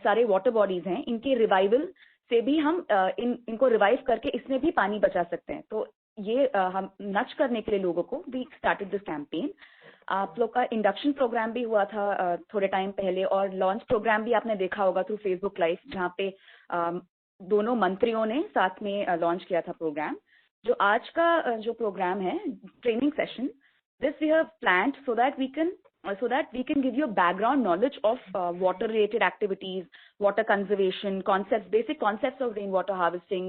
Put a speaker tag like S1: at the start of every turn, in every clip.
S1: सारे water bodies हैं, इनके रिवाइवल से भी हम इनको रिवाइव करके इसमें भी पानी बचा सकते हैं। तो ये हम नच करने के लिए लोगों को वी स्टार्टेड दिस कैंपेन। आप लोग का इंडक्शन प्रोग्राम भी हुआ था थोड़े टाइम पहले, और लॉन्च प्रोग्राम भी आपने देखा होगा थ्रू फेसबुक लाइव, जहाँ पे दोनों मंत्रियों ने साथ में लॉन्च किया था प्रोग्राम। जो आज का जो प्रोग्राम है, training session, this we have planned so that we can give you background knowledge of water related activities, water conservation concepts, basic concepts of rainwater harvesting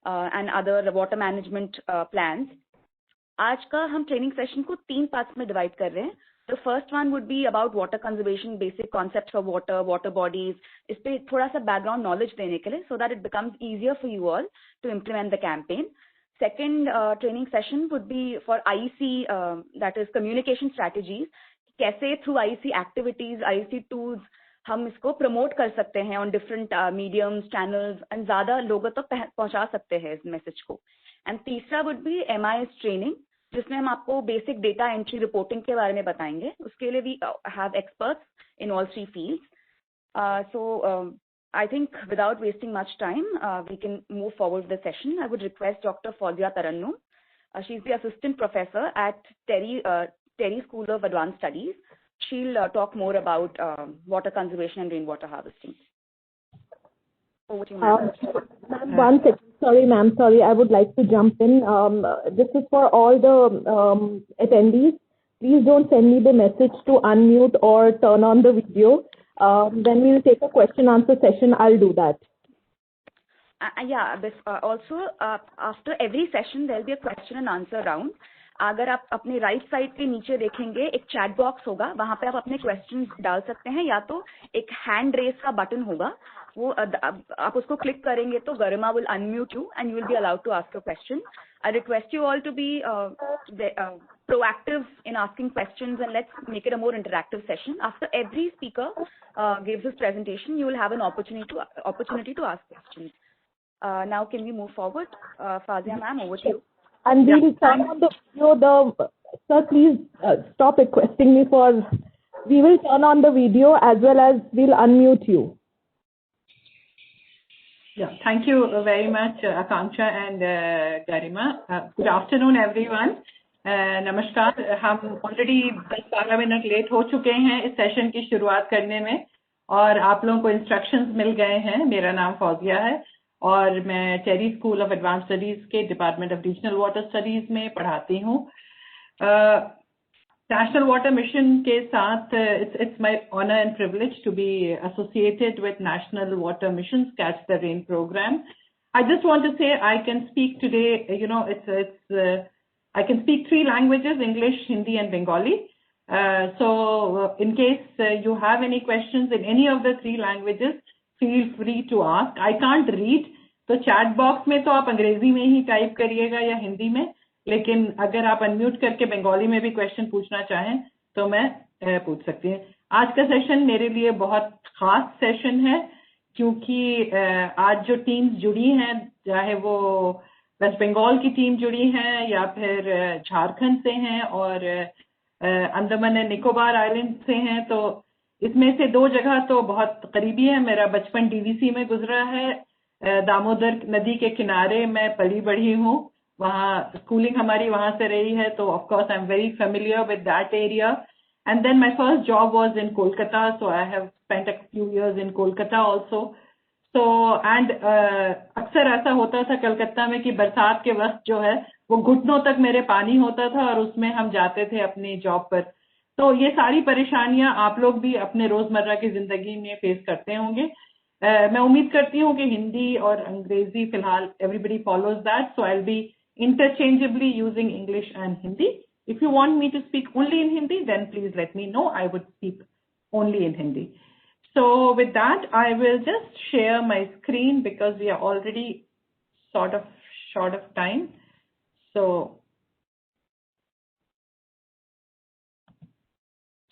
S1: and other water management plans. आज का हम training session को 3 parts में divide कर रहे हैं। The first one would be about water conservation, basic concepts of water, water bodies. इस पे थोड़ा सा background knowledge देने के लिए, so that it becomes easier for you all to implement the campaign. Second training session would be for IEC, that is communication strategies. कैसे through IEC activities, IEC tools हम इसको प्रमोट कर सकते हैं on different mediums, channels, and ज्यादा लोगों तक पहुंचा सकते हैं इस मैसेज को। एंड तीसरा वुड बी MIS ट्रेनिंग, जिसमें हम आपको बेसिक डेटा एंट्री रिपोर्टिंग के बारे में बताएंगे। उसके लिए we have experts in all 3 fields. So I think without wasting much time, we can move forward with the session. I would request Dr. Fauzia Tarannum. She's the assistant professor at Terry School of Advanced Studies. She'll talk more about water conservation and rainwater harvesting. Over to you, ma'am.
S2: Ma'am, one second. Sorry, ma'am. Sorry, I would like to jump in. This is for all the attendees. Please don't send me the message to unmute or turn on the video. When we'll take a question-answer session, I'll do that.
S1: Also, after every session, there'll be a question and answer round. अगर आप अपने right side के नीचे देखेंगे एक chat box होगा, वहां पे आप अपने क्वेश्चंस डाल सकते हैं, या तो एक हैंड रेज का बटन होगा, वो आप उसको क्लिक करेंगे तो Garima will unmute you and you will be allowed to ask your question. I request you all to be proactive in asking questions, and let's make it a more interactive session. After every speaker gives his presentation, you will have an opportunity to ask questions. Now can we move forward? Fazia ma'am, over to you.
S2: And we'll turn on the video. Sir, please stop requesting me for. We will turn on the video as well as we'll unmute you.
S3: Yeah, thank you very much, Akanksha and Garima. Good afternoon, everyone. नमस्कार। हम already 10-12 minute late हो चुके हैं इस session की शुरुआत करने में, और आप लोगों को इंस्ट्रक्शंस मिल गए हैं। मेरा नाम फौजिया है और मैं TERI school of advance studies के department of regional water studies में पढ़ाती हूँ। नेशनल वाटर मिशन के साथ it's my honour and privilege to be associated with national water mission catch the rain programme. I just want to say I can speak today, you know, I can speak 3 languages, English, Hindi and Bengali. So in case you have any questions in any of the 3 languages, feel free to ask. I can't read, तो chat box में तो आप अंग्रेजी में ही type करिएगा या हिंदी में, लेकिन अगर आप अनम्यूट करके बंगाली में भी क्वेश्चन पूछना चाहें तो मैं पूछ सकती हूँ। आज का सेशन मेरे लिए बहुत खास सेशन है, क्योंकि आज जो टीम्स जुड़ी हैं, चाहे वो वेस्ट बंगाल की टीम जुड़ी है या फिर झारखंड से हैं और अंडमान एंड निकोबार आइलैंड से हैं, तो इसमें से 2 जगह तो बहुत करीबी है। मेरा बचपन डीवीसी में गुजरा है, दामोदर नदी के किनारे मैं पली बढ़ी हूँ, वहाँ स्कूलिंग हमारी वहाँ से रही है, तो of course I am very familiar with that area. And then my first job was in Kolkata, so I have spent a few years in Kolkata also. तो एंड अक्सर ऐसा होता था कलकत्ता में कि बरसात के वक्त जो है वो घुटनों तक मेरे पानी होता था और उसमें हम जाते थे अपनी जॉब पर। तो ये सारी परेशानियां आप लोग भी अपने रोजमर्रा की जिंदगी में फेस करते होंगे। मैं उम्मीद करती हूँ कि हिंदी और अंग्रेजी फिलहाल everybody follows that, so I will be interchangeably using English and Hindi. If you want me to speak only in Hindi, then please let me know, I would speak only in Hindi. So with that, I will just share my screen because we are already sort of short of time. So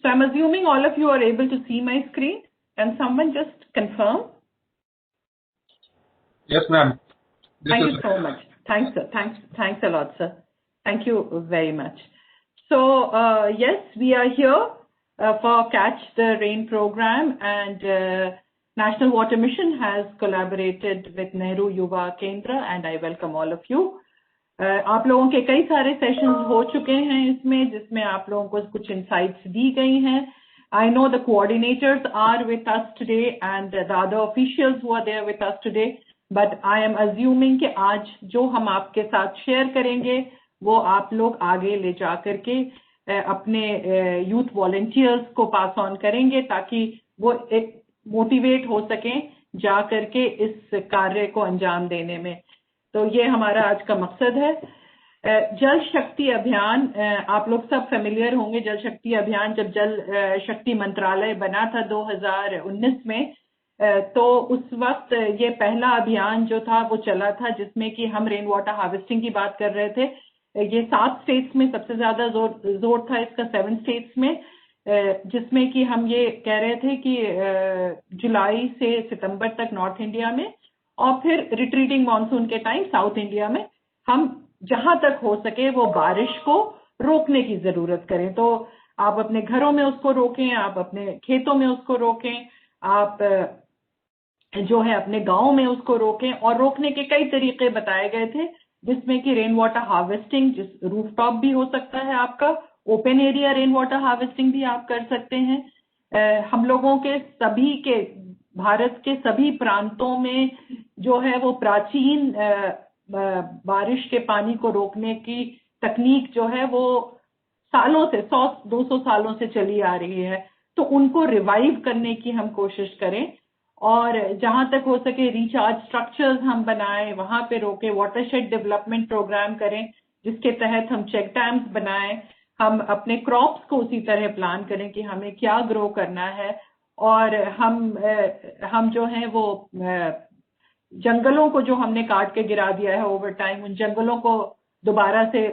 S3: I'm assuming all of you are able to see my screen. Can someone just confirm?
S4: Yes, ma'am.
S3: Thank you so much. Thanks, sir. Thanks a lot, sir. Thank you very much. So yes, we are here for Catch the Rain program, and National Water Mission has collaborated with Nehru Yuva Kendra, and I welcome all of you. आप लोगों के कई सारे sessions हो चुके हैं इसमें, जिसमें आप लोगों को कुछ इंसाइट्स दी गई हैं. I know the coordinators are with us today and the other officials who are there with us today, but I am assuming कि आज जो हम आपके साथ शेयर करेंगे वो आप लोग आगे ले जा करके अपने यूथ वॉलंटियर्स को पास ऑन करेंगे, ताकि वो एक मोटिवेट हो सकें जा करके इस कार्य को अंजाम देने में. तो ये हमारा आज का मकसद है. जल शक्ति अभियान, आप लोग सब फेमिलियर होंगे. जल शक्ति अभियान जब जल शक्ति मंत्रालय बना था 2019 में, तो उस वक्त ये पहला अभियान जो था वो चला था, जिसमें कि हम रेन वाटर हार्वेस्टिंग की बात कर रहे थे. ये 7 स्टेट्स में सबसे ज्यादा जोर था इसका, 7 स्टेट्स में, जिसमें कि हम ये कह रहे थे कि जुलाई से सितंबर तक नॉर्थ इंडिया में और फिर रिट्रीटिंग मॉनसून के टाइम साउथ इंडिया में हम जहां तक हो सके वो बारिश को रोकने की जरूरत करें. तो आप अपने घरों में उसको रोकें, आप अपने खेतों में उसको रोकें, आप जो है अपने गांव में उसको रोकें. और रोकने के कई तरीके बताए गए थे, जिसमें कि रेन वाटर हार्वेस्टिंग, जिस रूफटॉप भी हो सकता है आपका, open area rain water harvesting भी आप कर सकते हैं. हम लोगों के सभी के भारत के सभी प्रांतों में जो है वो प्राचीन बारिश के पानी को रोकने की तकनीक जो है वो सालों से, 100-200 सालों से चली आ रही है. तो उनको रिवाइव करने की हम कोशिश करें, और जहां तक हो सके रिचार्ज स्ट्रक्चर्स हम बनाएं, वहां पे रोके. वाटरशेड डेवलपमेंट प्रोग्राम करें, जिसके तहत हम चेक डैम्स बनाएं. हम अपने क्रॉप्स को उसी तरह प्लान करें कि हमें क्या ग्रो करना है, और हम जो है वो जंगलों को जो हमने काट के गिरा दिया है ओवर टाइम, उन जंगलों को दोबारा से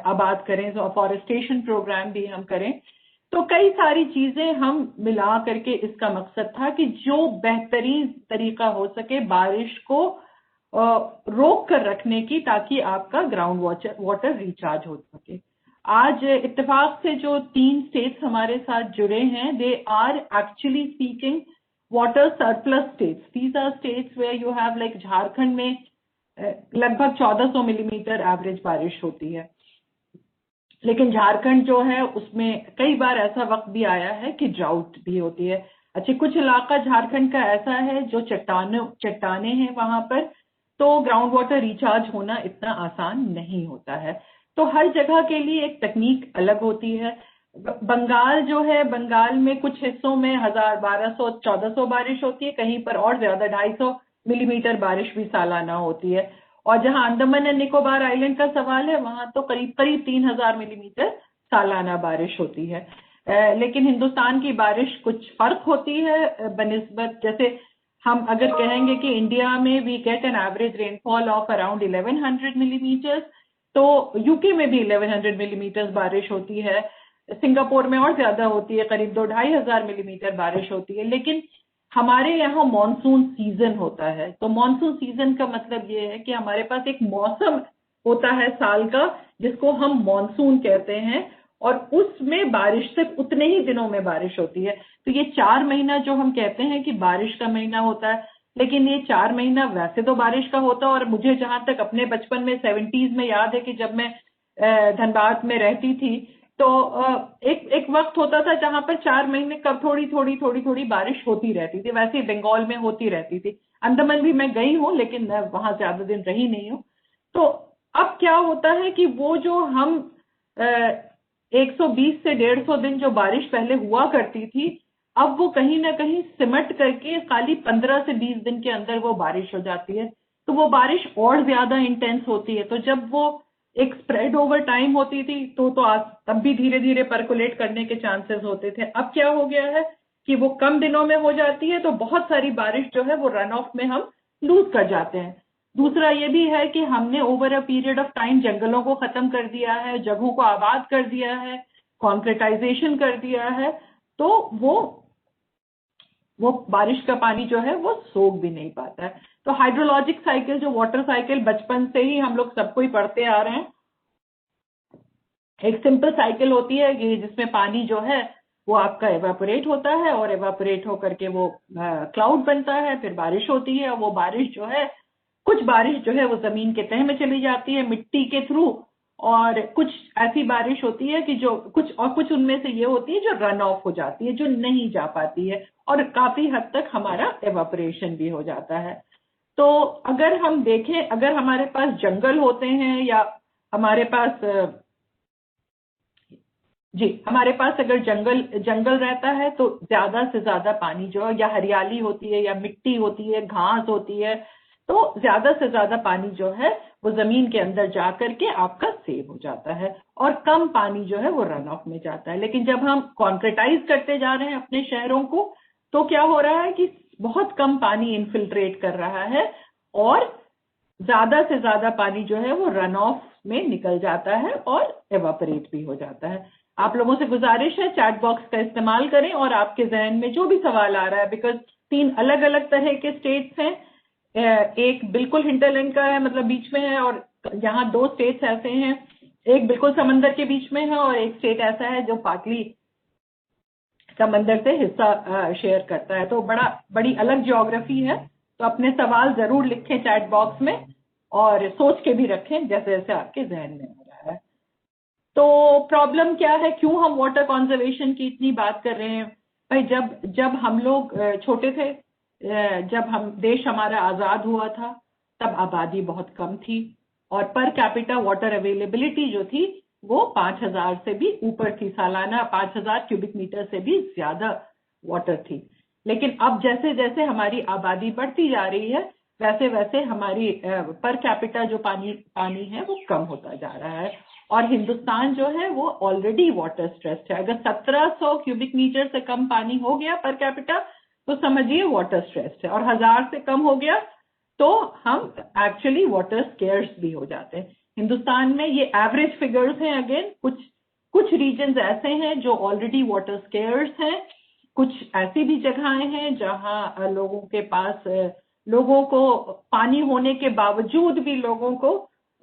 S3: आबाद करें. तो फॉरेस्टेशन प्रोग्राम भी हम करें. तो कई सारी चीजें हम मिला करके इसका मकसद था कि जो बेहतरीन तरीका हो सके बारिश को रोक कर रखने की, ताकि आपका ग्राउंड वाटर रिचार्ज हो सके. आज इत्तेफाक से जो 3 स्टेट्स हमारे साथ जुड़े हैं, they are actually speaking water surplus states. These are states where you have, like Jharkhand में लगभग 1400 मिलीमीटर एवरेज बारिश होती है. लेकिन झारखंड जो है उसमें कई बार ऐसा वक्त भी आया है कि ड्राउट भी होती है. अच्छा, कुछ इलाका झारखंड का ऐसा है जो चट्टाने हैं वहां पर, तो ग्राउंड वाटर रिचार्ज होना इतना आसान नहीं होता है. तो हर जगह के लिए एक तकनीक अलग होती है. बंगाल जो है, बंगाल में कुछ हिस्सों में 1000, 1200, 1400 बारिश होती है, कहीं पर और ज्यादा 250 मिलीमीटर बारिश भी सालाना होती है. और जहां अंडमान एंड निकोबार आइलैंड का सवाल है, वहां तो करीब 3000 मिलीमीटर सालाना बारिश होती है. लेकिन हिंदुस्तान की बारिश कुछ फर्क होती है बनिस्बत, जैसे हम अगर कहेंगे कि इंडिया में we get an average rainfall of around 1100 millimetres, तो यूके में भी 1100 मिलीमीटर बारिश होती है. सिंगापुर में और ज्यादा होती है, करीब 2-2,500 मिलीमीटर बारिश होती है. लेकिन हमारे यहाँ मॉनसून सीजन होता है. तो मॉनसून सीजन का मतलब ये है कि हमारे पास एक मौसम होता है साल का, जिसको हम मॉनसून कहते हैं, और उसमें बारिश सिर्फ उतने ही दिनों में बारिश होती है. तो ये 4 महीना जो हम कहते हैं कि बारिश का महीना होता है, लेकिन ये 4 महीना वैसे तो बारिश का होता है. और मुझे जहां तक अपने बचपन में 70s में याद है कि जब मैं धनबाद में रहती थी, तो एक वक्त होता था जहां पर 4 महीने कब थोड़ी बारिश होती रहती थी. वैसे बंगाल में होती रहती थी. अंडमान भी मैं गई हूँ, लेकिन वहां ज्यादा दिन रही नहीं हूँ. तो अब क्या होता है कि वो जो हम 120 से 150 दिन जो बारिश पहले हुआ करती थी, अब वो कहीं ना कहीं सिमट करके खाली 15 से 20 दिन के अंदर वो बारिश हो जाती है. तो वो बारिश और ज्यादा इंटेंस होती है. तो जब वो एक स्प्रेड ओवर टाइम होती थी, तो तब भी धीरे धीरे परकुलेट करने के चांसेस होते थे. अब क्या हो गया है कि वो कम दिनों में हो जाती है, तो बहुत सारी बारिश जो है वो रन ऑफ में हम लूज कर जाते हैं. दूसरा ये भी है कि हमने over a period of time जंगलों को खत्म कर दिया है, जगहों को आबाद कर दिया है, कॉन्क्रीटाइजेशन कर दिया है. तो वो बारिश का पानी जो है वो सोख भी नहीं पाता है. तो हाइड्रोलॉजिक साइकिल, जो वाटर साइकिल बचपन से ही हम लोग सबको ही पढ़ते आ रहे हैं, एक सिंपल साइकिल होती है कि जिसमें पानी जो है वो आपका एवापोरेट होता है और एवापोरेट होकर के वो क्लाउड बनता है, फिर बारिश होती है। वो बारिश जो है, कुछ बारिश जो है वो जमीन के तह में चली जाती है मिट्टी के थ्रू, और कुछ ऐसी बारिश होती है कि जो कुछ उनमें से ये होती है जो रन ऑफ हो जाती है, जो नहीं जा पाती है, और काफी हद तक हमारा एवापोरेशन भी हो जाता है। तो अगर हम देखें, अगर हमारे पास जंगल होते हैं या हमारे पास हमारे पास अगर जंगल रहता है तो ज्यादा से ज्यादा पानी जो है, या हरियाली होती है या मिट्टी होती है, घास होती है, तो ज्यादा से ज्यादा पानी जो है वो जमीन के अंदर जा करके आपका सेव हो जाता है, और कम पानी जो है वो रन ऑफ में जाता है। लेकिन जब हम कॉन्क्रीटाइज करते जा रहे हैं अपने शहरों को, तो क्या हो रहा है कि बहुत कम पानी इन्फिल्ट्रेट कर रहा है, और ज्यादा से ज्यादा पानी जो है वो रन ऑफ में निकल जाता है और एवापोरेट भी हो जाता है। आप लोगों से गुजारिश है, चैट बॉक्स का इस्तेमाल करें और आपके जहन में जो भी सवाल आ रहा है, बिकॉज 3 अलग अलग तरह के स्टेट्स हैं, एक बिल्कुल हिंटरलैंड का है, मतलब बीच में है, और यहाँ 2 स्टेट्स ऐसे हैं, एक बिल्कुल समंदर के बीच में है और एक स्टेट ऐसा है जो पार्टली समंदर से हिस्सा शेयर करता है। तो बड़ी अलग ज्योग्राफी है। तो अपने सवाल जरूर लिखें चैट बॉक्स में, और सोच के भी रखें जैसे जैसे आपके जहन में आ रहा है। तो प्रॉब्लम क्या है, क्यों हम वाटर कंजर्वेशन की इतनी बात कर रहे हैं? भाई जब हम लोग छोटे थे, जब देश हमारा आजाद हुआ था, तब आबादी बहुत कम थी, और पर कैपिटा वाटर अवेलेबिलिटी जो थी वो 5000 से भी ऊपर थी, सालाना 5000 क्यूबिक मीटर से भी ज्यादा वाटर थी। लेकिन अब जैसे जैसे हमारी आबादी बढ़ती जा रही है, वैसे वैसे हमारी पर कैपिटा जो पानी है वो कम होता जा रहा है, और हिंदुस्तान जो है वो ऑलरेडी वाटर स्ट्रेस्ड है। अगर 1700 क्यूबिक मीटर से कम पानी हो गया पर कैपिटा, तो समझिए वाटर स्ट्रेस्ड है, और 1000 से कम हो गया तो हम एक्चुअली वाटर स्केर्स भी हो जाते हैं। हिंदुस्तान में ये एवरेज फिगर्स हैं, अगेन कुछ रीजन्स ऐसे हैं जो ऑलरेडी वाटर स्केर्स हैं, कुछ ऐसी भी जगहें हैं जहां लोगों को पानी होने के बावजूद भी लोगों को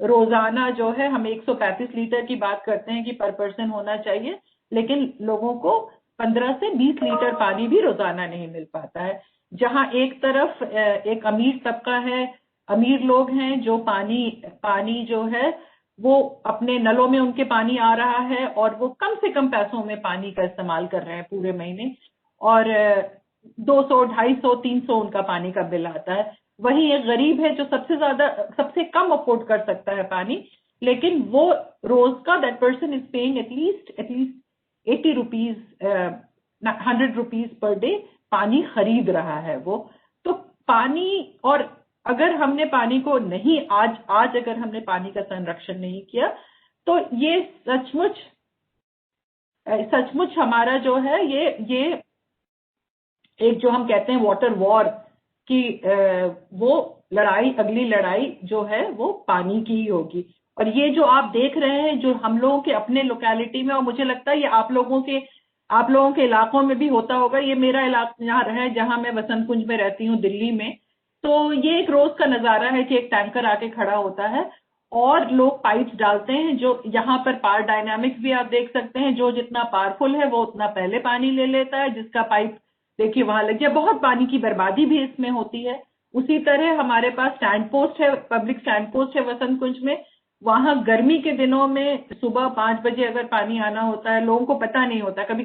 S3: रोजाना जो है, हम 135 लीटर की बात करते हैं कि पर पर्सन होना चाहिए, लेकिन लोगों को 15 से 20 लीटर पानी भी रोजाना नहीं मिल पाता है। जहां एक तरफ एक अमीर तबका है, अमीर लोग हैं जो पानी जो है वो अपने नलों में उनके पानी आ रहा है, और वो कम से कम पैसों में पानी का इस्तेमाल कर रहे हैं पूरे महीने, और 200, 250, 300 उनका पानी का बिल आता है। वही एक गरीब है जो सबसे कम अफोर्ड कर सकता है पानी, लेकिन वो रोज का that person is paying at least 80 rupees 100 rupees per day पानी खरीद रहा है वो। तो पानी, और अगर हमने पानी को नहीं आज अगर हमने पानी का संरक्षण नहीं किया, तो ये सचमुच हमारा जो है ये एक जो हम कहते हैं वाटर वॉर की वो अगली लड़ाई जो है वो पानी की ही होगी। और ये जो आप देख रहे हैं जो हम लोगों के अपने लोकेलिटी में, और मुझे लगता है ये आप लोगों के इलाकों में भी होता होगा, ये मेरा इलाका यहाँ है जहां मैं वसंत कुंज में रहती हूँ दिल्ली में, तो ये एक रोज का नजारा है कि एक टैंकर आके खड़ा होता है और लोग पाइप्स डालते हैं, जो यहाँ पर पावर डायनामिक्स भी आप देख सकते हैं, जो जितना पावरफुल है वो उतना पहले पानी ले लेता है, जिसका पाइप देखिए वहां लग गया। बहुत पानी की बर्बादी भी इसमें होती है। उसी तरह हमारे पास स्टैंड पोस्ट है, पब्लिक स्टैंड पोस्ट है वसंत कुंज में, वहां गर्मी के दिनों में सुबह 5 बजे अगर पानी आना होता है, लोगों को पता नहीं होता, कभी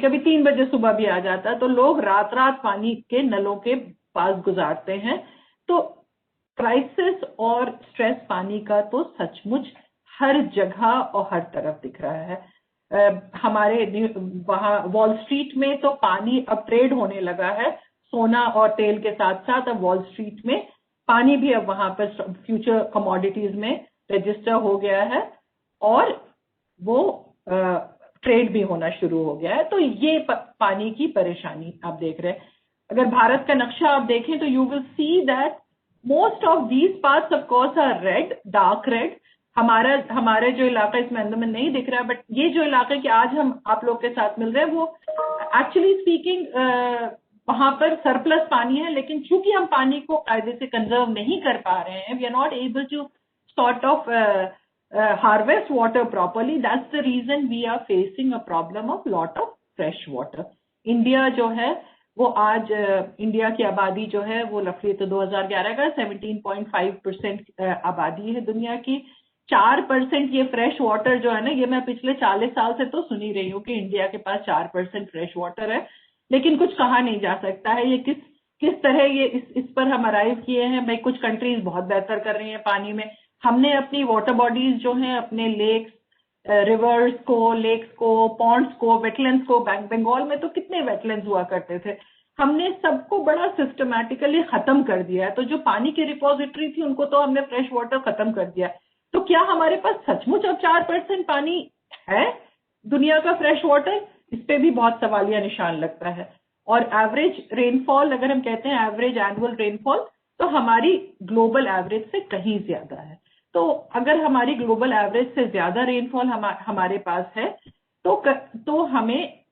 S3: कभी 3 बजे सुबह भी आ जाता है, तो लोग रात पानी के नलों के पास गुजारते हैं। तो क्राइसिस और स्ट्रेस पानी का तो सचमुच हर जगह और हर तरफ दिख रहा है। हमारे वहां वॉल स्ट्रीट में तो पानी अब ट्रेड होने लगा है, सोना और तेल के साथ साथ अब वॉल स्ट्रीट में पानी भी अब वहां पर फ्यूचर कमोडिटीज में रजिस्टर हो गया है, और वो ट्रेड भी होना शुरू हो गया है। तो ये पानी की परेशानी आप देख रहे हैं। अगर भारत का नक्शा आप देखें तो you will see that most of these parts of course are red, dark red. हमारे जो इलाका इसमें अंदर में नहीं दिख रहा है, बट ये जो इलाके के आज हम आप लोग के साथ मिल रहे हैं वो एक्चुअली स्पीकिंग वहां पर सरप्लस पानी है, लेकिन चूंकि हम पानी को कायदे से कंजर्व नहीं कर पा रहे हैं, we are not able to sort of harvest water properly. That's the reason we are facing a problem of lot of fresh water. India जो है वो आज इंडिया की आबादी जो है वो रफली तो 2011 का 17.5% आबादी है दुनिया की। 4% ये फ्रेश वाटर जो है ना, ये मैं पिछले 40 साल से तो सुनी रही हूँ कि इंडिया के पास 4% फ्रेश वाटर है, लेकिन कुछ कहा नहीं जा सकता है ये किस तरह ये इस पर हम अराइव किए हैं। भाई कुछ कंट्रीज बहुत बेहतर कर रही हैं पानी में। हमने अपनी वाटर बॉडीज जो हैं, अपने लेक्स, रिवर्स को, लेक्स को, पॉन्ड्स को, वेटलैंड्स को, बंगाल में तो कितने वेटलैंड्स हुआ करते थे, हमने सबको बड़ा सिस्टमैटिकली खत्म कर दिया है। तो जो पानी की रिपोजिटरी थी उनको तो हमने फ्रेश वाटर खत्म कर दिया। तो क्या हमारे पास सचमुच अब 4% पानी है दुनिया का फ्रेश वाटर? इस पे भी बहुत सवालिया निशान लगता है। और एवरेज रेनफॉल अगर हम कहते हैं, एवरेज एनुअल रेनफॉल, तो हमारी ग्लोबल एवरेज से कहीं ज्यादा है। तो अगर हमारी ग्लोबल एवरेज से ज्यादा रेनफॉल हमारे पास है तो हमें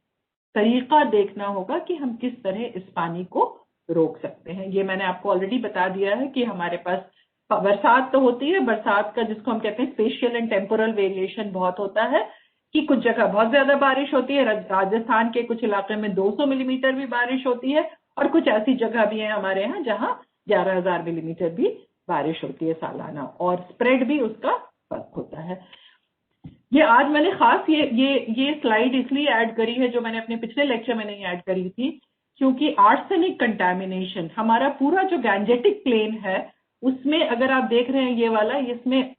S3: तरीका देखना होगा कि हम किस तरह इस पानी को रोक सकते हैं। ये मैंने आपको ऑलरेडी बता दिया है कि हमारे पास बरसात तो होती है, बरसात का जिसको हम कहते हैं स्पेशियल एंड टेम्पोरल वेरिएशन बहुत होता है कि कुछ जगह बहुत ज्यादा बारिश होती है। राजस्थान के कुछ इलाके में 200 मिलीमीटर भी बारिश होती है, और कुछ ऐसी जगह भी है हमारे यहाँ जहाँ 11,000 मिलीमीटर भी बारिश होती है सालाना, और स्प्रेड भी उसका फर्क होता है। ये आज मैंने खास ये स्लाइड इसलिए ऐड करी है, जो मैंने अपने पिछले लेक्चर में नहीं ऐड करी थी, क्योंकि आर्सेनिक कंटामिनेशन हमारा पूरा जो गैंजेटिक प्लेन है उसमें अगर आप देख रहे हैं ये वाला, इसमें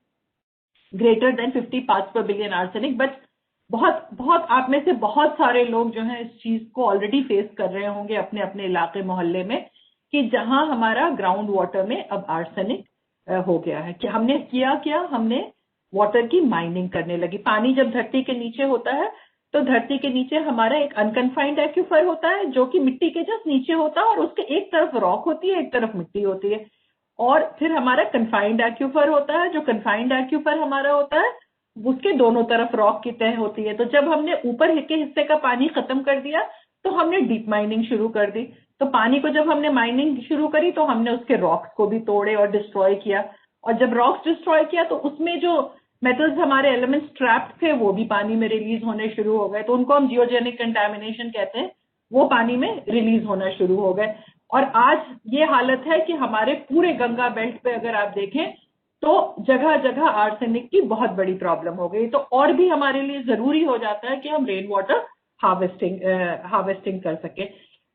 S3: ग्रेटर देन 50 पार्ट्स पर बिलियन आर्सेनिक। बट बहुत आप में से बहुत सारे लोग जो हैं इस चीज को ऑलरेडी फेस कर रहे होंगे अपने अपने इलाके मोहल्ले में, कि जहां हमारा ग्राउंड वाटर में अब आर्सेनिक हो गया है। कि हमने किया क्या, हमने वाटर की माइनिंग करने लगी। पानी जब धरती के नीचे होता है तो धरती के नीचे हमारा एक अनकन्फाइंड एक्यूफर होता है जो कि मिट्टी के जस्ट नीचे होता है, और उसके एक तरफ रॉक होती है, एक तरफ मिट्टी होती है। और फिर हमारा कन्फाइंड एक्यूफर होता है, जो कन्फाइंड एक्यूफर हमारा होता है उसके दोनों तरफ रॉक की तह होती है। तो जब हमने ऊपर के हिस्से का पानी खत्म कर दिया तो हमने डीप माइनिंग शुरू कर दी। तो पानी को जब हमने माइनिंग शुरू करी तो हमने उसके रॉक्स को भी तोड़े और डिस्ट्रॉय किया, और जब रॉक्स डिस्ट्रॉय किया तो उसमें जो मेटल्स हमारे एलिमेंट्स ट्रैप्ड थे वो भी पानी में रिलीज होने शुरू हो गए। तो उनको हम जियोजेनिक कंटामिनेशन कहते हैं, वो पानी में रिलीज होना शुरू हो गए। और आज ये हालत है कि हमारे पूरे गंगा बेल्ट पे अगर आप देखें तो जगह जगह आर्सेनिक की बहुत बड़ी प्रॉब्लम हो गई। तो और भी हमारे लिए जरूरी हो जाता है कि हम रेन वाटर हार्वेस्टिंग कर सके।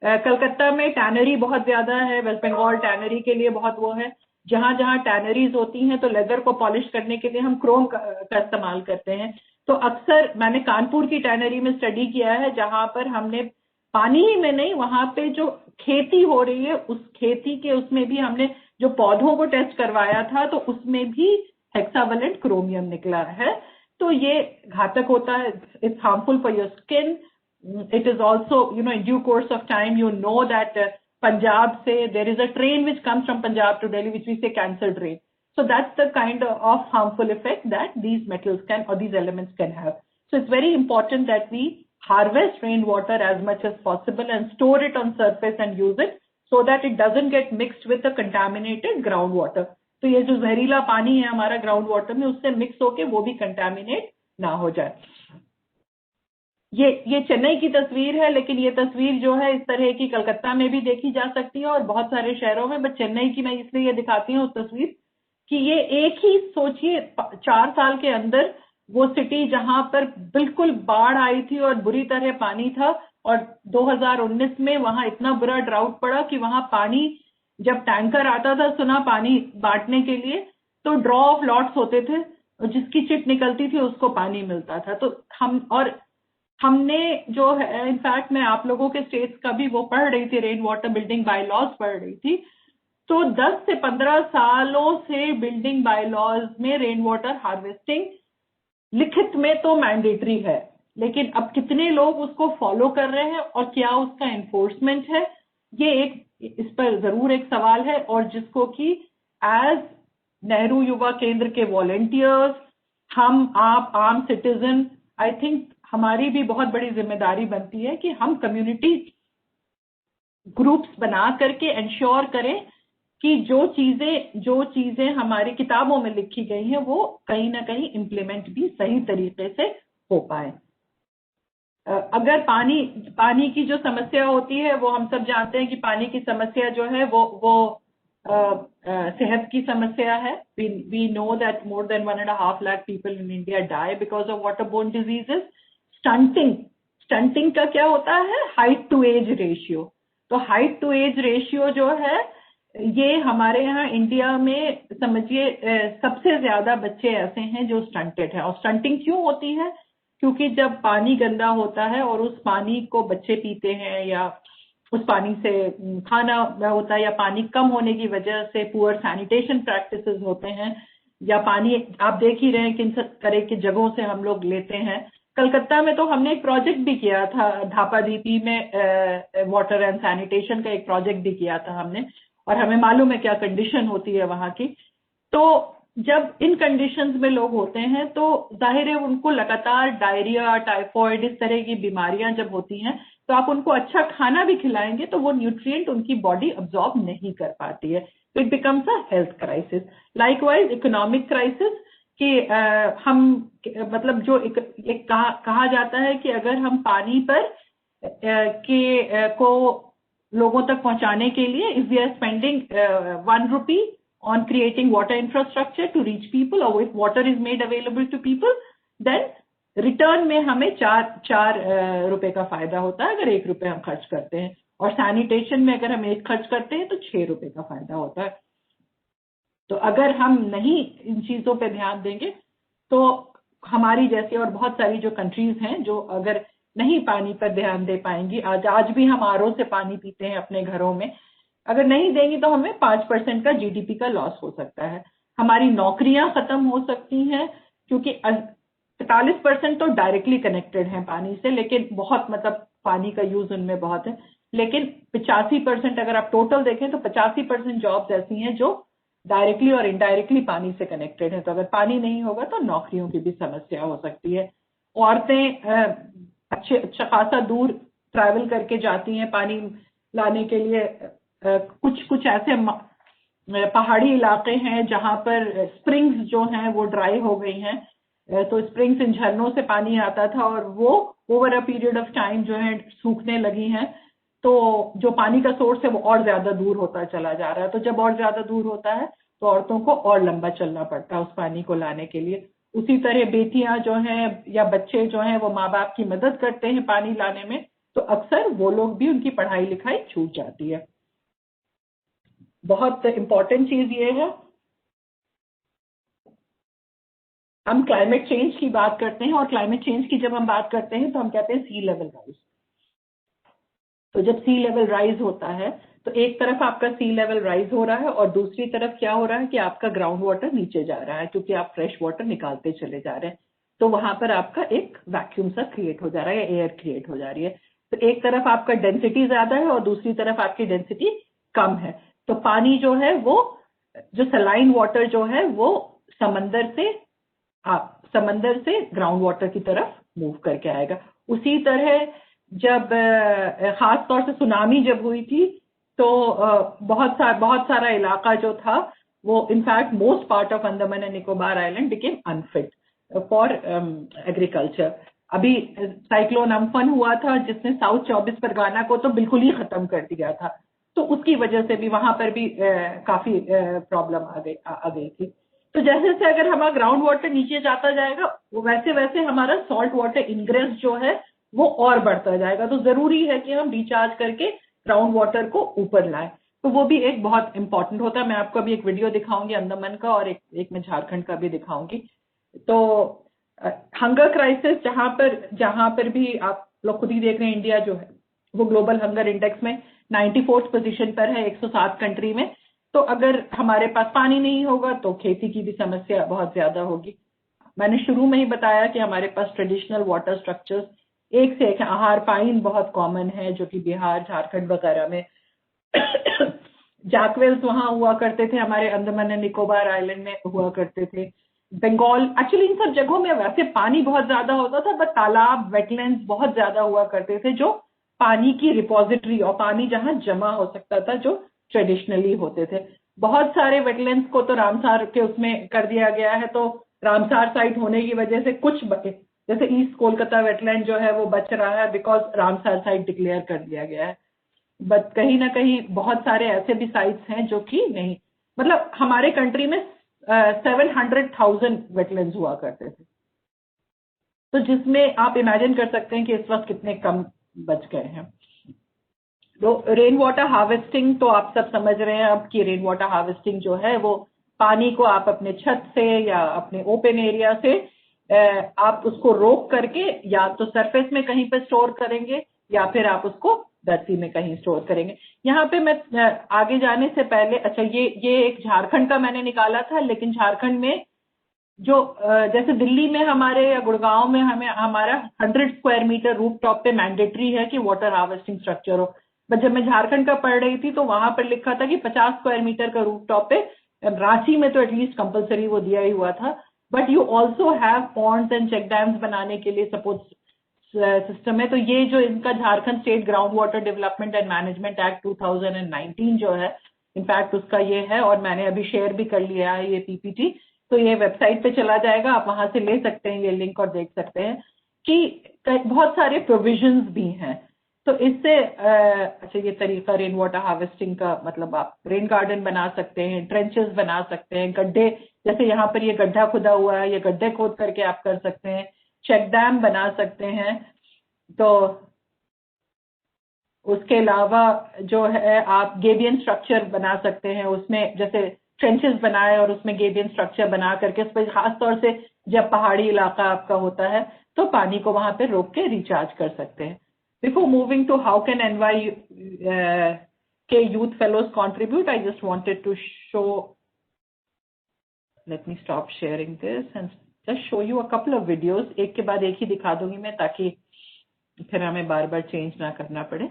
S3: कलकत्ता में टैनरी बहुत ज्यादा है, वेस्ट बंगाल टैनरी के लिए बहुत वो है। जहां जहां टैनरीज होती हैं तो लेदर को पॉलिश करने के लिए हम क्रोम का इस्तेमाल करते हैं। तो अक्सर मैंने कानपुर की टैनरी में स्टडी किया है, जहां पर हमने पानी ही में नहीं, वहां पे जो खेती हो रही है उस खेती के उसमें भी हमने जो पौधों को टेस्ट करवाया था तो उसमें भी हेक्सावेलेंट क्रोमियम निकला है। तो ये घातक होता है, it's harmful for your skin. It is also, in due course of time, that Punjab say there is a train which comes from Punjab to Delhi, which we say cancer train. So that's the kind of harmful effect that these metals can, or these elements can have. So it's very important that we harvest rainwater as much as possible and store it on surface and use it so that it doesn't get mixed with the contaminated groundwater. तो ये जो जहरीला पानी है हमारा ground water में उससे mix होके वो भी कंटामिनेट ना हो जाए। ये चेन्नई की तस्वीर है, लेकिन ये तस्वीर जो है इस तरह की कलकत्ता में भी देखी जा सकती है और बहुत सारे शहरों में। बट चेन्नई की मैं इसलिए ये दिखाती हूँ तस्वीर कि ये एक ही, सोचिए 4 साल के अंदर वो सिटी जहां पर बिल्कुल बाढ़ आई थी और बुरी तरह पानी था, और 2019 में वहां इतना बुरा ड्राउट पड़ा कि वहां पानी, जब टैंकर आता था सुना पानी बांटने के लिए, तो ड्रॉ ऑफ लॉट्स होते थे, जिसकी चिट निकलती थी उसको पानी मिलता था। तो हमने जो है, इनफैक्ट मैं आप लोगों के स्टेट्स का भी वो पढ़ रही थी, रेन वाटर बिल्डिंग बायलॉज पढ़ रही थी। तो 10 से 15 सालों से बिल्डिंग बायलॉज में रेन वाटर हार्वेस्टिंग लिखित में तो मैंडेटरी है, लेकिन अब कितने लोग उसको फॉलो कर रहे हैं और क्या उसका एनफोर्समेंट है, ये इस पर जरूर एक सवाल है। और जिसको कि एज नेहरू युवा केंद्र के वॉलंटियर्स, हम आप आम सिटीजन, आई थिंक हमारी भी बहुत बड़ी जिम्मेदारी बनती है कि हम कम्युनिटी ग्रुप्स बना करके इंश्योर करें कि जो चीजें हमारी किताबों में लिखी गई हैं वो कहीं ना कहीं इम्प्लीमेंट भी सही तरीके से हो पाए। अगर पानी की जो समस्या होती है वो हम सब जानते हैं कि पानी की समस्या जो है वो सेहत की समस्या है. We know that more than 1.5 lakh people in India die because of waterborne diseases. Stunting का क्या होता है? Height to age ratio. तो हाइट टू एज रेशियो जो है ये हमारे यहाँ इंडिया में समझिए सबसे ज्यादा बच्चे ऐसे हैं जो स्टंटेड है. और स्टंटिंग क्यों होती है? क्योंकि जब पानी गंदा होता है और उस पानी को बच्चे पीते हैं या उस पानी से खाना होता है या पानी कम होने की वजह से पुअर सैनिटेशन प्रैक्टिसेस होते हैं या पानी आप देख ही रहे हैं किन तरह की जगहों से हम लोग लेते हैं. कलकत्ता में तो हमने एक प्रोजेक्ट भी किया था, धापादीपी में वाटर एंड सैनिटेशन का एक प्रोजेक्ट भी किया था हमने, और हमें मालूम है क्या कंडीशन होती है वहां की. तो जब इन कंडीशंस में लोग होते हैं तो जाहिर है उनको लगातार डायरिया, टाइफॉइड, इस तरह की बीमारियां जब होती हैं तो आप उनको अच्छा खाना भी खिलाएंगे तो वो न्यूट्रिएंट उनकी बॉडी अब्सॉर्ब नहीं कर पाती है. तो it becomes a health crisis. Likewise economic crisis कि हम मतलब जो एक कहा जाता है कि अगर हम पानी पर को लोगों तक पहुंचाने के लिए if we are spending 1 rupee on creating water infrastructure to reach people, or if water is made available to people, then return में हमें 4 रुपए का फायदा होता है अगर 1 रुपए हम खर्च करते हैं, और सैनिटेशन में अगर हम 1 खर्च करते हैं तो 6 रुपए का फायदा होता है. तो अगर हम नहीं इन चीजों पे ध्यान देंगे तो हमारी जैसी और बहुत सारी जो कंट्रीज हैं जो अगर नहीं पानी पर ध्यान दे पाएंगी, आज भी हम आरओ से पानी पीते हैं अपने घरों में, अगर नहीं देंगी तो हमें 5% का जीडीपी का लॉस हो सकता है. हमारी नौकरियां खत्म हो सकती हैं क्योंकि 45% तो डायरेक्टली कनेक्टेड हैं पानी से, लेकिन बहुत मतलब पानी का यूज उनमें बहुत है, लेकिन 85% अगर आप टोटल देखें तो 85% जॉब्स ऐसी हैं जो डायरेक्टली और इनडायरेक्टली पानी से कनेक्टेड है. तो अगर पानी नहीं होगा तो नौकरियों की भी समस्या हो सकती है. औरतें अच्छा खासा दूर ट्रैवल करके जाती हैं पानी लाने के लिए. कुछ ऐसे पहाड़ी इलाके हैं जहां पर स्प्रिंग्स जो हैं वो ड्राई हो गई हैं, तो स्प्रिंग्स इन झरनों से पानी आता था और वो over a period of time जो है सूखने लगी हैं, तो जो पानी का सोर्स है वो और ज्यादा दूर होता चला जा रहा है. तो जब और ज्यादा दूर होता है तो औरतों को और लंबा चलना पड़ता है उस पानी को लाने के लिए. उसी तरह बेटियां जो हैं या बच्चे जो हैं वो माँ बाप की मदद करते हैं पानी लाने में, तो अक्सर वो लोग भी उनकी पढ़ाई लिखाई छूट जाती है. बहुत इंपॉर्टेंट चीज ये है, हम क्लाइमेट चेंज की बात करते हैं और क्लाइमेट चेंज की जब हम बात करते हैं तो हम कहते हैं सी लेवल राइज. तो जब सी लेवल राइज होता है तो एक तरफ आपका सी लेवल राइज हो रहा है और दूसरी तरफ क्या हो रहा है कि आपका ग्राउंड वाटर नीचे जा रहा है क्योंकि आप फ्रेश वाटर निकालते चले जा रहे हैं. तो वहां पर आपका एक वैक्यूम सा क्रिएट हो जा रहा है या एयर क्रिएट हो जा रही है. तो एक तरफ आपका डेंसिटी ज्यादा है और दूसरी तरफ आपकी डेंसिटी कम है. तो पानी जो है वो जो सलाइन वाटर जो है वो समंदर से ग्राउंड वाटर की तरफ मूव करके आएगा. उसी तरह जब खास तौर से सुनामी जब हुई थी तो बहुत सारा इलाका जो था वो in fact most part of Andaman and Nicobar island became unfit for agriculture. अभी साइक्लोन अम्फन हुआ था जिसने साउथ 24 परगना को तो बिल्कुल ही खत्म कर दिया था, तो उसकी वजह से भी वहां पर भी काफी प्रॉब्लम आ गई थी. तो जैसे जैसे अगर हमारा ग्राउंड वाटर नीचे जाता जाएगा वैसे वैसे हमारा सॉल्ट वाटर इनग्रेस जो है वो और बढ़ता जाएगा. तो जरूरी है कि हम रिचार्ज करके ग्राउंड वाटर को ऊपर लाएं. तो वो भी एक बहुत इंपॉर्टेंट होता है. मैं आपको अभी एक वीडियो दिखाऊंगी अंडमान का और एक मैं झारखंड का भी दिखाऊंगी. तो हंगर क्राइसिस जहां पर भी आप लोग खुद ही देख रहे हैं, इंडिया जो है वो ग्लोबल हंगर इंडेक्स में 94th पोजीशन पर है 107 कंट्री में. तो अगर हमारे पास पानी नहीं होगा तो खेती की भी समस्या बहुत ज्यादा होगी. मैंने शुरू में ही बताया कि हमारे पास ट्रेडिशनल वाटर स्ट्रक्चर्स एक से एक आहार पाइन बहुत कॉमन है जो कि बिहार, झारखंड वगैरह में जैकवेल्स वहां हुआ करते थे, हमारे अंडमान एंड निकोबार आइलैंड में हुआ करते थे, बंगाल. एक्चुअली इन सब जगहों में वैसे पानी बहुत ज्यादा होता था बट तालाब, वेटलैंड्स बहुत ज्यादा हुआ करते थे जो पानी की रिपोजिटरी और पानी जहां जमा हो सकता था जो ट्रेडिशनली होते थे. बहुत सारे वेटलैंड्स को तो रामसार के उसमें कर दिया गया है, तो रामसार साइट होने की वजह से कुछ जैसे ईस्ट कोलकाता वेटलैंड जो है वो बच रहा है बिकॉज रामसर साइट डिक्लेयर कर दिया गया है, बट कहीं ना कहीं बहुत सारे ऐसे भी साइट्स हैं जो कि नहीं, मतलब हमारे कंट्री में 700,000 वेटलैंड्स हुआ करते थे, तो जिसमें आप इमेजिन कर सकते हैं कि इस वक्त कितने कम बच गए हैं। तो रेन वाटर हार्वेस्टिंग तो आप सब समझ रहे हैं अब कि रेन वाटर हार्वेस्टिंग जो है वो पानी को आप अपने छत से या अपने ओपन एरिया से आप उसको रोक करके या तो सरफेस में कहीं पे स्टोर करेंगे या फिर आप उसको धरती में कहीं स्टोर करेंगे। यहाँ पे मैं आगे जाने से पहले, अच्छा ये एक झारखंड का मैंने निकाला था, लेकिन झारखंड में जो जैसे दिल्ली में हमारे या गुड़गांव में हमारा 100 स्क्वायर मीटर रूफ टॉप पे मैंडेटरी है कि वाटर हार्वेस्टिंग स्ट्रक्चर हो, बट जब मैं झारखंड का पढ़ रही थी तो वहां पर लिखा था कि 50 स्क्वायर मीटर का रूफ टॉप पे, रांची में तो एटलीस्ट कंपलसरी वो दिया ही हुआ था, but you also have ponds and check dams बनाने के लिए सपोर्ट सिस्टम है। तो ये जो इनका Jharkhand state ground water development and management act 2019 जो है, इनफैक्ट उसका ये है, और मैंने अभी शेयर भी कर लिया है ये पीपीटी, तो ये वेबसाइट पे चला जाएगा, आप वहां से ले सकते हैं ये लिंक और देख सकते हैं कि बहुत सारे प्रोविजंस भी हैं। तो इससे अच्छा ये तरीका रेन वाटर हार्वेस्टिंग का, मतलब आप रेन गार्डन बना सकते हैं, ट्रेंचेस बना सकते हैं, गड्ढे, जैसे यहाँ पर ये गड्ढा खुदा हुआ है, ये गड्ढे खोद करके आप कर सकते हैं, चेक डैम बना सकते हैं। तो उसके अलावा जो है आप गेबियन स्ट्रक्चर बना सकते हैं, उसमें जैसे ट्रेंचेस बनाए और उसमें गेबियन स्ट्रक्चर बना करके उस पर खास तौर से जब पहाड़ी इलाका आपका होता है तो पानी को वहां पे रोक के रिचार्ज कर सकते हैं। Before moving to how can NYK youth fellows contribute, I just wanted to show, let me stop sharing this and just show you a couple of videos. एक के बाद एक ही दिखा दूंगी मैं ताकि फिर हमें बार बार चेंज ना करना पड़े।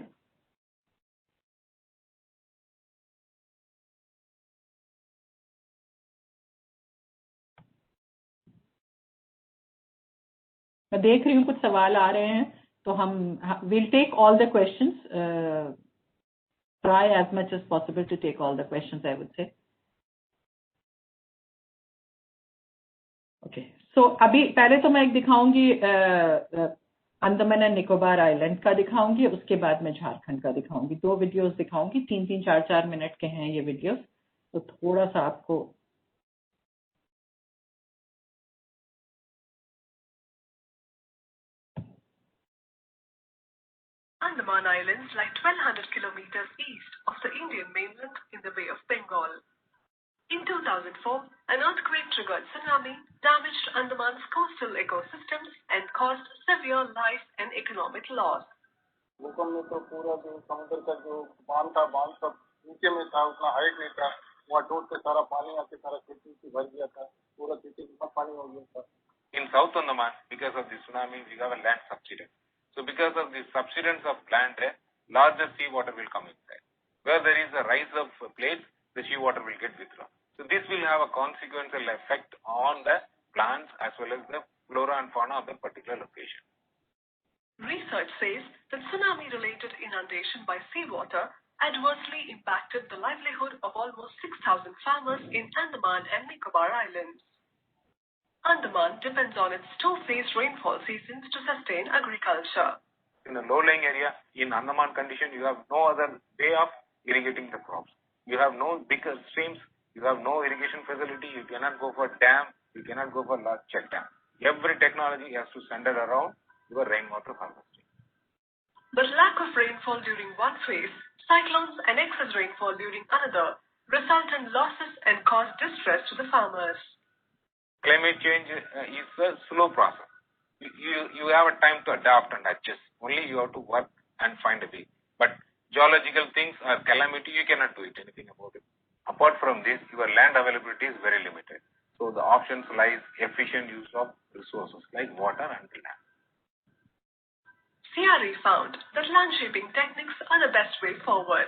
S3: मैं देख रही हूँ कुछ सवाल आ रहे हैं, तो हम we'll take all the questions, try as much as possible to take all the questions, I would say. Okay, so अभी पहले तो मैं एक दिखाऊंगी अंडमान एंड निकोबार आइलैंड का दिखाऊंगी, उसके बाद मैं झारखंड का दिखाऊंगी, 2 वीडियोस दिखाऊंगी, 3-3, 4-4 मिनट के हैं ये वीडियोस, तो थोड़ा सा आपको
S4: Andaman Islands lie 1200 kilometers east of the Indian mainland in the Bay of Bengal. In 2004, an earthquake triggered tsunami, damaged Andaman's coastal ecosystems and caused severe life and economic loss.
S5: भूकंप में तो पूरा जो समुद्र का जो बांध सब नीचे में था, उतना हाइट नहीं था, वहाँ टूट के सारा पानी आके सारा खेती से भर गया था, पूरा खेती में सब पानी हो गया था।
S6: In South Andaman, because of the tsunami, we have a land subsidence. So because of the subsidence of land, larger sea water will come inside. Where there is a rise of plates, the sea water will get withdrawn. So this will have a consequential effect on the plants as well as the flora and fauna of the particular location.
S4: Research says that tsunami-related inundation by seawater adversely impacted the livelihood of almost 6,000 farmers in Andaman and Nicobar Islands. Andaman depends on its 2-phase rainfall seasons to sustain agriculture.
S6: In a low-lying area, in Andaman condition, you have no other way of irrigating the crops. You have no bigger streams, you have no irrigation facility, you cannot go for dam, you cannot go for large check dam. Every technology has to center around your rainwater harvesting.
S4: But lack of rainfall during one phase, cyclones and excess rainfall during another result in losses and cause distress to the farmers.
S6: Climate change is a slow process. You have a time to adapt and adjust. Only you have to work and find a way. But geological things are calamity, you cannot do anything about it. Apart from this, your land availability is very limited. So the options lies efficient use of resources like water and land.
S4: CRE found that land shaping techniques are the best way forward.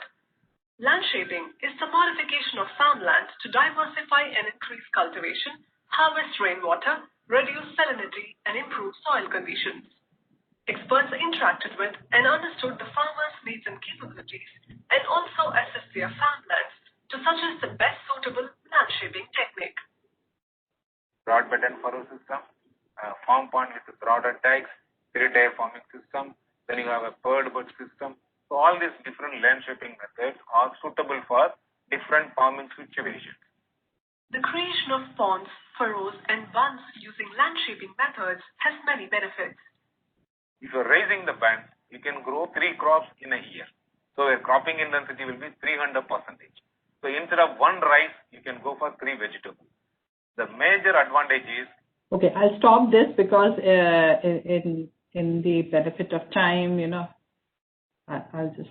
S4: Land shaping is the modification of farmland to diversify and increase cultivation, harvest rainwater, reduce salinity, and improve soil conditions. Experts interacted with and understood the farmers' needs and capabilities and also assessed their farmlands to suggest the best suitable land shaping technique.
S6: Broadbed and furrow system, farm pond with broader dikes, 3-tier farming system, then you have a bird system. So all these different land shaping methods are suitable for different farming situations.
S4: The creation of ponds, furrows, and bunds using land shaping methods has many benefits.
S6: If you're raising the band, you can grow 3 crops in a year. So your cropping intensity will be 300%. So instead of 1 rice, you can go for 3 vegetables. The major advantage is...
S3: Okay, I'll stop this because in the benefit of time, I'll just...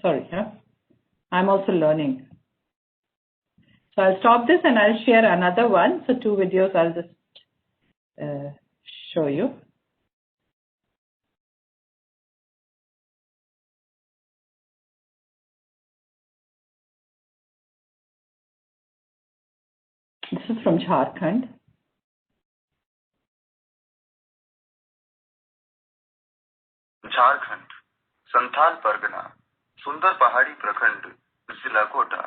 S3: Sorry, I'm also learning. So I'll stop this and I'll share another one. So 2 videos I'll just show you. This is from Jharkhand.
S7: Jharkhand, Santhal Pargana, सुंदर पहाड़ी प्रखंड, जिला कोटा।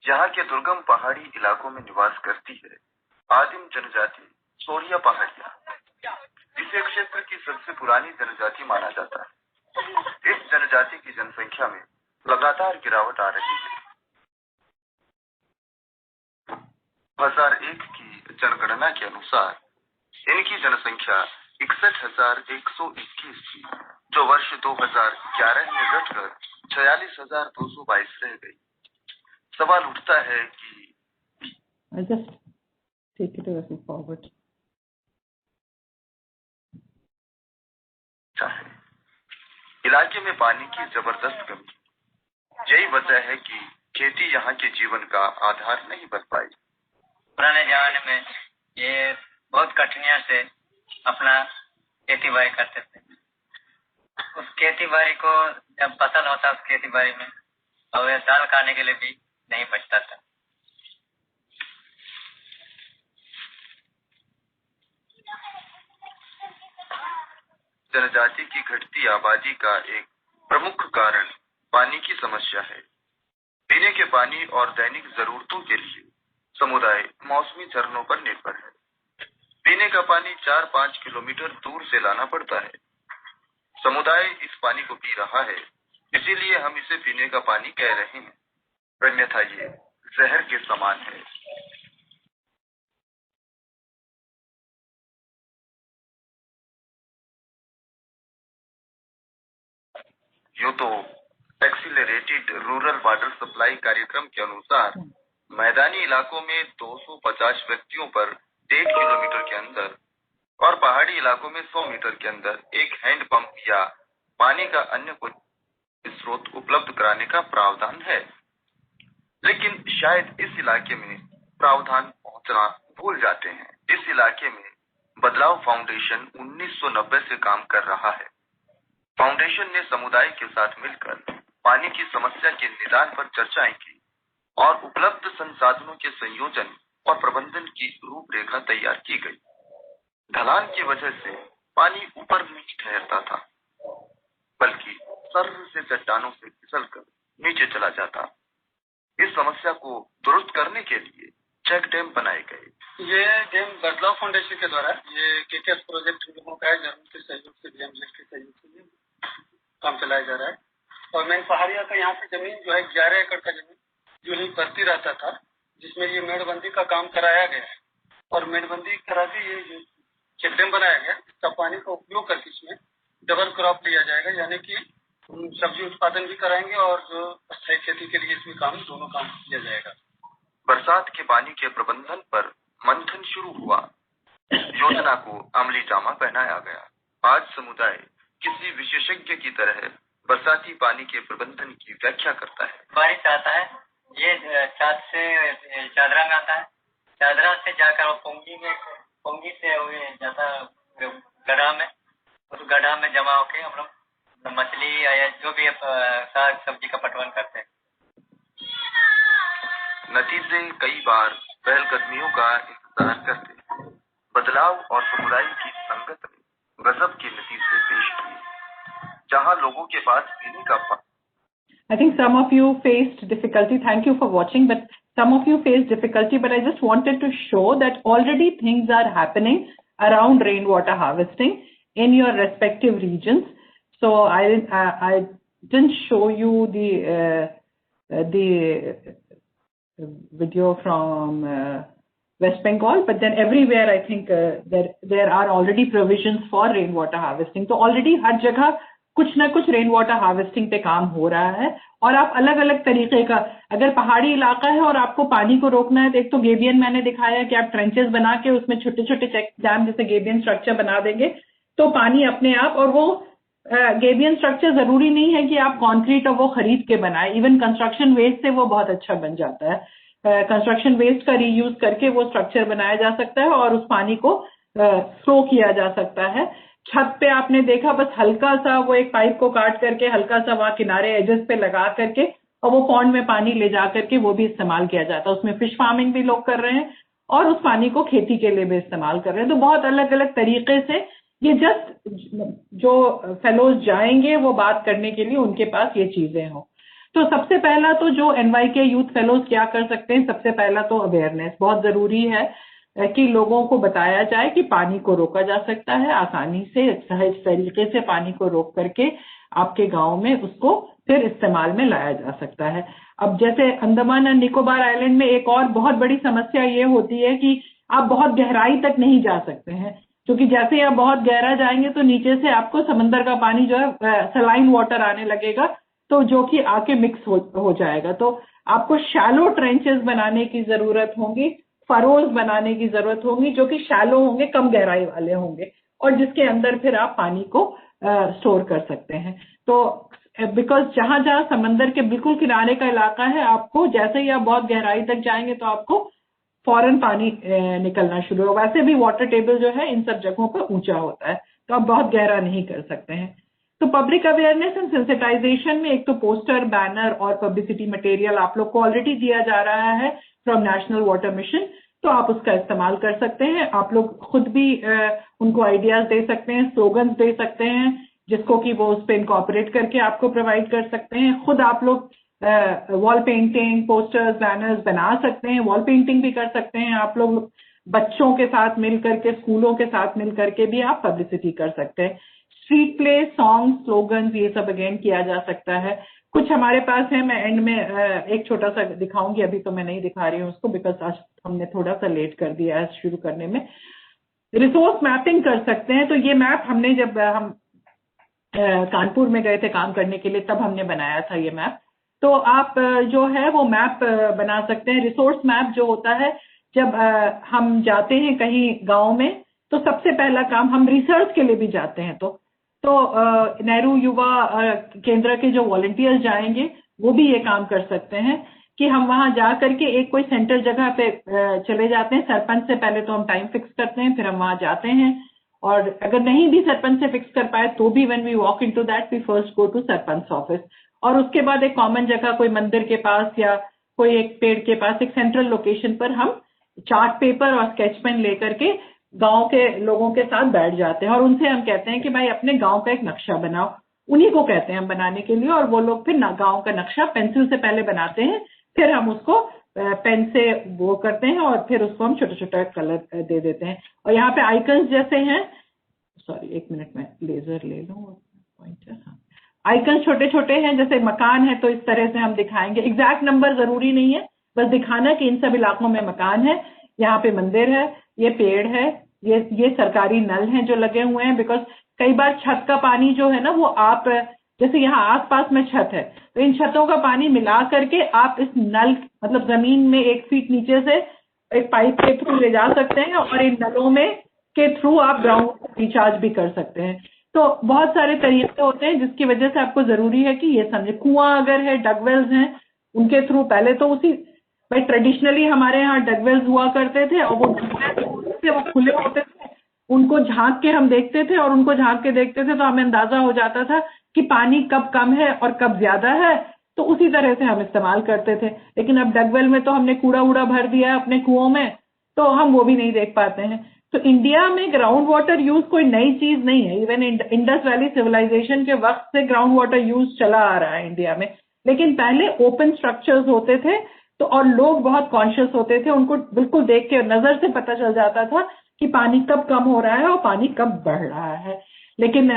S7: यहाँ के दुर्गम पहाड़ी इलाकों में निवास करती है आदिम जनजाति सोरिया पहाड़िया। इसे क्षेत्र की सबसे पुरानी जनजाति माना जाता है। इस जनजाति की जनसंख्या में लगातार गिरावट आ रही है। 2001 की जनगणना के अनुसार इनकी जनसंख्या 61,121 थी, जो वर्ष 2011 में घटकर 46,222 रह गई। सवाल उठता है कि
S3: just take it a little forward.
S7: इलाके में पानी की जबरदस्त कमी। यही वजह है कि खेती यहाँ के जीवन का आधार नहीं बन पाई।
S8: पुराने जमाने में ये बहुत कठिनाइयों से अपना खेती बाड़ी करते थे। उस खेती बाड़ी को जब फसल होता उस खेती बाड़ी में और दाल खाने के लिए भी नहीं बचता था।
S7: जनजाति की घटती आबादी का एक प्रमुख कारण पानी की समस्या है। पीने के पानी और दैनिक जरूरतों के लिए समुदाय मौसमी झरनों पर निर्भर है। पीने का पानी 4-5 किलोमीटर दूर से लाना पड़ता है। समुदाय इस पानी को पी रहा है, इसीलिए हम इसे पीने का पानी कह रहे हैं, अन्यथा ये जहर के समान है। यूं तो एक्सीलरेटेड रूरल वाटर सप्लाई कार्यक्रम के अनुसार मैदानी इलाकों में 250 व्यक्तियों पर 1 किलोमीटर के अंदर और पहाड़ी इलाकों में 100 मीटर के अंदर एक हैंडपंप या पानी का अन्य कोई स्रोत उपलब्ध कराने का प्रावधान है। लेकिन शायद इस इलाके में प्रावधान पहुंचना भूल जाते हैं। इस इलाके में बदलाव फाउंडेशन 1990 से काम कर रहा है। फाउंडेशन ने समुदाय के साथ मिलकर पानी की समस्या के निदान पर चर्चाएं की और उपलब्ध संसाधनों के संयोजन और प्रबंधन की रूपरेखा तैयार की गई। ढलान की वजह से पानी ऊपर नहीं ठहरता था, बल्कि सर्र से चट्टानों से फिसलकर नीचे चला जाता। इस समस्या को दुरुस्त करने के लिए चेक डैम बनाए गए।
S5: ये डैम बदलाव फाउंडेशन के द्वारा ये केकेएस प्रोजेक्ट लोगों का है, जर्मन के सहयोग से, बीएमजेड के सहयोग से काम चलाया जा रहा है। और मेन पहाड़िया का यहाँ से जमीन जो है 11 एकड़ का जमीन जो ही भर्ती रहता था, जिसमें ये मेड़बंदी का काम कराया गया है और मेड़बंदी करा के ये जो चेक डैम बनाया गया, इसका पानी का उपयोग करके इसमें डबल क्रॉप लिया जाएगा, यानी कि सब्जी उत्पादन भी कराएंगे और जो स्थायी खेती के लिए इसमें काम दोनों काम किया जाएगा।
S7: बरसात के पानी के प्रबंधन पर मंथन शुरू हुआ। योजना को अमली जामा पहनाया गया। आज समुदाय किसी विशेषज्ञ की तरह बरसाती पानी के प्रबंधन की व्याख्या करता है।
S8: बारिश आता है, ये छत से चादरा में आता है, चादरा से जाकर वो पोंगी से हुए जाता गड्ढा में, उस गड्ढा में जमा होके हम लोग मछली या जो भी साग सब्जी का पटवन करते हैं।
S7: नतीजे कई बार पहलकदमियों का इंतजार करते हैं। बदलाव और समुदाय की संगत ने गजब के नतीजे पेश किए, जहां लोगों के पास पीने का
S3: I think some of you faced difficulty. Thank you for watching, but some of you face difficulty, but I just wanted to show that already things are happening around rainwater harvesting in your respective regions. So I didn't show you the video from West Bengal, but then everywhere I think there are already provisions for rainwater harvesting. तो already हर जगह कुछ ना कुछ rainwater harvesting पे काम हो रहा है, और आप अलग अलग तरीके का, अगर पहाड़ी इलाका है और आपको पानी को रोकना है, तो एक तो गेबियन मैंने दिखाया कि आप ट्रेंचेस बना के उसमें छोटे छोटे चेक डैम जैसे गेबियन स्ट्रक्चर बना देंगे तो पानी अपने आप, और वो गेबियन स्ट्रक्चर जरूरी नहीं है कि आप कंक्रीट और वो खरीद के बनाए, इवन कंस्ट्रक्शन वेस्ट से वो बहुत अच्छा बन जाता है। कंस्ट्रक्शन वेस्ट का रीयूज करके वो स्ट्रक्चर बनाया जा सकता है और उस पानी को स्टोर किया जा सकता है। छत पे आपने देखा बस हल्का सा वो एक पाइप को काट करके हल्का सा वहां किनारे एजेस पे लगा करके और वो पॉन्ड में पानी ले जा करके वो भी इस्तेमाल किया जाता है। उसमें फिश फार्मिंग भी लोग कर रहे हैं और उस पानी को खेती के लिए भी इस्तेमाल कर रहे हैं। तो बहुत अलग अलग तरीके से ये जस्ट जो फेलोज जाएंगे वो बात करने के लिए उनके पास ये चीजें हों। तो सबसे पहला तो जो NYK यूथ फेलोज क्या कर सकते हैं, सबसे पहला तो अवेयरनेस बहुत जरूरी है कि लोगों को बताया जाए कि पानी को रोका जा सकता है, आसानी से सहज तरीके से पानी को रोक करके आपके गांव में उसको फिर इस्तेमाल में लाया जा सकता है। अब जैसे अंडमान एंड निकोबार आइलैंड में एक और बहुत बड़ी समस्या ये होती है कि आप बहुत गहराई तक नहीं जा सकते हैं, क्योंकि जैसे आप बहुत गहरा जाएंगे तो नीचे से आपको समंदर का पानी जो है सलाइन वाटर आने लगेगा, तो जो कि आके मिक्स हो जाएगा। तो आपको शैलो ट्रेंचेस बनाने की जरूरत होगी, फरोज बनाने की जरूरत होगी जो कि शैलो होंगे, कम गहराई वाले होंगे, और जिसके अंदर फिर आप पानी को स्टोर कर सकते हैं। तो बिकॉज जहां जहां समंदर के बिल्कुल किनारे का इलाका है, आपको जैसे ही आप बहुत गहराई तक जाएंगे तो आपको फौरन पानी निकलना शुरू होगा। वैसे भी वाटर टेबल जो है इन सब जगहों पर ऊंचा होता है, तो आप बहुत गहरा नहीं कर सकते हैं। तो पब्लिक अवेयरनेस एंड सेंसिटाइजेशन में एक तो पोस्टर, बैनर और पब्लिसिटी मटेरियल आप लोग को ऑलरेडी दिया जा रहा है फ्रॉम नेशनल वाटर मिशन, तो आप उसका इस्तेमाल कर सकते हैं। आप लोग खुद भी उनको आइडियाज दे सकते हैं, स्लोगन्स दे सकते हैं जिसको कि वो उस पर इनकॉर्पोरेट करके आपको प्रोवाइड कर सकते हैं। खुद आप लोग वॉल पेंटिंग, पोस्टर्स, बैनर्स बना सकते हैं, वॉल पेंटिंग भी कर सकते हैं। आप लोग बच्चों के साथ मिल करके, स्कूलों के साथ मिल करके भी आप पब्लिसिटी कर सकते हैं। स्ट्रीट प्ले, सॉन्ग, स्लोगन्स, ये सब अगेन किया जा सकता है। कुछ हमारे पास है, मैं एंड में एक छोटा सा दिखाऊंगी, अभी तो मैं नहीं दिखा रही हूँ उसको बिकॉज आज हमने थोड़ा सा लेट कर दिया है शुरू करने में। रिसोर्स मैपिंग कर सकते हैं, तो ये मैप हमने जब हम कानपुर में गए थे काम करने के लिए तब हमने बनाया था ये मैप। तो आप जो है वो मैप बना सकते हैं। रिसोर्स मैप जो होता है, जब हम जाते हैं कहीं गांव में तो सबसे पहला काम, हम रिसर्च के लिए भी जाते हैं तो नेहरू युवा केंद्र के जो वॉलंटियर्स जाएंगे वो भी ये काम कर सकते हैं कि हम वहां जा करके एक कोई सेंटर जगह पे चले जाते हैं। सरपंच से पहले तो हम टाइम फिक्स करते हैं, फिर हम वहां जाते हैं, और अगर नहीं भी सरपंच से फिक्स कर पाए तो भी when we walk into that we first go to sarpanch office, और उसके बाद एक कॉमन जगह कोई मंदिर के पास या कोई एक पेड़ के पास एक सेंट्रल लोकेशन पर हम चार्ट पेपर और स्केच पेन लेकर के गांव के लोगों के साथ बैठ जाते हैं और उनसे हम कहते हैं कि भाई अपने गांव का एक नक्शा बनाओ। उन्हीं को कहते हैं हम बनाने के लिए, और वो लोग फिर गांव का नक्शा पेंसिल से पहले बनाते हैं, फिर हम उसको पेन से वो करते हैं और फिर उसको हम छोटा छोटा कलर दे देते हैं। और यहाँ पे आइकन्स जैसे हैं, सॉरी एक मिनट में लेजर ले लूं पॉइंटर। आइकन छोटे छोटे हैं, जैसे मकान है तो इस तरह से हम दिखाएंगे। एग्जैक्ट नंबर जरूरी नहीं है, बस दिखाना कि इन सब इलाकों में मकान है, यहाँ पे मंदिर है, ये पेड़ है, ये सरकारी नल हैं जो लगे हुए हैं। बिकॉज कई बार छत का पानी जो है ना वो आप जैसे यहाँ आसपास में छत है तो इन छतों का पानी मिला करके आप इस नल मतलब जमीन में 1 फीट नीचे से एक पाइप के थ्रू ले जा सकते हैं और इन नलों में के थ्रू आप ग्राउंड को रिचार्ज भी कर सकते हैं। तो बहुत सारे तरीके होते हैं जिसकी वजह से आपको जरूरी है कि ये समझे। कुआं अगर है, डगवेल्स हैं, उनके थ्रू पहले तो उसी भाई ट्रेडिशनली हमारे यहाँ डगवेल्स हुआ करते थे और वो खुले होते थे, उनको झांक के हम देखते थे और उनको झांक के देखते थे तो हमें अंदाजा हो जाता था कि पानी कब कम है और कब ज्यादा है, तो उसी तरह से हम इस्तेमाल करते थे। लेकिन अब डगवेल में तो हमने कूड़ा उड़ा भर दिया है अपने कुओं में, तो हम वो भी नहीं देख पाते हैं। तो इंडिया में ग्राउंड वाटर यूज कोई नई चीज नहीं है। इवन इंडस वैली सिविलाइजेशन के वक्त से ग्राउंड वाटर यूज चला आ रहा है इंडिया में। लेकिन पहले ओपन स्ट्रक्चर्स होते थे तो और लोग बहुत कॉन्शियस होते थे, उनको बिल्कुल देख के नजर से पता चल जाता था कि पानी कब कम हो रहा है और पानी कब बढ़ रहा है। लेकिन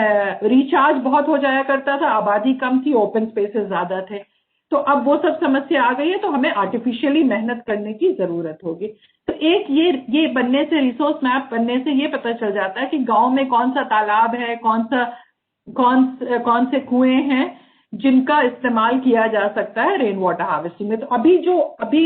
S3: रिचार्ज बहुत हो जाया करता था, आबादी कम थी, ओपन स्पेसेस ज्यादा थे। तो अब वो सब समस्या आ गई है, तो हमें आर्टिफिशियली मेहनत करने की जरूरत होगी। तो एक ये बनने से, रिसोर्स मैप बनने से ये पता चल जाता है कि गांव में कौन सा तालाब है, कौन से कुएं हैं जिनका इस्तेमाल किया जा सकता है रेन वाटर हार्वेस्टिंग में। तो अभी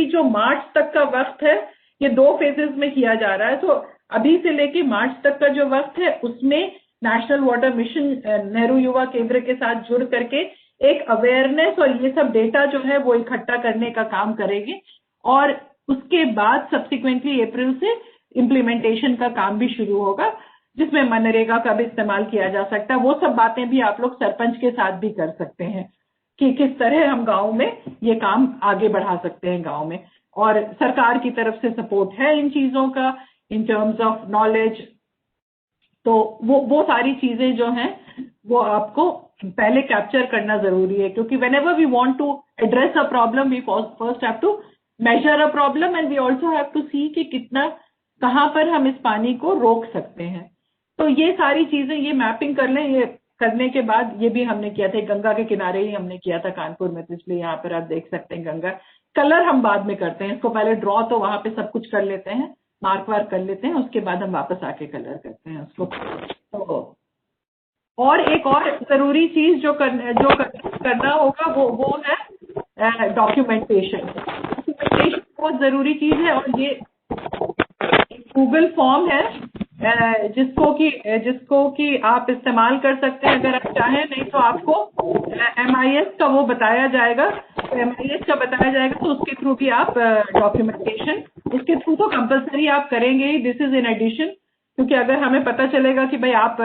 S3: जो मार्च तक का वक्त है, ये 2 फेजेस में किया जा रहा है। तो अभी से लेके मार्च तक का जो वक्त है, उसमें national water mission Nehru Yuva केंद्र के साथ जुड़ करके एक अवेयरनेस और ये सब डेटा जो है वो इकट्ठा करने का काम करेंगे, और उसके बाद सब्सिक्वेंटली अप्रैल से इम्प्लीमेंटेशन का काम भी शुरू होगा, जिसमें मनरेगा का भी इस्तेमाल किया जा सकता है। वो सब बातें भी आप लोग सरपंच के साथ भी कर सकते हैं कि किस तरह हम गांव में ये काम आगे बढ़ा सकते हैं गांव में। और सरकार की तरफ से सपोर्ट है इन चीजों का, इन टर्म्स ऑफ नॉलेज। तो वो सारी चीजें जो हैं वो आपको पहले कैप्चर करना जरूरी है, क्योंकि whenever we want to address a problem, we first have to measure a problem and we also have to see कि कहाँ पर हम इस पानी को रोक सकते हैं। तो ये सारी चीजें, ये मैपिंग कर लें, ये करने के बाद ये भी हमने किया था, गंगा के किनारे ही हमने किया था कानपुर में, तो इसलिए यहाँ पर आप देख सकते हैं गंगा। कलर हम बाद में करते हैं, इसको पहले ड्रॉ तो वहां पे सब कुछ कर लेते हैं, मार्क वार्क कर लेते हैं, उसके बाद हम वापस आके कलर करते हैं उसको। तो और एक और जरूरी चीज जो करना होगा वो है डॉक्यूमेंटेशन। डॉक्यूमेंटेशन बहुत जरूरी चीज है, और ये गूगल फॉर्म है जिसको कि आप इस्तेमाल कर सकते हैं अगर आप चाहें, नहीं तो आपको MIS का वो बताया जाएगा। MIS का बताया जाएगा तो उसके थ्रू भी आप डॉक्यूमेंटेशन, उसके थ्रू तो कंपलसरी आप करेंगे ही, दिस इज इन एडिशन, क्योंकि अगर हमें पता चलेगा कि भाई आप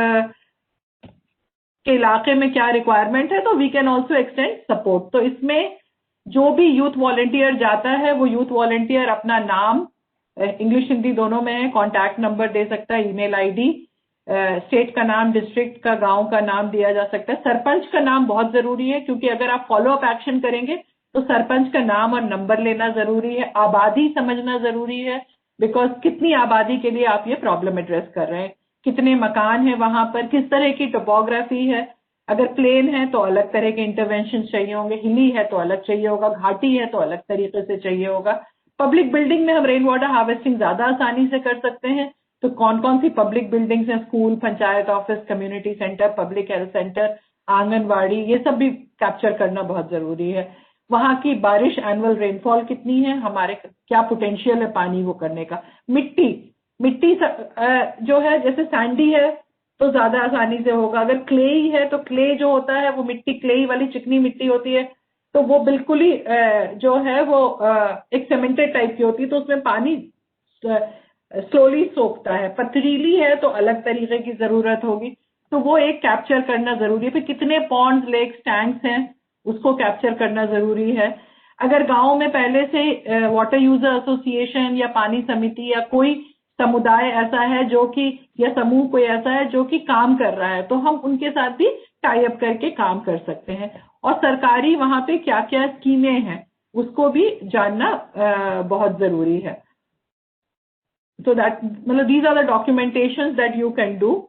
S3: के इलाके में क्या रिक्वायरमेंट है, तो we can also extend support. तो इसमें जो भी यूथ वॉलंटियर जाता है, वो यूथ वॉलंटियर अपना नाम, इंग्लिश हिंदी दोनों में है, कॉन्टैक्ट नंबर दे सकता है, ईमेल ID, स्टेट का नाम, डिस्ट्रिक्ट का, गांव का नाम दिया जा सकता है। सरपंच का नाम बहुत जरूरी है, क्योंकि अगर आप फॉलो अप एक्शन करेंगे तो सरपंच का नाम और नंबर लेना जरूरी है। आबादी समझना जरूरी है, बिकॉज कितनी आबादी के लिए आप ये प्रॉब्लम एड्रेस कर रहे हैं, कितने मकान है वहां पर, किस तरह की टोपोग्राफी है। अगर प्लेन है तो अलग तरह के इंटरवेंशन चाहिए होंगे, हिली है तो अलग चाहिए होगा, घाटी है तो अलग तरीके से चाहिए होगा। पब्लिक बिल्डिंग में हम रेन वाटर हार्वेस्टिंग ज्यादा आसानी से कर सकते हैं, तो कौन कौन सी पब्लिक बिल्डिंग्स हैं, school, panchayat office, community centre, public health centre, anganwadi, ये सब भी कैप्चर करना बहुत जरूरी है। वहां की बारिश, एनुअल रेनफॉल कितनी है, हमारे क्या पोटेंशियल है पानी वो करने का। मिट्टी जो है, जैसे सैंडी है तो ज्यादा आसानी से होगा, अगर क्लेई है तो क्ले जो होता है वो मिट्टी, क्लेई वाली चिकनी मिट्टी होती है, तो वो बिल्कुल ही जो है वो एक सीमेंटेड टाइप की होती है, तो उसमें पानी स्लोली सोखता है। पथरीली है तो अलग तरीके की जरूरत होगी, तो वो एक कैप्चर करना जरूरी है। फिर कितने पॉन्ड्स, लेक्स, टैंक्स हैं, उसको कैप्चर करना जरूरी है। अगर गांव में पहले से वाटर यूजर एसोसिएशन या पानी समिति या कोई समुदाय ऐसा है जो कि, या समूह कोई ऐसा है जो कि काम कर रहा है, तो हम उनके साथ भी टाई अप करके काम कर सकते हैं। और सरकारी वहां पे क्या क्या स्कीमें हैं उसको भी जानना बहुत जरूरी है। तो दैट, मतलब these are the documentations that you can do.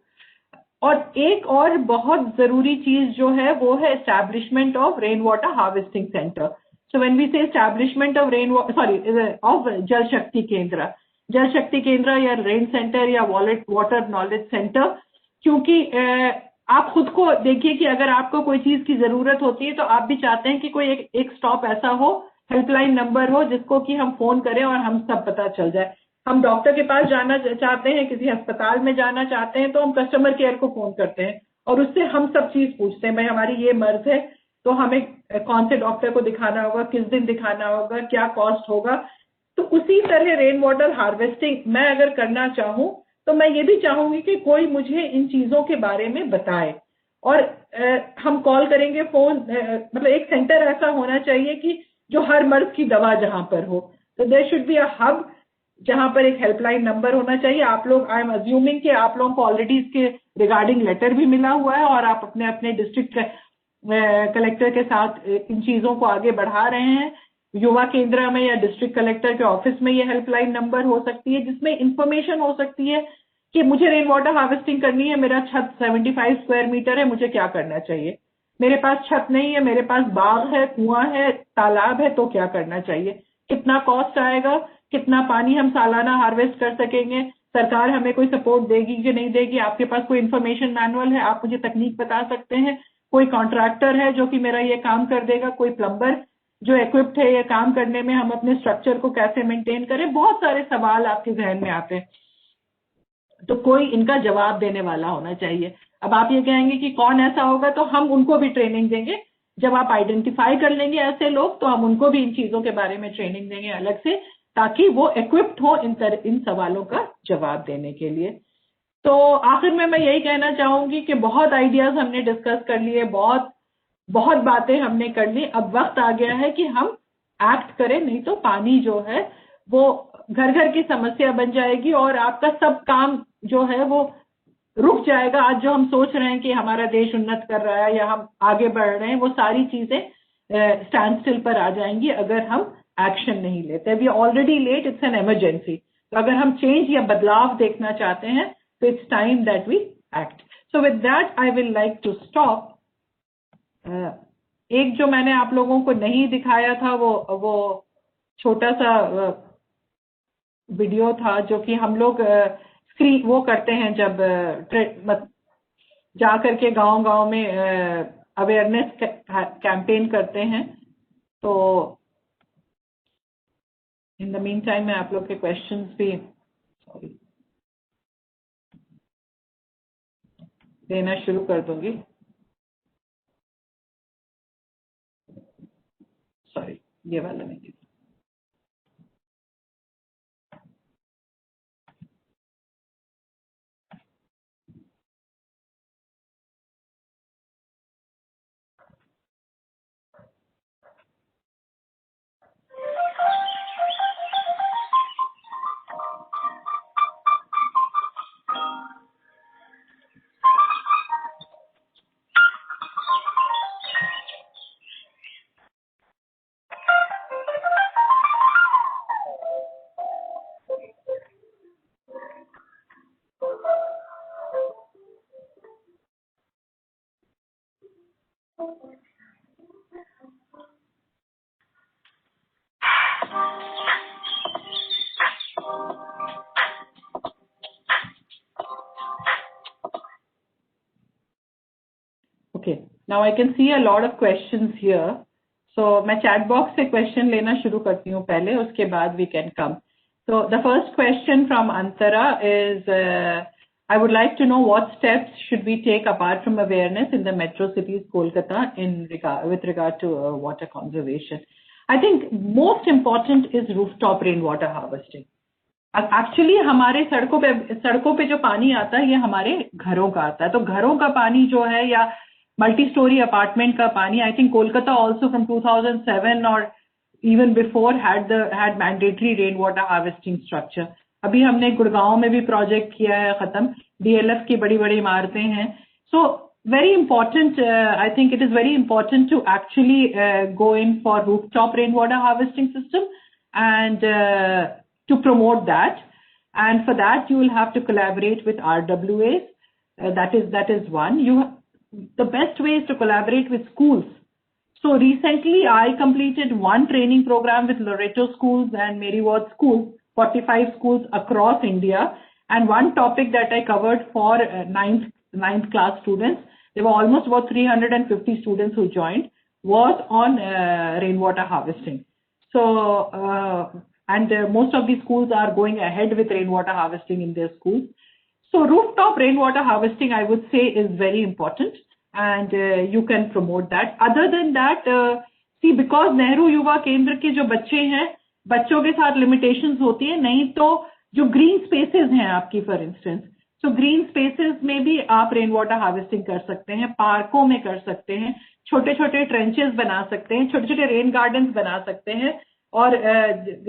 S3: और एक और बहुत जरूरी चीज जो है वो है establishment of rain water harvesting centre. So when we say establishment of of Jal Shakti Kendra या रेन सेंटर या वाटर नॉलेज सेंटर, क्योंकि आप खुद को देखिए कि अगर आपको कोई चीज की जरूरत होती है तो आप भी चाहते हैं कि कोई एक स्टॉप ऐसा हो, हेल्पलाइन नंबर हो, जिसको कि हम फोन करें और हम सब पता चल जाए। हम डॉक्टर के पास जाना चाहते हैं, किसी अस्पताल में जाना चाहते हैं, तो हम कस्टमर केयर को फोन करते हैं और उससे हम सब चीज पूछते हैं, भाई हमारी ये मर्ज है तो हमें कौन से डॉक्टर को दिखाना होगा, किस दिन दिखाना होगा, क्या कॉस्ट होगा। तो उसी तरह रेन वाटर हार्वेस्टिंग मैं अगर करना चाहूँ तो मैं ये भी चाहूंगी कि कोई मुझे इन चीजों के बारे में बताए। और हम कॉल करेंगे, फोन, मतलब एक सेंटर ऐसा होना चाहिए कि जो हर मर्ज की दवा जहां पर हो, तो there should be a hub जहां पर एक हेल्पलाइन नंबर होना चाहिए। आप लोग, आई एम अज्यूमिंग कि आप लोगों को ऑलरेडी इसके रिगार्डिंग लेटर भी मिला हुआ है और आप अपने अपने डिस्ट्रिक्ट कलेक्टर के साथ इन चीजों को आगे बढ़ा रहे हैं। युवा केंद्र में या डिस्ट्रिक्ट कलेक्टर के ऑफिस में ये हेल्पलाइन नंबर हो सकती है, जिसमें इंफॉर्मेशन हो सकती है कि मुझे रेन वाटर हार्वेस्टिंग करनी है, मेरा छत 75 स्क्वायर मीटर है, मुझे क्या करना चाहिए, मेरे पास छत नहीं है, मेरे पास बाग है, कुआं है, तालाब है, तो क्या करना चाहिए, कितना कॉस्ट आएगा, कितना पानी हम सालाना हार्वेस्ट कर सकेंगे, सरकार हमें कोई सपोर्ट देगी कि नहीं देगी, आपके पास कोई इन्फॉर्मेशन मैनुअल है, आप मुझे तकनीक बता सकते हैं, कोई कॉन्ट्रैक्टर है जो कि मेरा ये काम कर देगा, कोई प्लम्बर जो इक्विप्ड है ये काम करने में, हम अपने स्ट्रक्चर को कैसे मेंटेन करें, बहुत सारे सवाल आपके जहन में आते हैं, तो कोई इनका जवाब देने वाला होना चाहिए। अब आप ये कहेंगे कि कौन ऐसा होगा, तो हम उनको भी ट्रेनिंग देंगे। जब आप आइडेंटिफाई कर लेंगे ऐसे लोग, तो हम उनको भी इन चीजों के बारे में ट्रेनिंग देंगे अलग से, ताकि वो इक्विप्ड हो इन सवालों का जवाब देने के लिए। तो आखिर में मैं यही कहना चाहूंगी कि बहुत आइडियाज हमने डिस्कस कर लिए, बहुत बातें हमने कर ली, अब वक्त आ गया है कि हम एक्ट करें, नहीं तो पानी जो है वो घर घर की समस्या बन जाएगी और आपका सब काम जो है वो रुक जाएगा। आज जो हम सोच रहे हैं कि हमारा देश उन्नत कर रहा है या हम आगे बढ़ रहे हैं, वो सारी चीजें स्टैंड स्टिल पर आ जाएंगी अगर हम एक्शन नहीं लेते। We already late, it's an emergency. तो अगर हम चेंज या बदलाव देखना चाहते हैं तो it's time that we act. So with that I will like to stop. एक जो मैंने आप लोगों को नहीं दिखाया था वो छोटा सा वीडियो था जो कि हम लोग स्क्रीन वो करते हैं जब जा करके गांव-गांव में अवेयरनेस कैंपेन करते हैं। तो इन द मीन टाइम मैं आप लोग के क्वेश्चंस भी देना शुरू कर दूंगी। सॉरी, ये वाला नहीं। Okay, now I can see a lot of questions here. So मैं chat box से question लेना शुरू करती हूँ पहले, उसके बाद we can come. So the first question from Antara is, I would like to know what steps should we take apart from awareness in the metro cities Kolkata with regard to water conservation. I think most important is rooftop rainwater harvesting. Actually हमारे सड़कों पे जो पानी आता है ये हमारे घरों का आता है, तो घरों का पानी जो है या मल्टी स्टोरी अपार्टमेंट का पानी, I think Kolkata also from 2007 और even before had mandatory rain water harvesting structure. अभी हमने गुड़गांव में भी प्रोजेक्ट किया है खत्म, डीएलएफ की बड़ी बड़ी इमारतें हैं। सो very important, I think it is very important to actually go in for rooftop rainwater harvesting system and to promote that. And for that you will have to collaborate with RWAs. That is one. The best way is to collaborate with schools. So recently I completed one training program with Loreto schools and Mary Ward schools, 45 schools across India. And one topic that I covered for ninth class students, there were almost about 350 students who joined, was on rainwater harvesting. So, and most of these schools are going ahead with rainwater harvesting in their schools. So rooftop rainwater harvesting, I would say, is very important, and you can promote that. Other than that, see, because Nehru Yuva Kendra के जो बच्चे हैं, बच्चों के साथ limitations होती है, नहीं तो जो green spaces हैं आपकी, for instance, so green spaces में भी आप rainwater harvesting कर सकते हैं, पार्कों में कर सकते हैं, छोटे छोटे trenches बना सकते हैं, छोटे छोटे rain gardens बना सकते हैं, और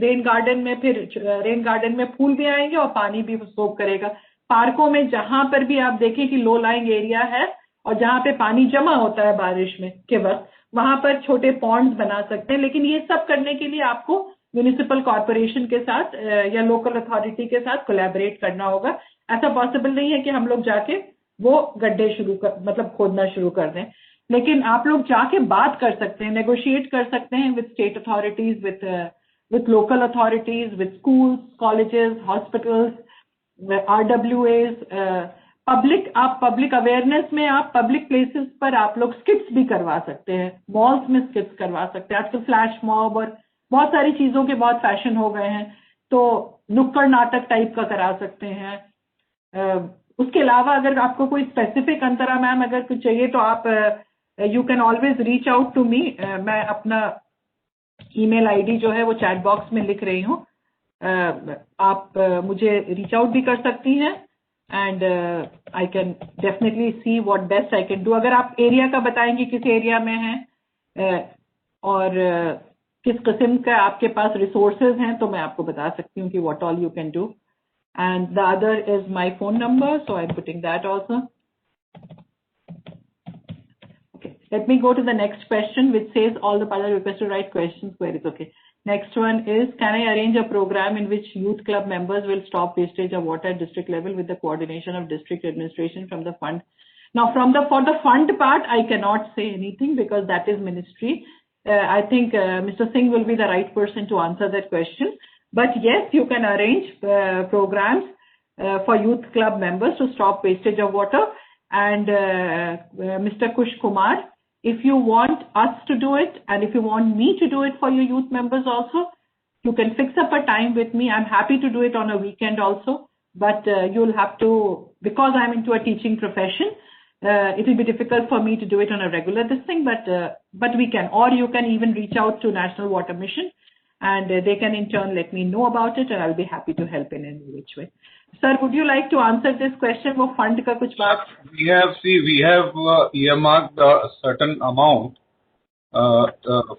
S3: रेन गार्डन में फूल भी आएंगे और पानी भी सोख करेगा। पार्कों में जहां पर भी आप देखें कि लो लाइंग एरिया है और जहां पे पानी जमा होता है बारिश में के वक्त, वहां पर छोटे पॉन्ड्स बना सकते हैं। लेकिन ये सब करने के लिए आपको म्यूनिसिपल कॉर्पोरेशन के साथ या लोकल अथॉरिटी के साथ कोलैबोरेट करना होगा। ऐसा पॉसिबल नहीं है कि हम लोग जाके वो गड्ढे मतलब खोदना शुरू कर दें। लेकिन आप लोग जाके बात कर सकते हैं, नेगोशिएट कर सकते हैं with state authorities, with local authorities, with schools, colleges, hospitals, RWAs, public awareness में आप पब्लिक प्लेसेस पर आप लोग स्किट्स भी करवा सकते हैं, मॉल्स में स्किट्स करवा सकते हैं। आजकल फ्लैश मॉब और बहुत सारी चीजों के बहुत फैशन हो गए हैं, तो नुक्कड़ नाटक टाइप का करा सकते हैं। उसके अलावा अगर आपको कोई स्पेसिफिक अंतरा मैम अगर कुछ चाहिए तो आप you can always reach out to me. मैं अपना ईमेल आईडी जो है वो चैट बॉक्स में लिख रही हूँ, आप मुझे रीच आउट भी कर सकती हैं and I can definitely see what best I can do. अगर आप एरिया का बताएंगे किस एरिया में हैं और किस किस्म का आपके पास रिसोर्सेज हैं तो मैं आपको बता सकती हूँ कि what all you can do. And the other is my phone number, so I'm putting that also. Okay, let me go to the next question, which says all the participants request to write questions, queries. Okay, next one is, can I arrange a program in which youth club members will stop wastage of water at district level with the coordination of district administration from the fund? Now, for the fund part, I cannot say anything because that is ministry. I think Mr. Singh will be the right person to answer that question. But yes, you can arrange programs for youth club members to stop wastage of water. And Mr. Kush Kumar, if you want us to do it and if you want me to do it for your youth members also, you can fix up a time with me. I'm happy to do it on a weekend also. But you'll have to, because I'm into a teaching profession, it will be difficult for me to do it on a regular thing. But we can, or you can even reach out to National Water Mission. And they can in turn let me know about it and I'll be happy to help in any which way. Sir, would you like to answer this question? वो fund का कुछ बात?
S9: We have earmarked a certain amount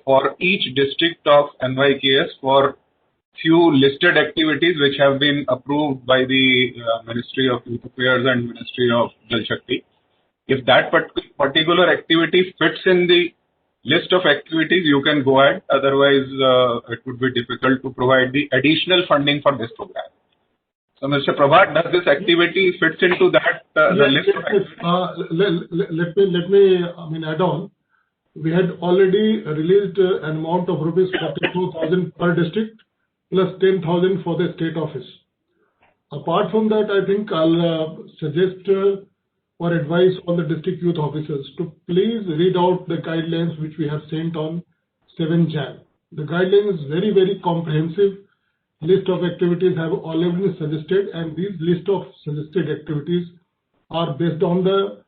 S9: for each district of NYKS for few listed activities which have been approved by the Ministry of Youth Affairs and Ministry of Jal Shakti. If that particular activity fits in the list of activities, you can go ahead. Otherwise, it would be difficult to provide the additional funding for this program. So, Mr. Prabhat, does this activity fits into that the list of activities?
S10: Let me add on. We had already released an amount of rupees 42,000 per district plus 10,000 for the state office. Apart from that, I think I'll suggest or advise all the district youth officers to please read out the guidelines which we have sent on 7 Jan. The guideline is very, very comprehensive. List of activities have already been suggested, and these list of suggested activities are based on the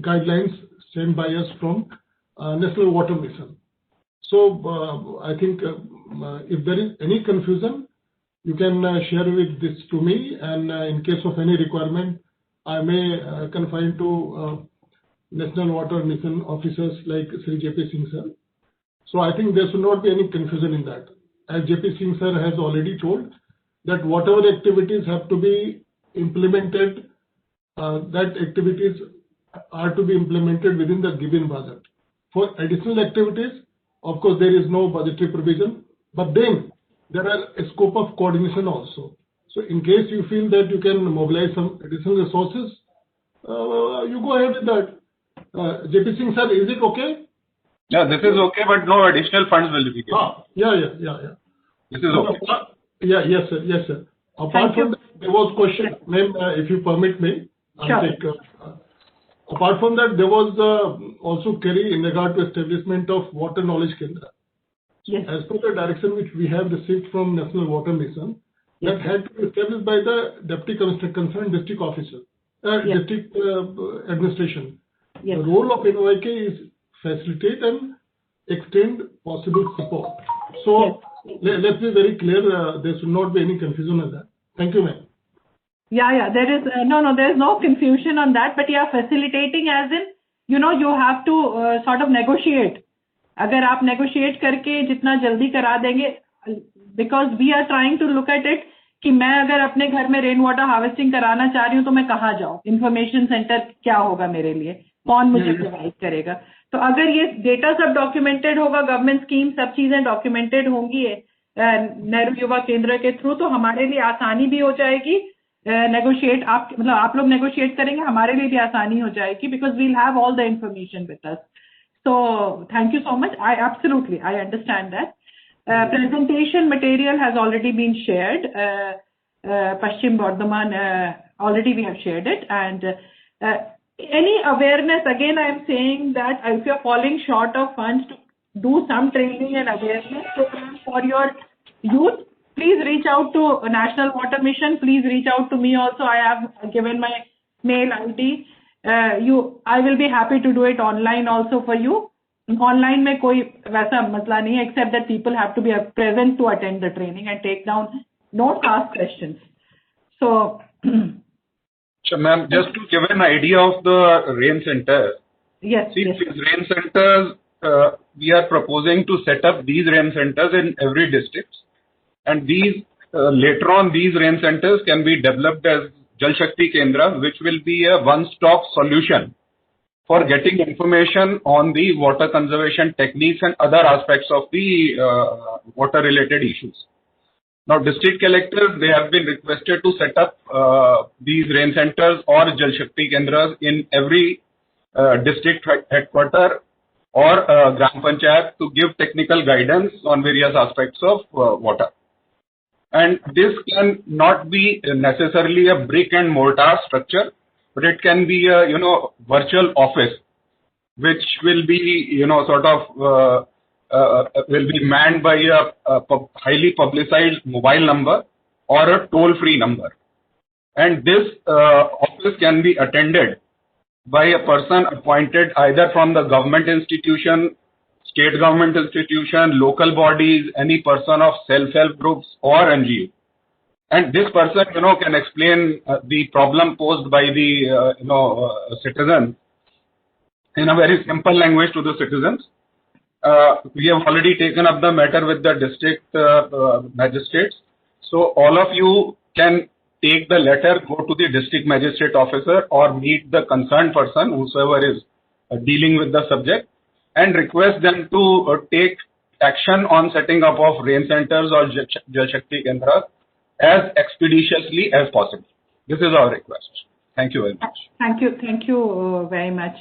S10: guidelines sent by us from National Water Mission. So I think if there is any confusion, you can share with this to me, and in case of any requirement, I may confine to National Water Mission officers like Sri J.P. Singh sir. So I think there should not be any confusion in that. As J.P. Singh sir has already told that whatever activities have to be implemented, that activities are to be implemented within the given budget. For additional activities, of course, there is no budgetary provision, but then there are a scope of coordination also. So in case you feel that you can mobilize some additional resources, you go ahead with that. J.P. Singh sir, is it okay?
S9: Yeah, this is okay, but no additional funds will be given.
S10: Yeah.
S9: This is okay.
S10: Yes, sir. Apart from that, there was question, ma'am, if you permit me.
S3: Sure.
S10: Apart from that, there was also query in regard to establishment of Water Knowledge Kendra.
S3: Yes.
S10: As per the direction which we have received from National Water Mission, that had to be established by the Deputy Commissioner concerned district officer, district administration.
S3: Yes.
S10: The role of NYK is facilitate and extend possible support. So let's be very clear, there should not be any confusion on that. Thank you, ma'am.
S3: Yeah, there is there is no confusion on that, but yeah, facilitating as in, you have to sort of negotiate. अगर आप negotiate करके जितना जल्दी करा देंगे, because we are trying to look at it कि मैं अगर अपने घर में रेन वाटर हार्वेस्टिंग कराना चाह रही हूँ तो मैं कहाँ जाऊँ, इंफॉर्मेशन सेंटर क्या होगा मेरे लिए, कौन मुझे प्रोवाइड करेगा. तो अगर ये डेटा सब डॉक्यूमेंटेड होगा, गवर्नमेंट स्कीम सब चीजें डॉक्यूमेंटेड होंगी नेहरू युवा केंद्र के थ्रू, तो हमारे लिए आसानी भी हो जाएगी नेगोशिएट, आप लोग नेगोशिएट करेंगे, हमारे लिए भी आसानी हो जाएगी, because we'll have all the information with us. So thank you so much. I understand that. Presentation material has already been shared. Paschim Bardhaman, already we have shared it. And any awareness, again I am saying that if you are falling short of funds to do some training and awareness program for your youth, please reach out to National Water Mission. Please reach out to me also. I have given my mail ID. I will be happy to do it online also for you. Online में कोई वैसा मसला नहीं है, except that people have to be present to attend the training and take down notes, ask questions. So,
S9: ma'am, just to give an idea of the rain centers.
S3: Yes.
S9: See, these rain centers, we are proposing to set up these rain centers in every district, and these later on these rain centers can be developed as Jal Shakti Kendra, which will be a one-stop solution for getting information on the water conservation techniques and other aspects of the water-related issues. Now, district collectors, they have been requested to set up these rain centers or Jal Shakti Kendras in every district headquarter or Gram Panchayat to give technical guidance on various aspects of water. And this can not be necessarily a brick and mortar structure, but it can be a, virtual office, which will be, sort of, will be manned by a highly publicized mobile number or a toll-free number. And this office can be attended by a person appointed either from the government institution, state government institution, local bodies, any person of self-help groups or NGO. And this person, can explain the problem posed by the, citizen in a very simple language to the citizens. We have already taken up the matter with the district magistrates. So all of you can take the letter, go to the district magistrate officer or meet the concerned person, whosoever is dealing with the subject, and request them to take action on setting up of rain centers or Jal Shakti Kendras as expeditiously as possible. This is our request. Thank you very much.
S3: Thank you very much.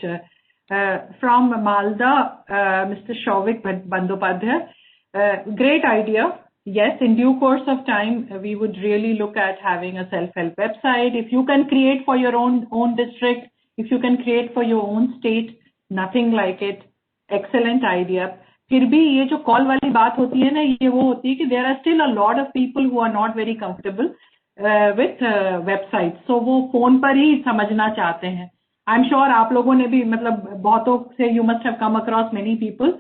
S3: From Malda, Mr. Shovik Bandopadhyay, great idea. Yes, in due course of time, we would really look at having a self-help website. If you can create for your own district, if you can create for your own state, nothing like it. Excellent idea. फिर भी ये जो call वाली बात होती है ना, ये वो होती है कि there are still a lot of people who are not very comfortable with websites. So वो फोन पर ही समझना चाहते हैं. I'm sure आप लोगों ने भी बहुतों से you must have come across many people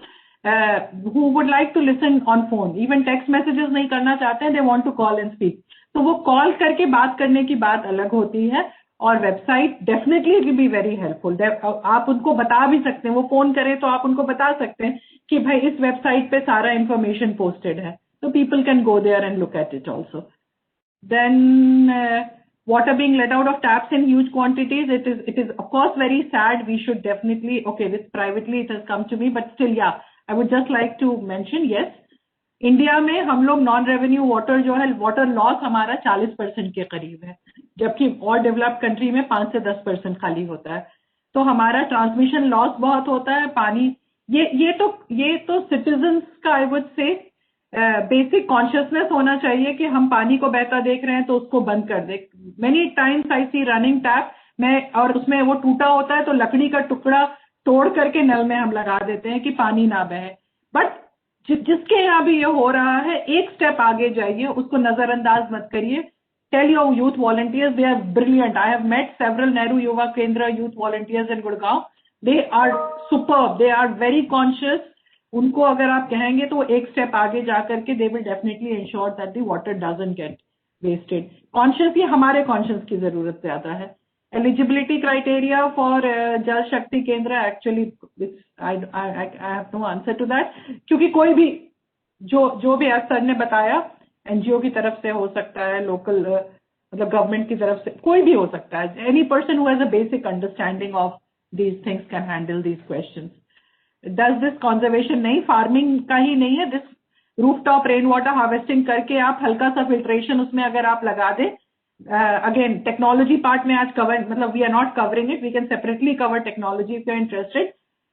S3: who would like to listen on phone. Even text messages नहीं करना चाहते हैं, they want to call and speak. तो वो कॉल करके बात करने की बात अलग होती है, और website definitely it will be very helpful. आप उनको बता भी सकते हैं, वो फोन करें तो आप उनको बता सकते हैं कि भाई इस वेबसाइट पे सारा इंफॉर्मेशन पोस्टेड है, तो people can go there and look at it also. Then water being let out of taps in huge quantities, it is of course very sad. We should definitely, okay, this privately it has come to me, but still, yeah, I would just like to mention, yes, India में हम लोग non revenue water जो है, water loss हमारा 40% के करीब है, जबकि और डेवलप्ड कंट्री में 5 से 10% खाली होता है. तो हमारा ट्रांसमिशन लॉस बहुत होता है. पानी, ये तो सिटीजन्स का I would say basic consciousness होना चाहिए कि हम पानी को बहता देख रहे हैं तो उसको बंद कर दे. Many times I see running tap में, और उसमें वो टूटा होता है तो लकड़ी का टुकड़ा तोड़ करके नल में हम लगा देते हैं कि पानी ना बहे. बट जिसके यहाँ भी ये हो रहा है, एक स्टेप आगे जाइए, उसको नजरअंदाज मत करिए. Tell your youth volunteers, they are brilliant. I have met several Nehru Yuva Kendra youth volunteers in Gurgaon. They are superb, they are very conscious. उनको अगर आप कहेंगे तो एक स्टेप आगे जा करके they will definitely ensure that the water doesn't get wasted. Conscious, ये हमारे कॉन्शियस की जरूरत ज्यादा है. Eligibility criteria for Jal Shakti Kendra, actually I have no answer to that, क्योंकि कोई भी जो भी सर ने बताया एनजीओ की तरफ से हो सकता है, लोकल मतलब गवर्नमेंट की तरफ से कोई भी हो सकता है. Any person who has a basic understanding of these things can handle these questions. Does this conservation नहीं, फार्मिंग का ही नहीं है, this rooftop rain water harvesting करके आप हल्का सा फिल्ट्रेशन उसमें अगर आप लगा दें, अगेन टेक्नोलॉजी पार्ट में आज कवर, मतलब we are not covering it, we can separately cover technology if you are interested,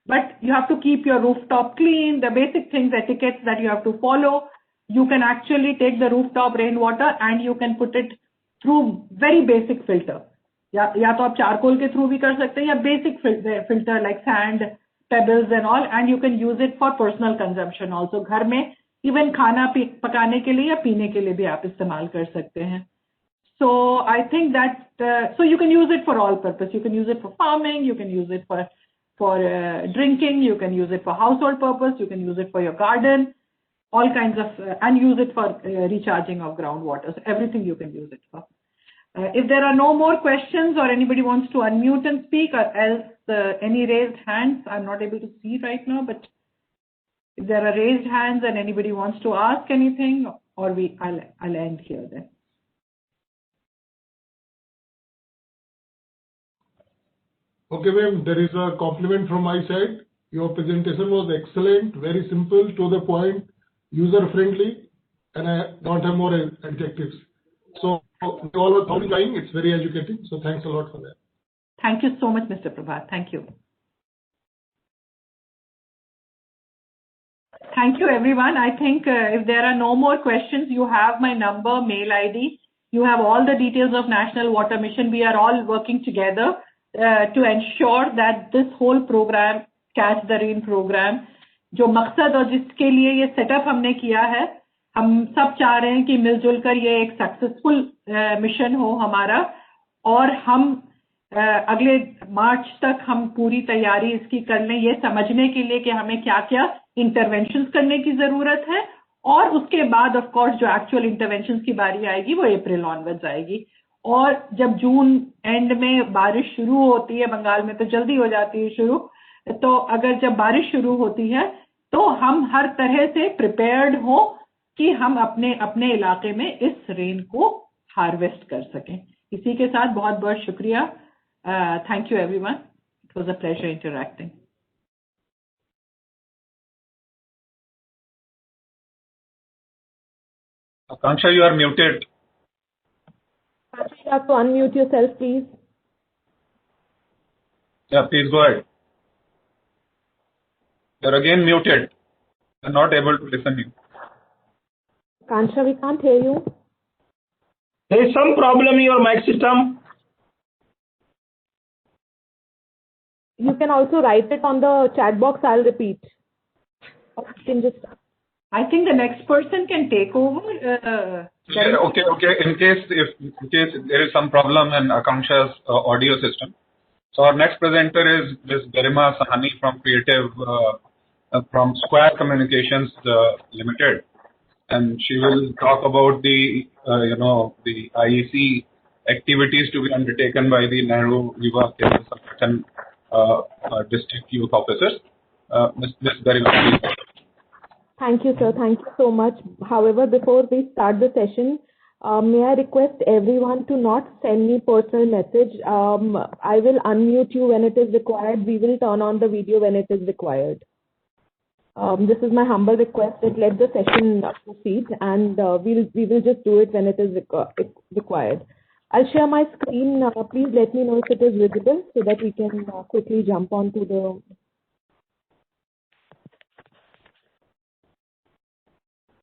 S3: but you have to keep your rooftop clean, the basic things, etiquettes that you have to follow. You can actually take the rooftop rainwater and you can put it through very basic filter. या तो आप charcoal के through भी कर सकते हैं, या basic filter like sand, pebbles and all, and you can use it for personal consumption also. घर में even खाना पकाने के लिए या पीने के लिए भी आप इस्तेमाल कर सकते हैं. So I think that so you can use it for all purpose. You can use it for farming, you can use it for drinking, you can use it for household purpose, you can use it for your garden, all kinds of, and use it for recharging of groundwater. So everything you can use it for. If there are no more questions or anybody wants to unmute and speak, or else any raised hands, I'm not able to see right now, but if there are raised hands and anybody wants to ask anything, or I'll end here then.
S10: Okay, ma'am, there is a compliment from my side. Your presentation was excellent, very simple, to the point, user-friendly, and I don't have more adjectives. So, all were thoroughly, it's very educating, so thanks a lot for that.
S3: Thank you so much, Mr. Prabhat. Thank you. Thank you, everyone. I think if there are no more questions, you have my number, mail ID. You have all the details of National Water Mission. We are all working together to ensure that this whole program, Catch the Rain program, जो मकसद और जिसके लिए ये setup हमने किया है, हम सब चाह रहे हैं कि मिलजुल कर ये एक सक्सेसफुल मिशन हो हमारा, और हम अगले मार्च तक हम पूरी तैयारी इसकी कर लें, ये समझने के लिए कि हमें क्या क्या इंटरवेंशंस करने की जरूरत है, और उसके बाद ऑफ कोर्स जो एक्चुअल इंटरवेंशंस की बारी आएगी वो अप्रैल ऑनवर्ड्स आएगी. और जब जून एंड में बारिश शुरू होती है, बंगाल में तो जल्दी हो जाती है शुरू, तो अगर जब बारिश शुरू होती है तो हम हर तरह से प्रिपेयर्ड हो कि हम अपने अपने इलाके में इस रेन को हार्वेस्ट कर सकें. इसी के साथ बहुत बहुत शुक्रिया. Thank you everyone. It was a pleasure interacting.
S9: Akanksha, you are muted.
S2: You have to unmute yourself, please.
S9: Yeah, please go ahead. You're again muted. I'm not able to listen to you.
S2: Kansha, we can't hear you.
S11: There is some problem in your mic system.
S2: You can also write it on the chat box. I'll repeat. Or you can just.
S3: I think the next person can take over.
S9: Yeah, okay. In case there is some problem in Akanksha's audio system, so our next presenter is Ms. Garima Sahani from Square Communications Limited, and she will talk about the the IEC activities to be undertaken by the Nehru Yuva Kendra Sangathan district youth officers. Ms. Garima.
S2: Thank you, sir. Thank you so much. However, before we start the session, may I request everyone to not send me personal message. I will unmute you when it is required. We will turn on the video when it is required. This is my humble request that let the session proceed, and we will just do it when it is required. I'll share my screen. Please let me know if it is visible so that we can quickly jump on to the.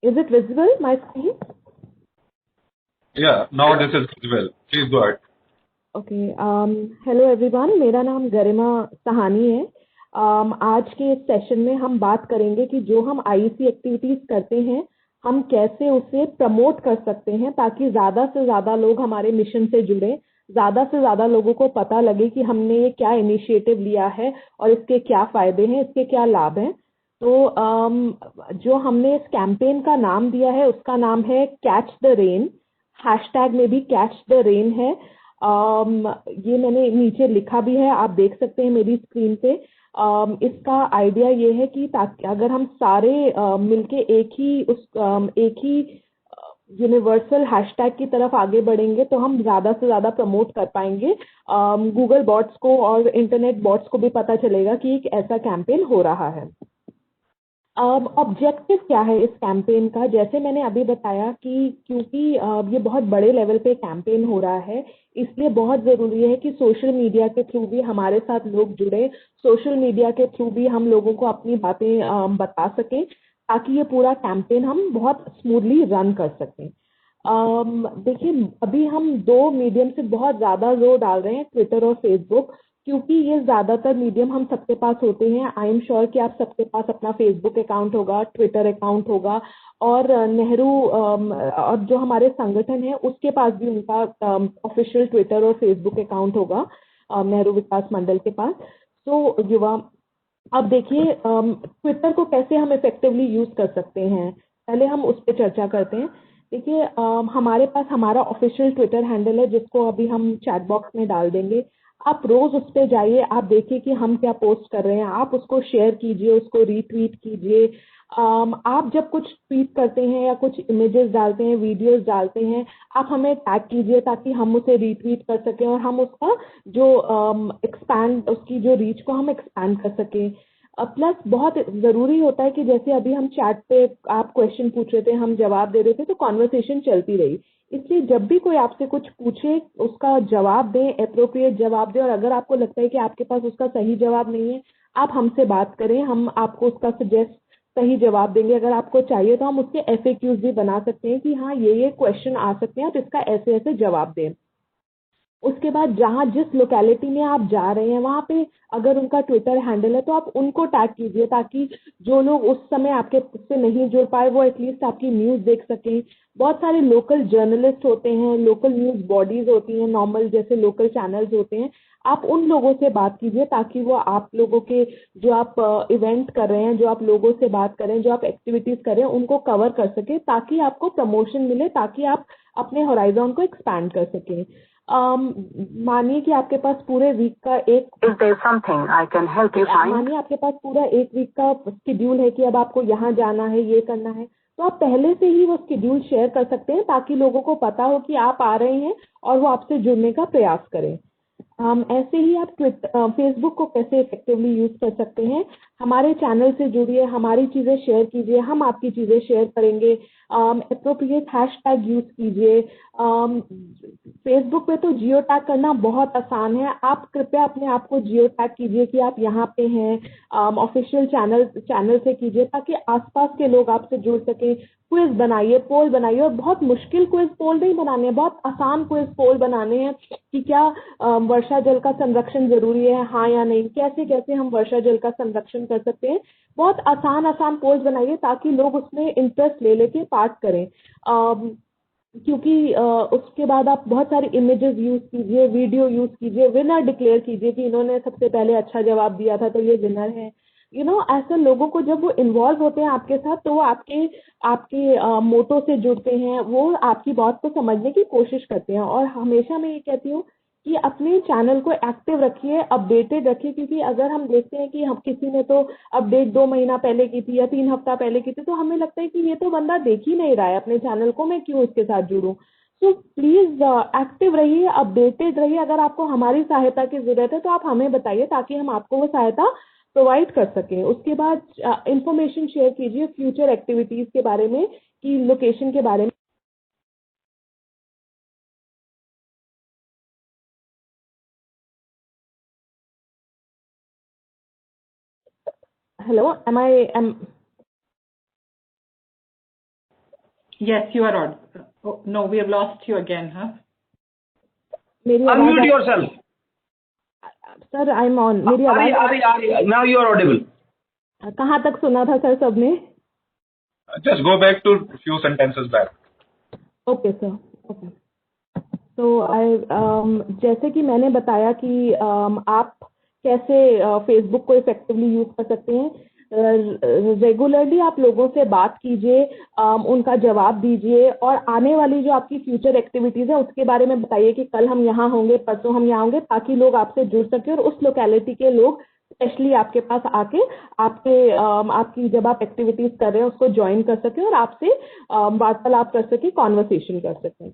S2: Is it visible, my screen?
S9: Yeah, now this is visible. Please go ahead.
S2: Okay. Hello everyone. मेरा नाम गरिमा सहानी है. आज के इस session में हम बात करेंगे कि जो हम IEC एक्टिविटीज करते हैं, हम कैसे उसे प्रमोट कर सकते हैं ताकि ज़्यादा से ज़्यादा लोग हमारे मिशन से जुड़े, ज़्यादा से ज़्यादा लोगों को पता लगे कि हमने ये क्या इनिशिएटिव लिया है और इसके क्या फ़ायदे हैं, इसके क्या लाभ हैं. तो जो हमने इस कैंपेन का नाम दिया है उसका नाम है कैच द रेन. हैशटैग में भी कैच द रेन है. ये मैंने नीचे लिखा भी है, आप देख सकते हैं मेरी स्क्रीन पे. इसका आइडिया ये है कि ताकि अगर हम सारे मिलके एक ही यूनिवर्सल हैशटैग की तरफ आगे बढ़ेंगे तो हम ज़्यादा से ज़्यादा प्रमोट कर पाएंगे। गूगल बॉट्स को और इंटरनेट बॉट्स को भी पता चलेगा कि एक ऐसा कैंपेन हो रहा है। ऑब्जेक्टिव क्या है इस कैंपेन का? जैसे मैंने अभी बताया कि क्योंकि ये बहुत बड़े लेवल पे कैंपेन हो रहा है, इसलिए बहुत ज़रूरी है कि सोशल मीडिया के थ्रू भी हमारे साथ लोग जुड़े, सोशल मीडिया के थ्रू भी हम लोगों को अपनी बातें बता सकें ताकि ये पूरा कैंपेन हम बहुत स्मूथली रन कर सकें। देखिए, अभी हम 2 मीडियम से बहुत ज़्यादा जोर डाल रहे हैं, ट्विटर और फेसबुक, क्योंकि ये ज़्यादातर मीडियम हम सबके पास होते हैं। आई एम श्योर कि आप सबके पास अपना फेसबुक अकाउंट होगा, ट्विटर अकाउंट होगा, और नेहरू और जो हमारे संगठन है उसके पास भी उनका ऑफिशियल ट्विटर और फेसबुक अकाउंट होगा, नेहरू विकास मंडल के पास। तो युवा, अब देखिए ट्विटर को कैसे हम इफेक्टिवली यूज कर सकते हैं, पहले हम उस पर चर्चा करते हैं। देखिए, हमारे पास हमारा ऑफिशियल ट्विटर हैंडल है जिसको अभी हम चैट बॉक्स में डाल देंगे। आप रोज उस पर जाइए, आप देखिए कि हम क्या पोस्ट कर रहे हैं, आप उसको शेयर कीजिए, उसको रीट्वीट कीजिए। आप जब कुछ ट्वीट करते हैं या कुछ इमेजेस डालते हैं, वीडियोस डालते हैं, आप हमें टैग कीजिए ताकि हम उसे रीट्वीट कर सकें और हम उसका जो एक्सपैंड, उसकी जो रीच को हम एक्सपैंड कर सकें। प्लस बहुत ज़रूरी होता है कि जैसे अभी हम चैट पे आप क्वेश्चन पूछ रहे थे, हम जवाब दे रहे थे, तो कॉन्वर्सेशन चलती रही। इसलिए जब भी कोई आपसे कुछ पूछे उसका जवाब दें, एप्रोप्रिएट जवाब दें, और अगर आपको लगता है कि आपके पास उसका सही जवाब नहीं है, आप हमसे बात करें, हम आपको उसका सही जवाब देंगे। अगर आपको चाहिए तो हम उसके FAQs भी बना सकते हैं कि हाँ ये क्वेश्चन आ सकते हैं, आप इसका ऐसे ऐसे जवाब दें। उसके बाद जहाँ जिस लोकेलिटी में आप जा रहे हैं वहाँ पे अगर उनका ट्विटर हैंडल है तो आप उनको टैग कीजिए ताकि जो लोग उस समय आपके से नहीं जुड़ पाए वो एटलीस्ट आपकी न्यूज़ देख सकें। बहुत सारे लोकल जर्नलिस्ट होते हैं, लोकल न्यूज़ बॉडीज होती हैं, नॉर्मल जैसे लोकल चैनल्स होते हैं, आप उन लोगों से बात कीजिए ताकि वो आप लोगों के जो आप इवेंट कर रहे हैं, जो आप लोगों से बात कर रहे हैं, जो आप एक्टिविटीज़ कर रहे हैं, उनको कवर कर सके ताकि आपको प्रमोशन मिले, ताकि आप अपने होराइजन को एक्सपैंड कर सकें। मानिए कि आपके पास पूरे वीक का मानिए आपके पास पूरा एक वीक का शेड्यूल है कि अब आपको यहाँ जाना है, ये करना है, तो आप पहले से ही वो शेड्यूल शेयर कर सकते हैं ताकि लोगों को पता हो कि आप आ रहे हैं और वो आपसे जुड़ने का प्रयास करें। ऐसे ही आप फेसबुक को कैसे इफेक्टिवली यूज कर सकते हैं, हमारे चैनल से जुड़िए, हमारी चीज़ें शेयर कीजिए, हम आपकी चीज़ें शेयर करेंगे। एप्रोप्रिएट हैशटैग यूज कीजिए। फेसबुक पे तो जियो टैग करना बहुत आसान है, आप कृपया अपने आप को जियो टैग कीजिए कि आप यहाँ पे हैं। ऑफिशियल चैनल से कीजिए ताकि आसपास के लोग आपसे जुड़ सकें। क्विज बनाइए, पोल बनाइए, और बहुत मुश्किल क्विज पोल नहीं बनाने हैं, बहुत आसान क्विज पोल बनाने हैं कि क्या वर्षा जल का संरक्षण जरूरी है, हाँ या नहीं, कैसे कैसे हम वर्षा जल का संरक्षण कर सकते हैं। बहुत आसान पोल्स बनाइए ताकि लोग उसमें इंटरेस्ट ले लेके पार्ट करें। क्योंकि उसके बाद आप बहुत सारे इमेजेस यूज कीजिए, वीडियो यूज कीजिए, विनर डिक्लेयर कीजिए कि इन्होंने सबसे पहले अच्छा जवाब दिया था तो ये विनर है। ऐसे लोगों को जब वो इन्वॉल्व होते हैं आपके साथ तो वो आपके मोटो से जुड़ते हैं, वो आपकी बात को समझने की कोशिश करते हैं। और हमेशा मैं ये कहती हूँ कि अपने चैनल को एक्टिव रखिए, अपडेटेड रखिए, क्योंकि अगर हम देखते हैं कि हम किसी ने तो अपडेट 2 महीना पहले की थी या 3 हफ्ता पहले की थी, तो हमें लगता है कि ये तो बंदा देख ही नहीं रहा है अपने चैनल को, मैं क्यों इसके साथ जुड़ूं। सो प्लीज एक्टिव रहिए, अपडेटेड रहिए। अगर आपको हमारी सहायता की जरूरत है तो आप हमें बताइए ताकि हम आपको वो सहायता प्रोवाइड कर सकें। उसके बाद इंफॉर्मेशन शेयर कीजिए फ्यूचर एक्टिविटीज के बारे में, कि लोकेशन के बारे में। Hello,
S3: Yes, you are on. Oh, no, we have lost you again, huh?
S11: Unmute yourself.
S2: Sir, I'm on. मेरी आवाज
S11: Now you are audible.
S2: कहाँ तक सुना था सर सबने?
S9: Just go back to few sentences back.
S2: Okay, sir. Okay. So जैसे कि मैंने बताया कि आप कैसे फेसबुक को इफेक्टिवली यूज कर सकते हैं। रेगुलरली आप लोगों से बात कीजिए, उनका जवाब दीजिए, और आने वाली जो आपकी फ्यूचर एक्टिविटीज है उसके बारे में बताइए कि कल हम यहाँ होंगे, परसों हम यहाँ होंगे, ताकि लोग आपसे जुड़ सके और उस लोकेलिटी के लोग स्पेशली आपके पास आके आपकी जब आप एक्टिविटीज कर रहे हैं उसको ज्वाइन कर सके और आपसे वार्तालाप कर सके, कॉन्वर्सेशन कर सकें।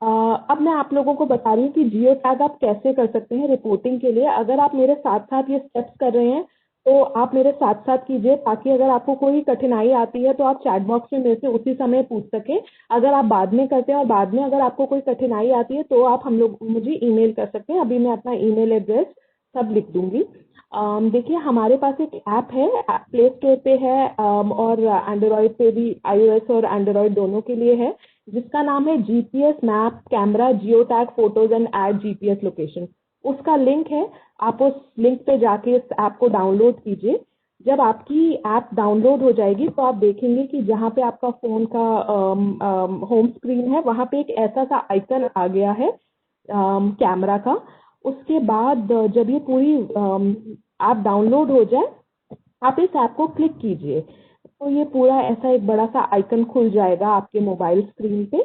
S2: अब मैं आप लोगों को बता रही हूँ कि जियो टैग आप कैसे कर सकते हैं रिपोर्टिंग के लिए। अगर आप मेरे साथ साथ ये स्टेप्स कर रहे हैं तो आप मेरे साथ साथ कीजिए, ताकि अगर आपको कोई कठिनाई आती है तो आप चैट बॉक्स में मेरे से उसी समय पूछ सकें। अगर आप बाद में करते हैं और बाद में अगर आपको कोई कठिनाई आती है तो आप मुझे ईमेल कर सकते हैं। अभी मैं अपना ईमेल एड्रेस सब लिख दूंगी। देखिए हमारे पास एक ऐप है, प्ले स्टोर पे है और एंड्रॉयड पे भी, iOS और एंड्रॉयड दोनों के लिए है, जिसका नाम है GPS map camera geo tag photos and add GPS location. उसका लिंक है, आप उस लिंक पे जाके इस ऐप को डाउनलोड कीजिए। जब आपकी ऐप डाउनलोड हो जाएगी तो आप देखेंगे कि जहाँ पे आपका फोन का होम स्क्रीन है वहाँ पे एक ऐसा सा आइकन आ गया है कैमरा का। उसके बाद जब ये पूरी ऐप डाउनलोड हो जाए आप इस ऐप को क्लिक कीजिए तो ये पूरा ऐसा एक बड़ा सा आइकन खुल जाएगा आपके मोबाइल स्क्रीन पे।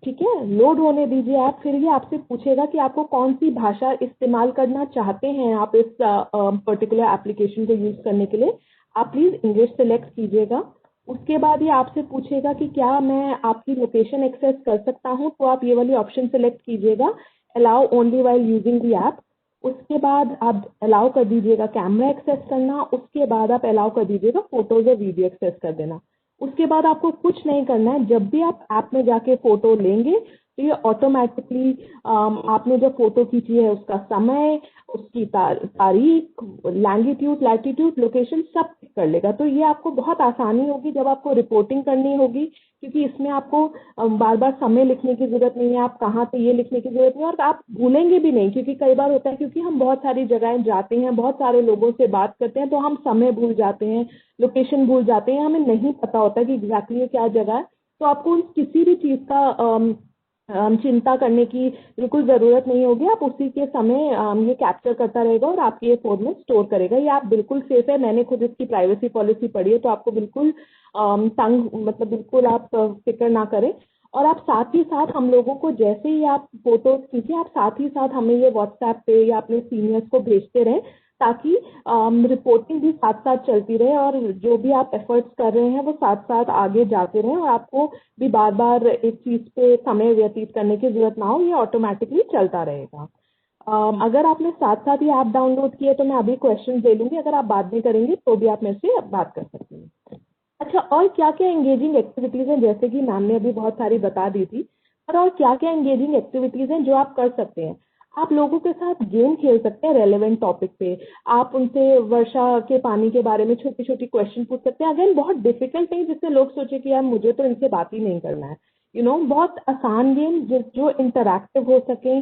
S2: ठीक है, लोड होने दीजिए आप। फिर ये आपसे पूछेगा कि आपको कौन सी भाषा इस्तेमाल करना चाहते हैं आप इस पर्टिकुलर एप्लीकेशन को यूज करने के लिए। आप प्लीज इंग्लिश सेलेक्ट कीजिएगा। उसके बाद ये आपसे पूछेगा कि क्या मैं आपकी लोकेशन एक्सेस कर सकता हूँ, तो आप ये वाली ऑप्शन सेलेक्ट कीजिएगा, allow only while using the app. उसके बाद आप अलाउ कर दीजिएगा कैमरा एक्सेस करना। उसके बाद आप अलाउ कर दीजिएगा फोटोज और वीडियो एक्सेस कर देना। उसके बाद आपको कुछ नहीं करना है। जब भी आप ऐप में जाके फोटो लेंगे तो ये ऑटोमेटिकली आपने जो फोटो खींची है उसका समय, उसकी तारीख, लैंगिट्यूड, लैटिट्यूड, लोकेशन सब कर लेगा। तो ये आपको बहुत आसानी होगी जब आपको रिपोर्टिंग करनी होगी, क्योंकि इसमें आपको बार बार समय लिखने की जरूरत नहीं है, आप कहाँ थे ये लिखने की जरूरत नहीं है, और आप भूलेंगे भी नहीं। क्योंकि कई बार होता है क्योंकि हम बहुत सारी जगहें जाते हैं, बहुत सारे लोगों से बात करते हैं, तो हम समय भूल जाते हैं, लोकेशन भूल जाते हैं, हमें नहीं पता होता कि एग्जैक्टली ये क्या जगह है। तो आपको किसी भी चीज का चिंता करने की बिल्कुल जरूरत नहीं होगी। आप उसी के समय ये कैप्चर करता रहेगा और आपके ये फोन में स्टोर करेगा। ये आप बिल्कुल सेफ है। मैंने खुद इसकी प्राइवेसी पॉलिसी पढ़ी है, तो आपको बिल्कुल मतलब बिल्कुल आप फिक्र ना करें। और आप साथ ही साथ हम लोगों को जैसे ही आप फोटो खींचिए, आप साथ ही साथ हमें ये व्हाट्सएप पे या अपने सीनियर्स को भेजते रहें, ताकि रिपोर्टिंग भी साथ साथ चलती रहे और जो भी आप एफर्ट्स कर रहे हैं वो साथ साथ आगे जाते रहें और आपको भी बार बार एक चीज पे समय व्यतीत करने की जरूरत ना हो। ये ऑटोमेटिकली चलता रहेगा। अगर आपने साथ साथ ये ऐप डाउनलोड किए तो मैं अभी क्वेश्चन दे लूंगी, अगर आप बाद में करेंगे तो भी आप मेरे से बात कर सकते हैं। अच्छा, और क्या क्या एंगेजिंग एक्टिविटीज हैं, जैसे कि मैम ने अभी बहुत सारी बता दी थी, और क्या क्या एंगेजिंग एक्टिविटीज हैं जो आप कर सकते हैं। आप लोगों के साथ गेम खेल सकते हैं रेलेवेंट टॉपिक पे। आप उनसे वर्षा के पानी के बारे में छोटी छोटी क्वेश्चन पूछ सकते हैं। अगेन बहुत डिफिकल्ट नहीं जिससे लोग सोचे कि यार मुझे तो इनसे बात ही नहीं करना है। बहुत आसान गेम जो इंटरैक्टिव हो सके,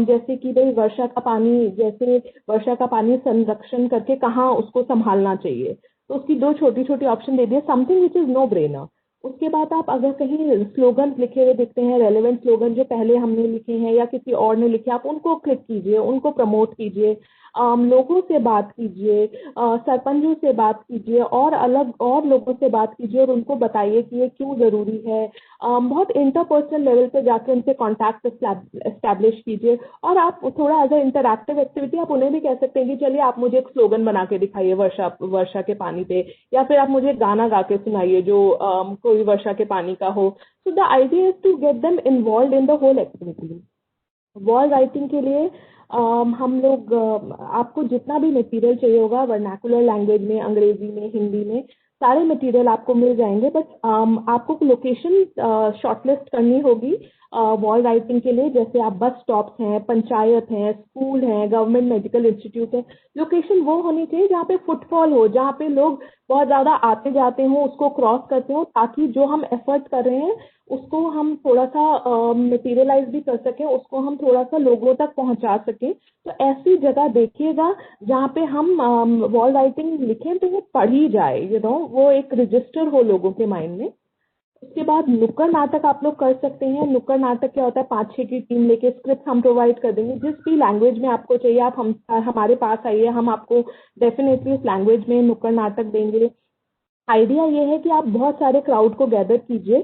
S2: जैसे कि भाई वर्षा का पानी, जैसे वर्षा का पानी संरक्षण करके कहाँ उसको संभालना चाहिए, तो उसकी 2 छोटी छोटी ऑप्शन दे दिए, something which is no brainer. उसके बाद आप अगर कहीं स्लोगन लिखे हुए दिखते हैं, रेलेवेंट स्लोगन जो पहले हमने लिखे हैं या किसी और ने लिखे, आप उनको क्लिक कीजिए, उनको प्रमोट कीजिए, लोगों से बात कीजिए, सरपंचों से बात कीजिए और और लोगों से बात कीजिए और उनको बताइए कि ये क्यों जरूरी है। बहुत इंटरपर्सनल लेवल पे जाके उनसे कॉन्टैक्ट एस्टैब्लिश कीजिए। और आप थोड़ा एज अ इंटरैक्टिव एक्टिविटी आप उन्हें भी कह सकते हैं कि चलिए आप मुझे एक स्लोगन बना के दिखाइए वर्षा के पानी पे, या फिर आप मुझे गाना गा के सुनाइए जो कोई वर्षा के पानी का हो। So the idea is to get them involve in the whole activity. Wall writing के लिए हम लोग आपको जितना भी मटेरियल चाहिए होगा वर्नाकुलर लैंग्वेज में, अंग्रेजी में, हिंदी में, सारे मटेरियल आपको मिल जाएंगे। बट आपको लोकेशन शॉर्टलिस्ट करनी होगी वॉल राइटिंग के लिए। जैसे आप बस स्टॉप्स हैं, पंचायत हैं, स्कूल हैं, गवर्नमेंट मेडिकल इंस्टीट्यूट है, लोकेशन वो होनी चाहिए जहाँ पे फुटफॉल हो, जहाँ पे लोग बहुत ज्यादा आते जाते हों, उसको क्रॉस करते हो, ताकि जो हम एफर्ट कर रहे हैं उसको हम थोड़ा सा मटेरियलाइज भी कर सकें, उसको हम थोड़ा सा लोगों तक पहुंचा सकें। तो ऐसी जगह देखिएगा जहाँ पे हम वॉल राइटिंग लिखें तो वो पढ़ी जाए, वो एक रजिस्टर हो लोगों के माइंड में। उसके बाद नुक्कड़ नाटक आप लोग कर सकते हैं। नुक्कड़ नाटक क्या होता है, 5-6 की टीम लेके स्क्रिप्ट हम प्रोवाइड कर देंगे, जिस भी लैंग्वेज में आपको चाहिए आप हमारे पास आइए, हम आपको डेफिनेटली इस लैंग्वेज में नुक्कड़ नाटक देंगे। आइडिया ये है कि आप बहुत सारे क्राउड को गैदर कीजिए,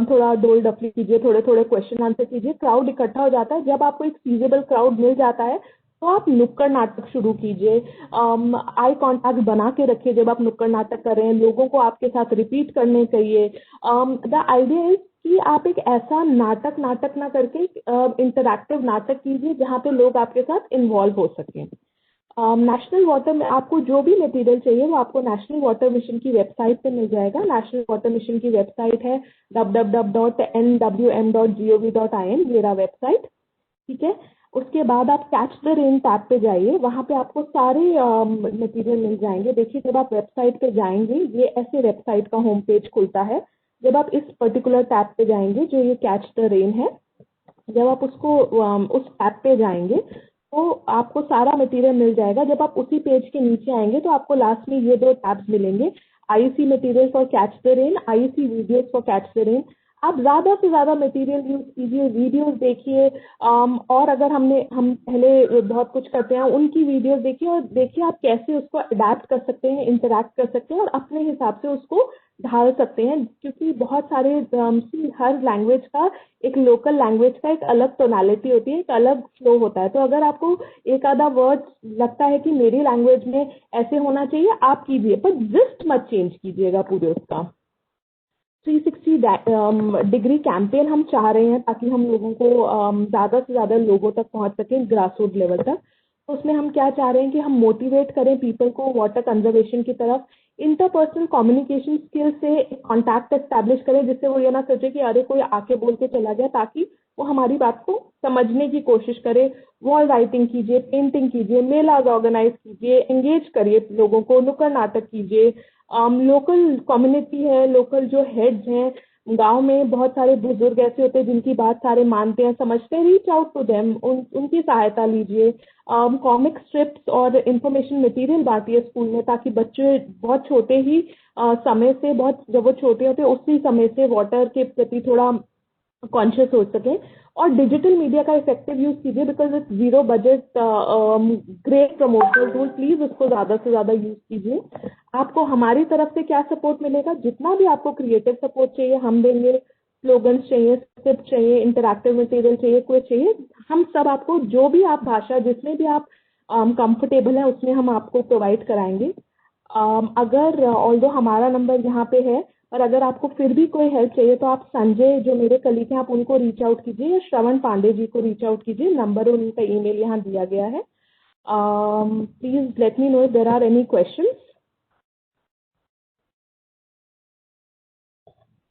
S2: थोड़ा डोल डफली कीजिए, थोड़े थोड़े क्वेश्चन आंसर कीजिए, क्राउड इकट्ठा हो जाता है। जब आपको एक फीजेबल क्राउड मिल जाता है तो आप नुक्कड़ नाटक शुरू कीजिए, आई कांटेक्ट बना के रखिए जब आप नुक्कड़ नाटक कर रहे हैं, लोगों को आपके साथ रिपीट करने चाहिए। द आइडिया इज कि आप एक ऐसा नाटक ना करके इंटरैक्टिव नाटक कीजिए जहाँ पे लोग आपके साथ इन्वॉल्व हो सकें। नेशनल वाटर में आपको जो भी मटेरियल चाहिए वो आपको नेशनल वाटर मिशन की वेबसाइट पे मिल जाएगा। नेशनल वाटर मिशन की वेबसाइट है www.nwm.gov.in, मेरा वेबसाइट, ठीक है। उसके बाद आप कैच द रेन टैब पे जाइए, वहाँ पे आपको सारे मटेरियल मिल जाएंगे। देखिए जब आप वेबसाइट पे जाएंगे, ये ऐसे वेबसाइट का होम पेज खुलता है। जब आप इस पर्टिकुलर टैब पे जाएंगे जो ये कैच द रेन है, जब आप उसको उस टैब पे जाएंगे तो आपको सारा मटेरियल मिल जाएगा। जब आप उसी पेज के नीचे आएंगे तो आपको लास्ट में ये 2 टैब्स मिलेंगे, IEC material for catch the rain, IEC videos for catch the rain. आप ज्यादा से ज्यादा मटेरियल यूज कीजिए, वीडियोस देखिए, और अगर हम पहले बहुत कुछ करते हैं उनकी वीडियोस देखिए और देखिए आप कैसे उसको अडेप्ट कर सकते हैं, इंटरैक्ट कर सकते हैं और अपने हिसाब से उसको ढाल सकते हैं। क्योंकि बहुत सारे हर लैंग्वेज का, एक लोकल लैंग्वेज का एक अलग टोनालिटी होती है, एक अलग फ्लो होता है। तो अगर आपको एक आधा वर्ड लगता है कि मेरी लैंग्वेज में ऐसे होना चाहिए, आप कीजिए, पर जिस्ट मत चेंज कीजिएगा पूरे उसका। 360 डिग्री कैंपेन हम चाह रहे हैं ताकि हम लोगों को ज़्यादा से ज़्यादा लोगों तक पहुंच सकें, ग्रास रूट लेवल तक। तो उसमें हम क्या चाह रहे हैं कि हम मोटिवेट करें पीपल को वाटर कंजर्वेशन की तरफ, इंटरपर्सनल कम्युनिकेशन स्किल से कॉन्टैक्ट एस्टैब्लिश करें, जिससे वो ये ना सोचे कि अरे कोई आके बोल के चला गया, ताकि वो हमारी बात को समझने की कोशिश करे। वॉल राइटिंग कीजिए, पेंटिंग कीजिए, मेलाज ऑर्गेनाइज कीजिए, एंगेज करिए लोगों को, नुक्कड़ नाटक कीजिए। लोकल कम्युनिटी है, लोकल जो हेड्स हैं गांव में, बहुत सारे बुजुर्ग ऐसे होते हैं जिनकी बात सारे मानते हैं, समझते हैं, रीच आउट टू देम, उनकी सहायता लीजिए। कॉमिक स्ट्रिप्स और इंफॉर्मेशन मटेरियल बांटिए स्कूल में, ताकि बच्चे बहुत छोटे ही समय से, बहुत जब वो छोटे होते हैं उसी समय से वाटर के प्रति थोड़ा कॉन्शियस हो सके। और डिजिटल मीडिया का इफेक्टिव यूज कीजिए, because it's 0 budget, great promotional tool, please उसको ज्यादा से ज्यादा यूज कीजिए। आपको हमारी तरफ से क्या सपोर्ट मिलेगा, जितना भी आपको क्रिएटिव सपोर्ट चाहिए हम देंगे। स्लोगन्स चाहिए, स्क्रिप्ट चाहिए, इंटरैक्टिव मटेरियल चाहिए, कोई चाहिए, हम सब आपको, जो भी आप भाषा जिसमें भी आप कंफर्टेबल है उसमें हम आपको प्रोवाइड कराएंगे। अगर ऑल्दो हमारा नंबर यहाँ पे है, और अगर आपको फिर भी कोई हेल्प चाहिए तो आप संजय जो मेरे कलीग हैं आप उनको रीच आउट कीजिए, या श्रवण पांडे जी को रीच आउट कीजिए। नंबर और उनका ईमेल यहाँ दिया गया है। Please let me know if there are any questions.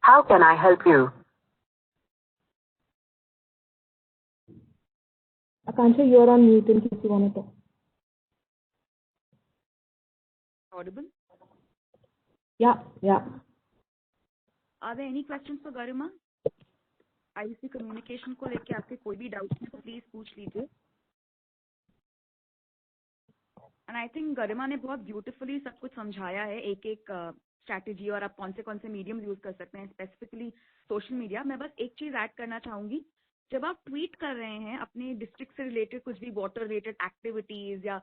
S12: How can I help you?
S2: Akansha, you are on mute in case you want to talk.
S1: Audible?
S2: Yeah.
S1: Are there any questions for Garima? IEC communication को लेके आपके कोई भी doubt है तो please पूछ लीजिए। And I think गरिमा ने बहुत ब्यूटीफुली सब कुछ समझाया है, एक एक स्ट्रैटेजी, और आप कौन से मीडियम यूज कर सकते हैं, स्पेसिफिकली सोशल मीडिया। मैं बस एक चीज ऐड करना चाहूंगी, जब आप ट्वीट कर रहे हैं अपने डिस्ट्रिक्ट से रिलेटेड कुछ भी वाटर रिलेटेड एक्टिविटीज या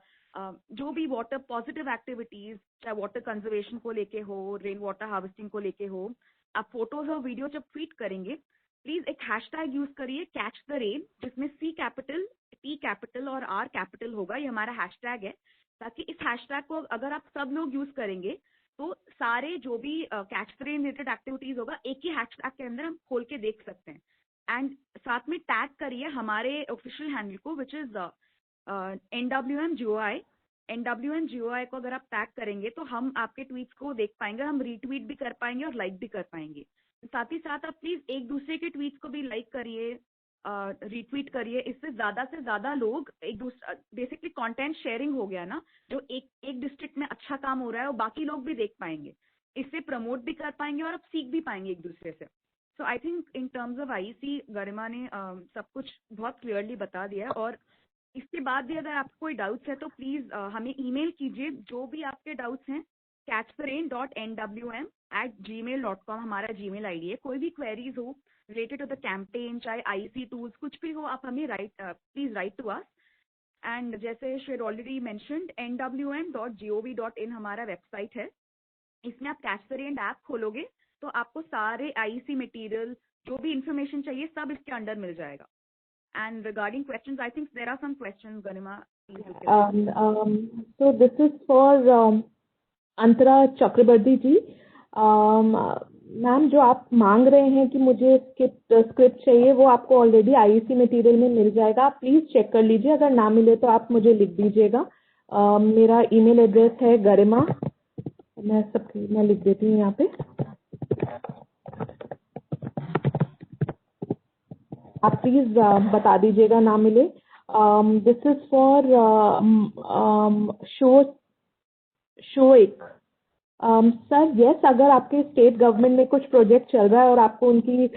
S1: जो भी वाटर पॉजिटिव एक्टिविटीज, चाहे वाटर कंजर्वेशन को लेके हो, रेन वाटर हार्वेस्टिंग को लेके हो, आप फोटोज और वीडियो जब ट्वीट करेंगे प्लीज एक हैशटैग यूज करिए, कैच द रेन, जिसमें C कैपिटल, T कैपिटल और R कैपिटल होगा। ये हमारा हैशटैग है, ताकि इस हैशटैग को अगर आप सब लोग यूज करेंगे तो सारे जो भी catch the rain related activities होगा एक ही हैशटैग के अंदर हम खोल के देख सकते हैं। एंड साथ में टैग करिए हमारे ऑफिशियल हैंडल को, विच इज NWMGOI। NWMGOI को अगर आप टैग करेंगे तो हम आपके ट्वीट्स को देख पाएंगे, हम रीट्वीट भी कर पाएंगे और लाइक भी कर पाएंगे। साथ ही साथ आप प्लीज एक दूसरे के ट्वीट्स को भी लाइक करिए, रीट्वीट करिए, इससे ज्यादा से ज्यादा लोग एक दूसरा, बेसिकली कंटेंट शेयरिंग हो गया ना, जो एक डिस्ट्रिक्ट में अच्छा काम हो रहा है वो बाकी लोग भी देख पाएंगे, इससे प्रमोट भी कर पाएंगे और आप सीख भी पाएंगे एक दूसरे से। So I think in terms of IEC Garima ने सब कुछ बहुत क्लियरली बता दिया है। और इसके बाद भी अगर आपको कोई डाउट्स है तो प्लीज हमें ईमेल कीजिए, जो भी आपके डाउट्स हैं catchtherain.nwm@gmail.com हमारा जीमेल आईडी है। कोई भी क्वेरीज हो रिलेटेड टू द कैंपेन, चाहे IEC टूल्स कुछ भी हो, आप हमें please write to us. And जैसे she had already mentioned, nwm.gov.in हमारा वेबसाइट है, इसमें आप कैच द रेन ऐप खोलोगे तो आपको सारे IEC मटेरियल, जो भी इंफॉर्मेशन चाहिए सब इसके अंडर मिल जाएगा। And regarding questions, I think there are some questions Garima
S2: So this is for Antara Chakrabarti ji. Ma'am जो आप मांग रहे हैं कि मुझे स्क्रिप्ट चाहिए, वो आपको ऑलरेडी आईईसी मटेरियल में मिल जाएगा. आप प्लीज चेक कर लीजिए, अगर ना मिले तो आप मुझे लिख दीजिएगा. मेरा ईमेल एड्रेस है गरिमा, मैं लिख देती हूँ यहाँ पे. आप प्लीज बता दीजिएगा ना मिले. दिस इज फॉर शोएक. सर यस, अगर आपके स्टेट गवर्नमेंट में कुछ प्रोजेक्ट चल रहा है और आपको उनकी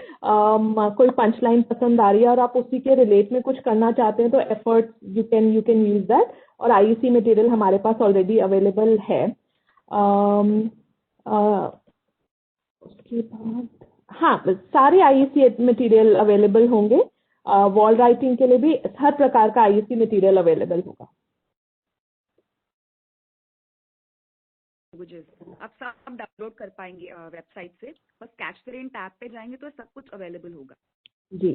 S2: कोई पंचलाइन पसंद आ रही है और आप उसी के रिलेट में कुछ करना चाहते हैं तो effort you can use that. और आईईसी मटेरियल हमारे पास ऑलरेडी अवेलेबल है. उसके बाद हाँ, सारे आईईसी मटेरियल अवेलेबल होंगे. वॉल राइटिंग के लिए भी हर प्रकार का आईईसी मटेरियल अवेलेबल होगा.
S1: आप सब डाउनलोड कर पाएंगे वेबसाइट से. बस कैच द रेन टैब पे जाएंगे तो सब कुछ अवेलेबल होगा.
S2: जी.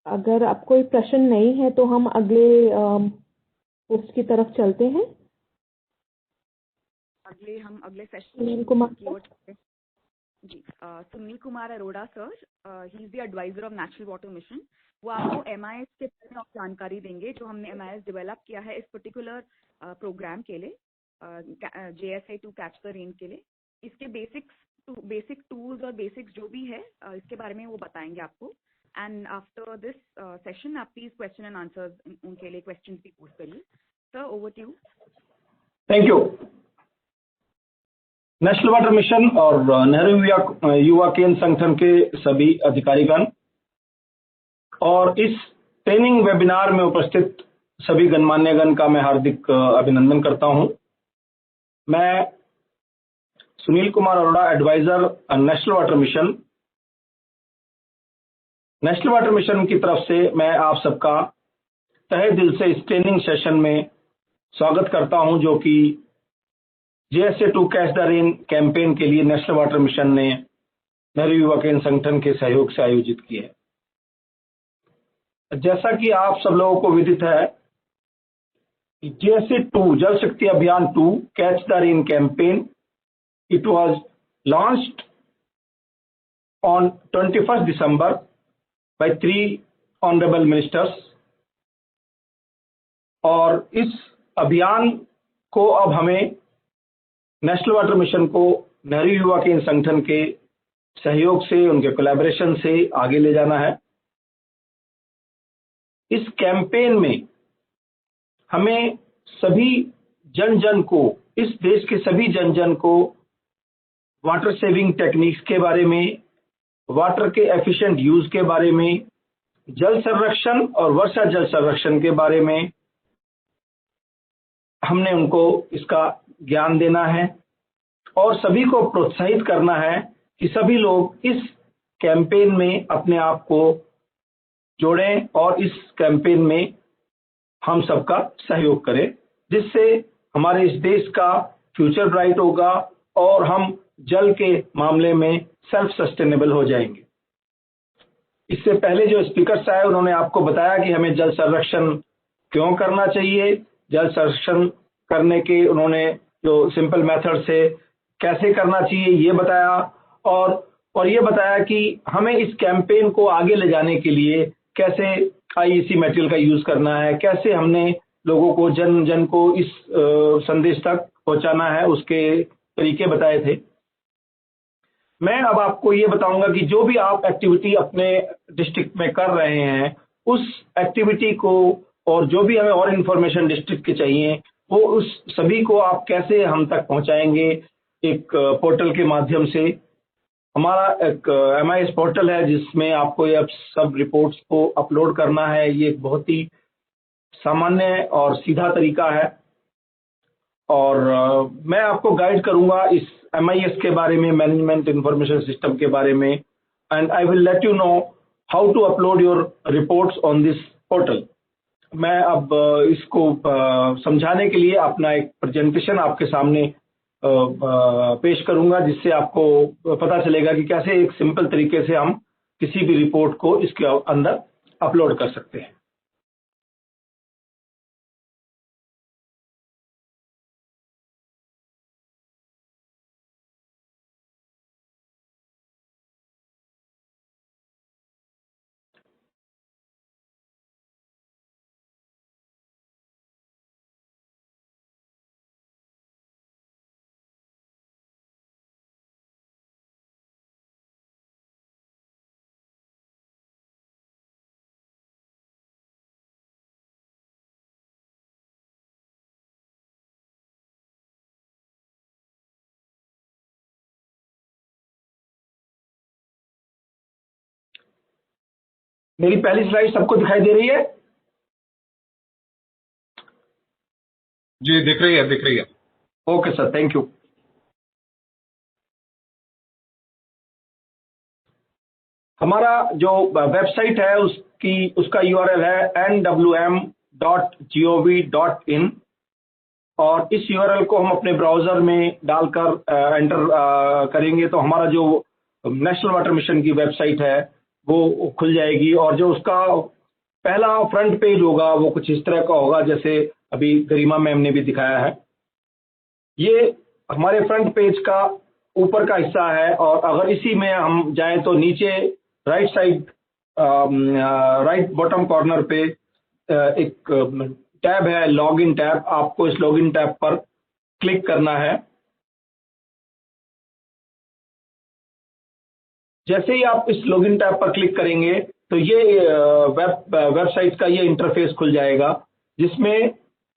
S2: अगर आप कोई प्रश्न नहीं है तो हम अगले पोस्ट की तरफ चलते हैं.
S1: अगले session
S2: Sunil Kumar
S1: ji. Sunil Kumar Arora sir, he is the adviser of national water mission. वो आपको MIS के बारे में जानकारी देंगे जो हमने MIS डेवलप किया है इस पर्टिकुलर प्रोग्राम के लिए, JSA to catch the rain के लिए. इसके बेसिक टूल्स और बेसिक्स जो भी है इसके बारे में वो बताएंगे आपको. एंड आफ्टर दिस सेशन आप प्लीज क्वेश्चन एंड आंसर्स उनके लिए क्वेश्चन भी पोस्ट करिए. Sir over to you.
S11: Thank you. National water mission और नेहरू युवा केंद्र संगठन के सभी अधिकारीगण और इस ट्रेनिंग वेबिनार में उपस्थित सभी गणमान्यगण का मैं हार्दिक अभिनंदन करता हूं. मैं Sunil Kumar Arora, adviser national water mission. National water mission की तरफ से मैं आप सबका तहे दिल से इस ट्रेनिंग सेशन में स्वागत करता हूं जो कि JSA to catch the rain campaign के लिए नेशनल वाटर मिशन ने नेहरू युवा केंद्र संगठन के सहयोग से आयोजित की है. जैसा कि आप सब लोगों को विदित है, JSA 2 जल शक्ति अभियान 2 catch the rain campaign, it was launched on 21st December by 3 honourable ministers. और इस अभियान को अब हमें नेशनल वाटर मिशन को नेहरू युवा केंद्र संगठन के सहयोग से, उनके कोलैबोरेशन से आगे ले जाना है. इस कैंपेन में हमें सभी जन जन को, इस देश के सभी जन जन को वाटर सेविंग टेक्निक्स के बारे में, वाटर के एफिशिएंट यूज के बारे में, जल संरक्षण और वर्षा जल संरक्षण के बारे में हमने उनको इसका ज्ञान देना है और सभी को प्रोत्साहित करना है कि सभी लोग इस कैंपेन में अपने आप को जोड़ें और इस कैंपेन में हम सबका सहयोग करें, जिससे हमारे इस देश का फ्यूचर ब्राइट होगा और हम जल के मामले में सेल्फ सस्टेनेबल हो जाएंगे. इससे पहले जो स्पीकर्स आए उन्होंने आपको बताया कि हमें जल संरक्षण क्यों करना चाहिए, जल संरक्षण करने के उन्होंने जो सिंपल मेथड से कैसे करना चाहिए ये बताया और ये बताया कि हमें इस कैंपेन को आगे ले जाने के लिए कैसे आईईसी मटेरियल का यूज करना है, कैसे हमने लोगों को जन जन को इस संदेश तक पहुंचाना है, उसके तरीके बताए थे. मैं अब आपको ये बताऊंगा कि जो भी आप एक्टिविटी अपने डिस्ट्रिक्ट में कर रहे हैं उस एक्टिविटी को और जो भी हमें और इन्फॉर्मेशन डिस्ट्रिक्ट के चाहिए वो उस सभी को आप कैसे हम तक पहुंचाएंगे. एक पोर्टल के माध्यम से हमारा एक MIS पोर्टल है जिसमें आपको ये सब रिपोर्ट्स को अपलोड करना है. ये एक बहुत ही सामान्य और सीधा तरीका है और मैं आपको गाइड करूंगा इस MIS के बारे में, मैनेजमेंट इंफॉर्मेशन सिस्टम के बारे में, and I will let you know how to upload your reports on this portal. मैं अब इसको समझाने के लिए अपना एक प्रेजेंटेशन आपके सामने पेश करूंगा जिससे आपको पता चलेगा कि कैसे एक सिंपल तरीके से हम किसी भी रिपोर्ट को इसके अंदर अपलोड कर सकते हैं। मेरी पहली स्लाइड सबको दिखाई दे रही है?
S9: जी दिख रही है, दिख रही है।
S11: Okay sir, thank you. हमारा जो वेबसाइट है उसका URL है nwm.gov.in और इस URL को हम अपने ब्राउजर में डालकर एंटर करेंगे तो हमारा जो नेशनल वाटर मिशन की वेबसाइट है वो खुल जाएगी। और जो उसका पहला फ्रंट पेज होगा वो कुछ इस तरह का होगा जैसे अभी गरिमा मैम ने भी दिखाया है। ये हमारे फ्रंट पेज का ऊपर का हिस्सा है और अगर इसी में हम जाएं तो नीचे right side right bottom corner पे एक टैब है, लॉगिन टैब। आपको इस लॉगिन टैब पर क्लिक करना है। जैसे ही आप इस लॉगिन टैब पर क्लिक करेंगे तो ये वेबसाइट का ये इंटरफेस खुल जाएगा जिसमें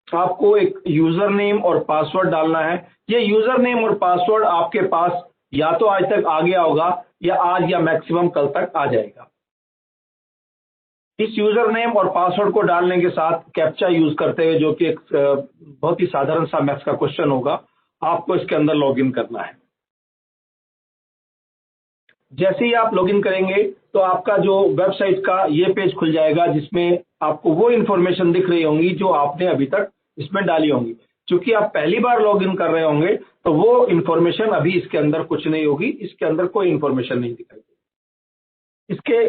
S11: आपको एक यूजर नेम और पासवर्ड डालना है। ये यूजर नेम और पासवर्ड आपके पास या तो आज तक आ गया होगा या आज या मैक्सिमम कल तक आ जाएगा। इस यूजर नेम और पासवर्ड को डालने के साथ कैप्चा यूज करते हुए, जो कि एक बहुत ही साधारण सा मैथ्स का क्वेश्चन होगा, आपको इसके अंदर लॉगिन करना है। जैसे ही आप लॉगिन करेंगे तो आपका जो वेबसाइट का ये पेज खुल जाएगा जिसमें आपको वो इंफॉर्मेशन दिख रही होंगी जो आपने अभी तक इसमें डाली होंगी। क्योंकि आप पहली बार लॉगिन कर रहे होंगे तो वो इंफॉर्मेशन अभी इसके अंदर कुछ नहीं होगी, इसके अंदर कोई इंफॉर्मेशन नहीं दिखाई देगी। इसके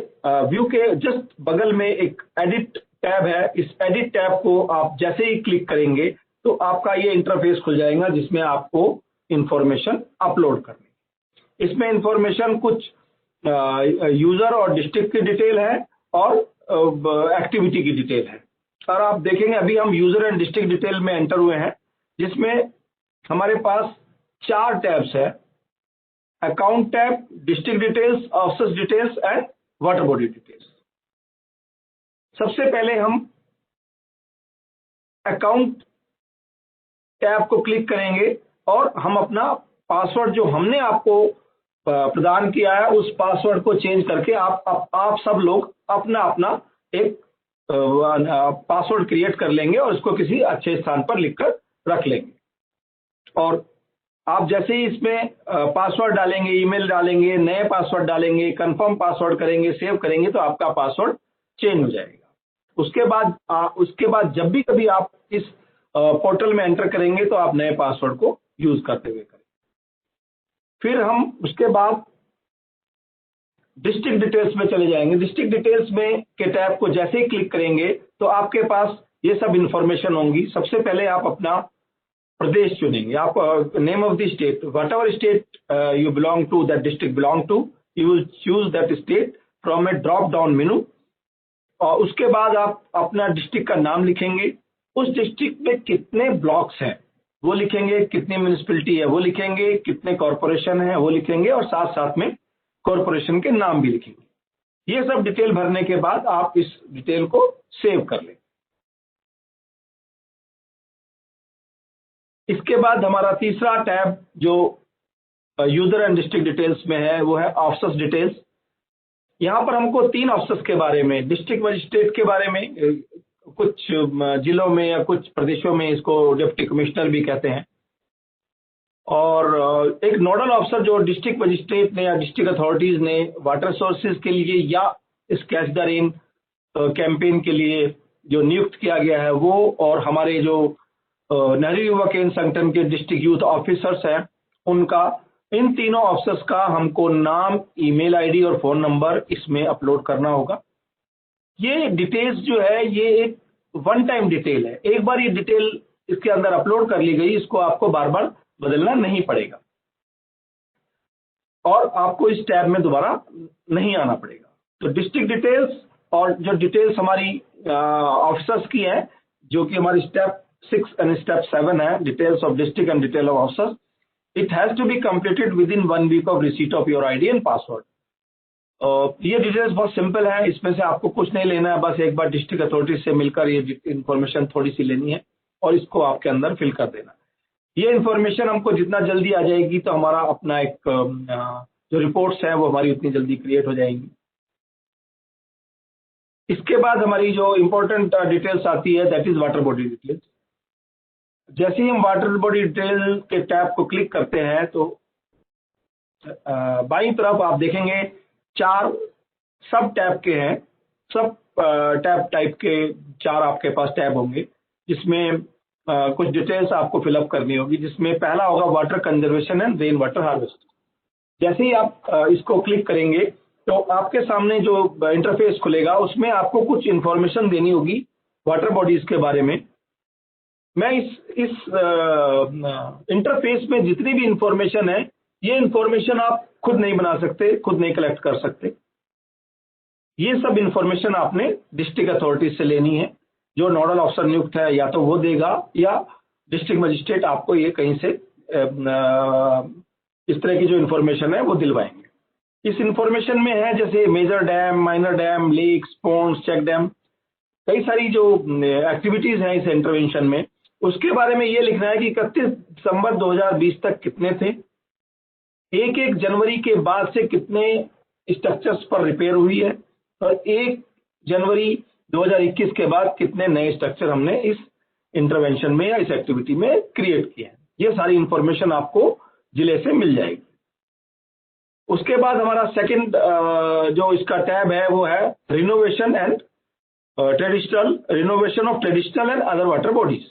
S11: व्यू के जस्ट बगल में एक एडिट टैब है। इस एडिट टैब को आप जैसे ही क्लिक करेंगे तो आपका ये इंटरफेस खुल जाएगा जिसमें आपको इंफॉर्मेशन अपलोड करनी है। इसमें इंफॉर्मेशन कुछ यूजर और डिस्ट्रिक्ट की डिटेल है और एक्टिविटी की डिटेल है। और आप देखेंगे अभी हम यूजर एंड डिस्ट्रिक्ट डिटेल में एंटर हुए हैं जिसमें हमारे पास 4 टैब्स है, account tab, district details, office details and water body details. सबसे पहले हम अकाउंट टैब को क्लिक करेंगे और हम अपना पासवर्ड जो हमने आपको प्रदान किया है उस पासवर्ड को चेंज करके आप सब लोग अपना अपना एक पासवर्ड क्रिएट कर लेंगे और इसको किसी अच्छे स्थान पर लिखकर रख लेंगे। और आप जैसे ही इसमें पासवर्ड डालेंगे, ईमेल डालेंगे, नए पासवर्ड डालेंगे, कंफर्म पासवर्ड करेंगे, सेव करेंगे तो आपका पासवर्ड चेंज हो जाएगा। उसके बाद जब भी कभी आप इस पोर्टल में एंटर करेंगे तो आप नए पासवर्ड को यूज करते हुए करें। फिर हम उसके बाद डिस्ट्रिक्ट डिटेल्स में चले जाएंगे। डिस्ट्रिक्ट डिटेल्स में के टैब को जैसे ही क्लिक करेंगे तो आपके पास ये सब इंफॉर्मेशन होंगी। सबसे पहले आप अपना प्रदेश चुनेंगे। आप name of the state, whatever state you belong to, that district belong to, you will choose that state from a drop down menu. और उसके बाद आप अपना डिस्ट्रिक्ट का नाम लिखेंगे, उस डिस्ट्रिक्ट में कितने ब्लॉक्स हैं वो लिखेंगे, कितनी म्यूनिसिपैलिटी है वो लिखेंगे, कितने कॉरपोरेशन है वो लिखेंगे और साथ साथ में कॉरपोरेशन के नाम भी लिखेंगे। ये सब डिटेल भरने के बाद आप इस डिटेल को सेव कर लें। इसके बाद हमारा तीसरा टैब जो यूजर एंड डिस्ट्रिक्ट डिटेल्स में है वो है ऑफिसर्स डिटेल्स। यहाँ पर हमको 3 ऑफिसर्स के बारे में, डिस्ट्रिक्ट मजिस्ट्रेट के बारे में, कुछ जिलों में या कुछ प्रदेशों में इसको डिप्टी कमिश्नर भी कहते हैं, और एक नोडल ऑफिसर जो डिस्ट्रिक्ट मजिस्ट्रेट ने या डिस्ट्रिक्ट अथॉरिटीज ने वाटर सोर्सेज के लिए या इस कैच द रेन कैंपेन के लिए जो नियुक्त किया गया है वो, और हमारे जो नहरी युवा केंद्र संगठन के डिस्ट्रिक्ट यूथ ऑफिसर्स हैं उनका, इन तीनों ऑफिसर्स का हमको नाम, ईमेल आईडी और फोन नंबर इसमें अपलोड करना होगा। ये डिटेल्स जो है ये एक वन टाइम डिटेल है, एक बार ये डिटेल इसके अंदर अपलोड कर ली गई, इसको आपको बार बार बदलना नहीं पड़ेगा और आपको इस टैब में दोबारा नहीं आना पड़ेगा। तो डिस्ट्रिक्ट डिटेल्स और जो डिटेल्स हमारी ऑफिसर्स की है, जो कि हमारी स्टेप 6 एंड स्टेप 7 है, details of district and detail of officers, it has to be completed within 1 week of receipt of your ID and password. ये डिटेल्स बहुत सिंपल है, इसमें से आपको कुछ नहीं लेना है, बस एक बार डिस्ट्रिक्ट अथॉरिटी से मिलकर ये इंफॉर्मेशन थोड़ी सी लेनी है और इसको आपके अंदर फिल कर देना। ये इंफॉर्मेशन हमको जितना जल्दी आ जाएगी तो हमारा अपना एक जो रिपोर्ट्स हैं वो हमारी उतनी जल्दी क्रिएट हो जाएंगी। इसके बाद हमारी जो इंपॉर्टेंट डिटेल्स आती है that is water body details. जैसे ही हम वाटर बॉडी डिटेल के टैब को क्लिक करते हैं तो बाईं तरफ आप देखेंगे 4 सब टैब के हैं, सब टैब टाइप के 4 आपके पास टैब होंगे, जिसमें कुछ डिटेल्स आपको फिलअप करनी होगी, जिसमें पहला होगा water conservation and rain water harvest. जैसे ही आप इसको क्लिक करेंगे तो आपके सामने जो इंटरफेस खुलेगा उसमें आपको कुछ इंफॉर्मेशन देनी होगी वाटर बॉडीज के बारे में। मैं इस इंटरफेस में जितनी भी इंफॉर्मेशन है, ये इंफॉर्मेशन आप खुद नहीं बना सकते, खुद नहीं कलेक्ट कर सकते। ये सब इंफॉर्मेशन आपने डिस्ट्रिक्ट अथॉरिटी से लेनी है, जो नोडल ऑफिसर नियुक्त है या तो वो देगा या डिस्ट्रिक्ट मजिस्ट्रेट आपको ये कहीं से इस तरह की जो इंफॉर्मेशन है वो दिलवाएंगे। इस इंफॉर्मेशन में है जैसे major dam, minor dam, lakes, ponds, check dam, कई सारी जो एक्टिविटीज हैं इस इंटरवेंशन में, उसके बारे में ये लिखना है कि 31 दिसंबर 2020 तक कितने थे, 1 जनवरी के बाद से कितने स्ट्रक्चर्स पर रिपेयर हुई है और 1 जनवरी 2021 के बाद कितने नए स्ट्रक्चर हमने इस इंटरवेंशन में या इस एक्टिविटी में क्रिएट किए हैं। ये सारी इंफॉर्मेशन आपको जिले से मिल जाएगी। उसके बाद हमारा सेकंड जो इसका टैब है वो है renovation and renovation of traditional and other water bodies.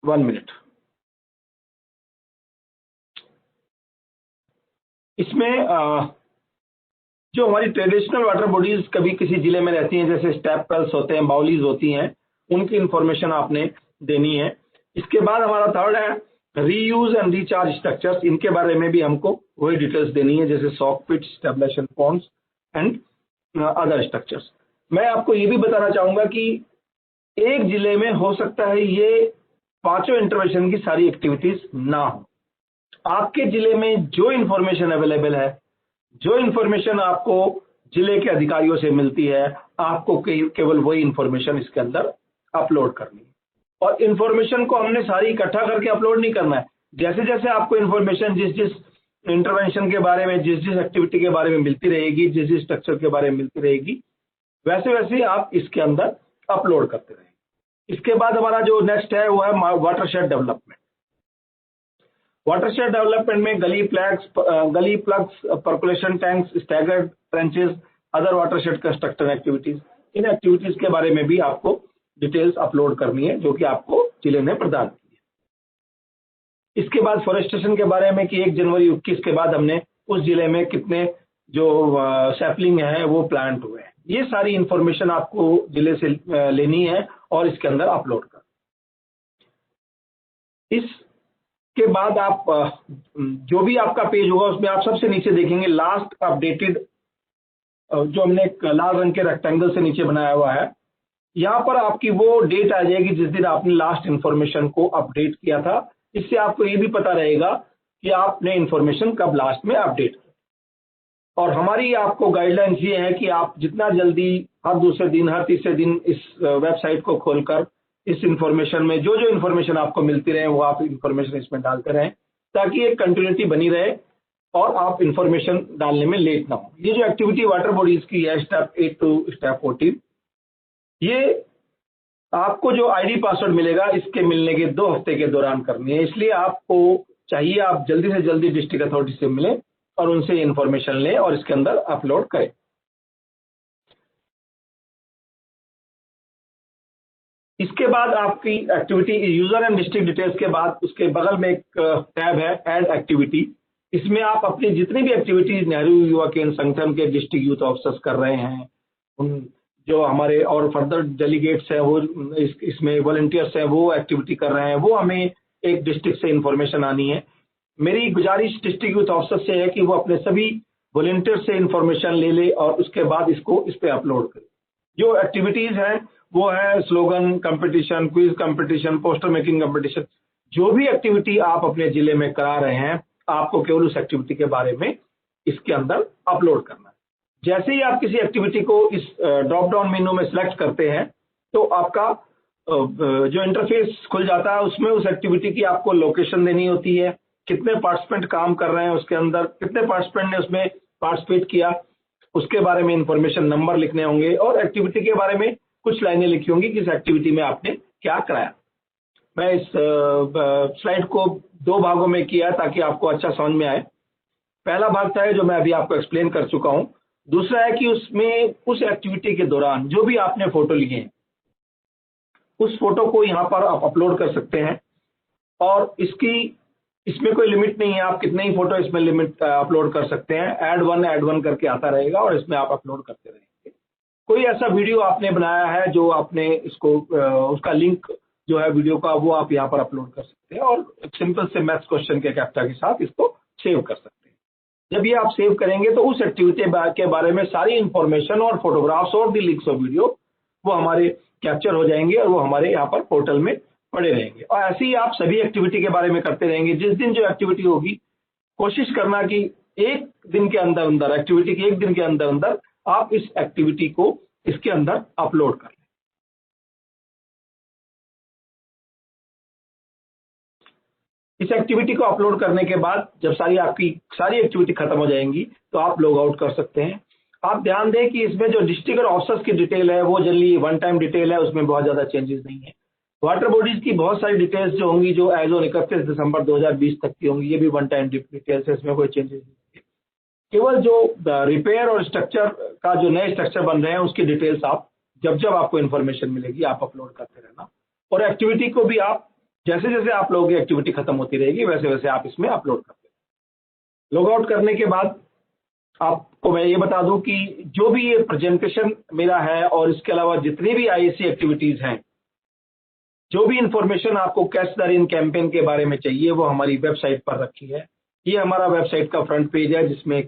S11: One minute. इसमें जो हमारी ट्रेडिशनल वाटर बॉडीज कभी किसी जिले में रहती हैं, जैसे स्टेप वेल्स होते हैं, बाउलीज होती हैं, उनकी इंफॉर्मेशन आपने देनी है। इसके बाद हमारा थर्ड है रीयूज एंड रिचार्ज स्ट्रक्चर्स। इनके बारे में भी हमको वही डिटेल्स देनी है, जैसे soak pit, stabilisation ponds and other structures. मैं आपको ये भी बताना चाहूंगा कि एक जिले में हो सकता है ये 5 इंटरवेंशन की सारी एक्टिविटीज ना हो। आपके जिले में जो इंफॉर्मेशन अवेलेबल है, जो इंफॉर्मेशन आपको जिले के अधिकारियों से मिलती है, आपको केवल वही इंफॉर्मेशन इसके अंदर अपलोड करनी है। और इंफॉर्मेशन को हमने सारी इकट्ठा करके अपलोड नहीं करना है। जैसे जैसे आपको इंफॉर्मेशन जिस जिस इंटरवेंशन के बारे में, जिस जिस एक्टिविटी के बारे में मिलती रहेगी, जिस जिस स्ट्रक्चर के बारे में मिलती रहेगी, वैसे वैसे आप इसके अंदर अपलोड करते रहेंगे। इसके बाद हमारा जो नेक्स्ट है वो है वाटरशेड डेवलपमेंट। वाटरशेड डेवलपमेंट में gully plugs, percolation tanks, staggered trenches, other watershed construction activities, इन एक्टिविटीज के बारे में भी आपको डिटेल्स अपलोड करनी है जो कि आपको जिले ने प्रदान की है। इसके बाद फॉरेस्टेशन के बारे में कि 1 जनवरी 21 के बाद हमने उस जिले में कितने जो सैपलिंग है वो प्लांट हुए हैं। ये सारी इंफॉर्मेशन आपको जिले से लेनी है और इसके अंदर अपलोड कर। इसके बाद आप जो भी आपका पेज होगा उसमें आप सबसे नीचे देखेंगे लास्ट अपडेटेड, जो हमने एक लाल रंग के रेक्टेंगल से नीचे बनाया हुआ है। यहाँ पर आपकी वो डेट आ जाएगी जिस दिन आपने लास्ट इंफॉर्मेशन को अपडेट किया था। इससे आपको ये भी पता रहेगा कि आपने इंफॉर्मेशन कब लास्ट में अपडेट किया। और हमारी आपको गाइडलाइंस ये है कि आप जितना जल्दी हर दूसरे दिन, हर तीसरे दिन इस वेबसाइट को खोलकर इस इंफॉर्मेशन में जो जो इंफॉर्मेशन आपको मिलती रहे वो आप इंफॉर्मेशन इसमें डालते रहें, ताकि एक कंटिन्यूटी बनी रहे और आप इंफॉर्मेशन डालने में लेट ना हो। ये जो एक्टिविटी वाटर बॉडीज की है स्टेप 8 टू स्टेप 14, ये आपको जो आईडी पासवर्ड मिलेगा इसके मिलने के 2 हफ्ते के दौरान करनी है। इसलिए आपको चाहिए आप जल्दी से जल्दी डिस्ट्रिक्ट अथॉरिटी से मिलें और उनसे इंफॉर्मेशन लें और इसके अंदर अपलोड करें। इसके बाद आपकी activity user and district details के बाद उसके बगल में एक टैब है ऐड एक्टिविटी। इसमें आप अपनी जितनी भी एक्टिविटीज नेहरू युवा केंद्र संगठन के डिस्ट्रिक्ट यूथ ऑफिसर्स कर रहे हैं, उन जो हमारे और फर्दर डेलीगेट्स हैं वो इसमें वॉलंटियर्स हैं वो एक्टिविटी कर रहे हैं, वो हमें एक डिस्ट्रिक्ट से इंफॉर्मेशन आनी है। मेरी गुजारिश डिस्ट्रिक्ट यूथ ऑफिसर से है कि वो अपने सभी वॉलंटियर से इंफॉर्मेशन ले ले और उसके बाद इसको इस पे अपलोड करे। जो एक्टिविटीज हैं वो है slogan competition, quiz competition, poster making competition. जो भी एक्टिविटी आप अपने जिले में करा रहे हैं, आपको केवल उस एक्टिविटी के बारे में इसके अंदर अपलोड करना है। जैसे ही आप किसी एक्टिविटी को इस ड्रॉप डाउन मेनू में सिलेक्ट करते हैं तो आपका जो इंटरफेस खुल जाता है, उसमें उस एक्टिविटी की आपको लोकेशन देनी होती है, कितने पार्टिसिपेंट काम कर रहे हैं उसके अंदर, कितने पार्टिसिपेंट ने उसमें पार्टिसिपेट किया, उसके बारे में इंफॉर्मेशन नंबर लिखने होंगे और एक्टिविटी के बारे में कुछ लाइनें लिखी होंगी कि इस एक्टिविटी में आपने क्या कराया। मैं इस स्लाइड को 2 भागों में किया ताकि आपको अच्छा समझ में आए। पहला भाग था जो मैं अभी आपको एक्सप्लेन कर चुका हूं। दूसरा है कि उसमें उस एक्टिविटी के दौरान जो भी आपने फोटो लिए हैं उस फोटो को यहाँ पर आप अपलोड कर सकते हैं और इसमें कोई लिमिट नहीं है, आप कितने ही फोटो इसमें लिमिट अपलोड कर सकते हैं। ऐड वन करके आता रहेगा और इसमें आप अपलोड करते रहेंगे। कोई ऐसा वीडियो आपने बनाया है जो आपने इसको उसका लिंक जो है वीडियो का वो आप यहाँ पर अपलोड कर सकते हैं और सिंपल से मैथ्स क्वेश्चन के कैप्चा के साथ इसको सेव कर सकते हैं। जब ये आप सेव करेंगे तो उस एक्टिविटी के बारे में सारी इंफॉर्मेशन और फोटोग्राफ्स और दी लिंक्स ऑफ वीडियो वो हमारे कैप्चर हो जाएंगे और वो हमारे यहाँ पर पोर्टल में पड़े रहेंगे। और ऐसे ही आप सभी एक्टिविटी के बारे में करते रहेंगे। जिस दिन जो एक्टिविटी होगी कोशिश करना कि एक दिन के अंदर अंदर एक्टिविटी के एक दिन के अंदर अंदर आप इस एक्टिविटी को इसके अंदर अपलोड कर लें। इस एक्टिविटी को अपलोड करने के बाद जब आपकी सारी एक्टिविटी खत्म हो जाएंगी तो आप लॉग आउट कर सकते हैं। आप ध्यान दें कि इसमें जो डिस्ट्रिक्ट ऑफिसर्स की डिटेल है वो जनरली वन टाइम डिटेल है, उसमें बहुत ज्यादा चेंजेस नहीं है। वाटर बॉडीज की बहुत सारी डिटेल्स जो होंगी जो एज ऑन 31 दिसंबर 2020 तक की होंगी, ये भी वन टाइम डिटेल्स है, इसमें कोई चेंजेस नहीं है। केवल जो रिपेयर और स्ट्रक्चर का जो नए स्ट्रक्चर बन रहे हैं उसकी डिटेल्स आप जब आपको इन्फॉर्मेशन मिलेगी आप अपलोड करते रहना। और एक्टिविटी को भी आप जैसे जैसे आप लोगों की एक्टिविटी खत्म होती रहेगी वैसे वैसे आप इसमें अपलोड करते हैं। लॉग आउट करने के बाद आपको मैं ये बता दूं कि जो भी ये प्रेजेंटेशन मेरा है और इसके अलावा जितनी भी आईएसी एक्टिविटीज हैं, जो भी इंफॉर्मेशन आपको कैच द रेन कैंपेन के बारे में चाहिए वो हमारी वेबसाइट पर रखी है। ये हमारा वेबसाइट का फ्रंट पेज है जिसमें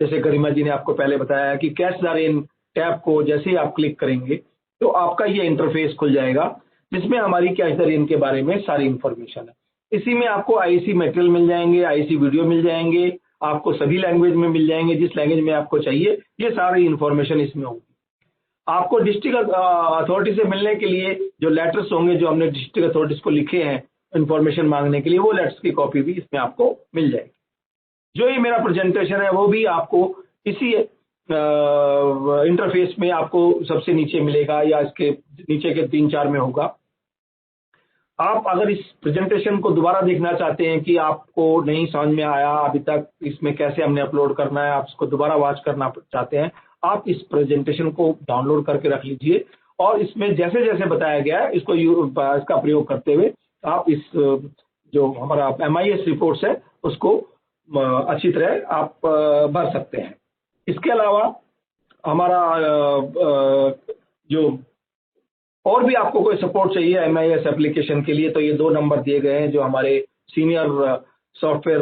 S11: जैसे गरिमा जी ने आपको पहले बताया कि कैच द रेन टैब को जैसे ही आप क्लिक करेंगे तो आपका ये इंटरफेस खुल जाएगा जिसमें हमारी कैच द रेन के बारे में सारी इंफॉर्मेशन है। इसी में आपको आईसी मटेरियल मिल जाएंगे, आईसी वीडियो मिल जाएंगे, आपको सभी लैंग्वेज में मिल जाएंगे, जिस लैंग्वेज में आपको चाहिए ये सारी इंफॉर्मेशन इसमें होगी। आपको डिस्ट्रिक्ट अथॉरिटी से मिलने के लिए जो लेटर्स होंगे जो हमने डिस्ट्रिक्ट अथॉरिटीज को लिखे हैं इंफॉर्मेशन मांगने के लिए, वो लेटर्स की कॉपी भी इसमें आपको मिल जाएगी। जो ये मेरा प्रेजेंटेशन है वो भी आपको इसी इंटरफेस में आपको सबसे नीचे मिलेगा या इसके नीचे के 3-4 में होगा। आप अगर इस प्रेजेंटेशन को दोबारा देखना चाहते हैं कि आपको नहीं समझ में आया अभी तक इसमें कैसे हमने अपलोड करना है, आप इसको दोबारा वॉच करना चाहते हैं, आप इस प्रेजेंटेशन को डाउनलोड करके रख लीजिए और इसमें जैसे जैसे बताया गया है इसका प्रयोग करते हुए आप इस जो हमारा MIS रिपोर्ट्स है उसको अच्छी तरह आप भर सकते हैं। इसके अलावा हमारा जो और भी आपको कोई सपोर्ट चाहिए MIS एप्लीकेशन के लिए तो ये 2 नंबर दिए गए हैं जो हमारे सीनियर सॉफ्टवेयर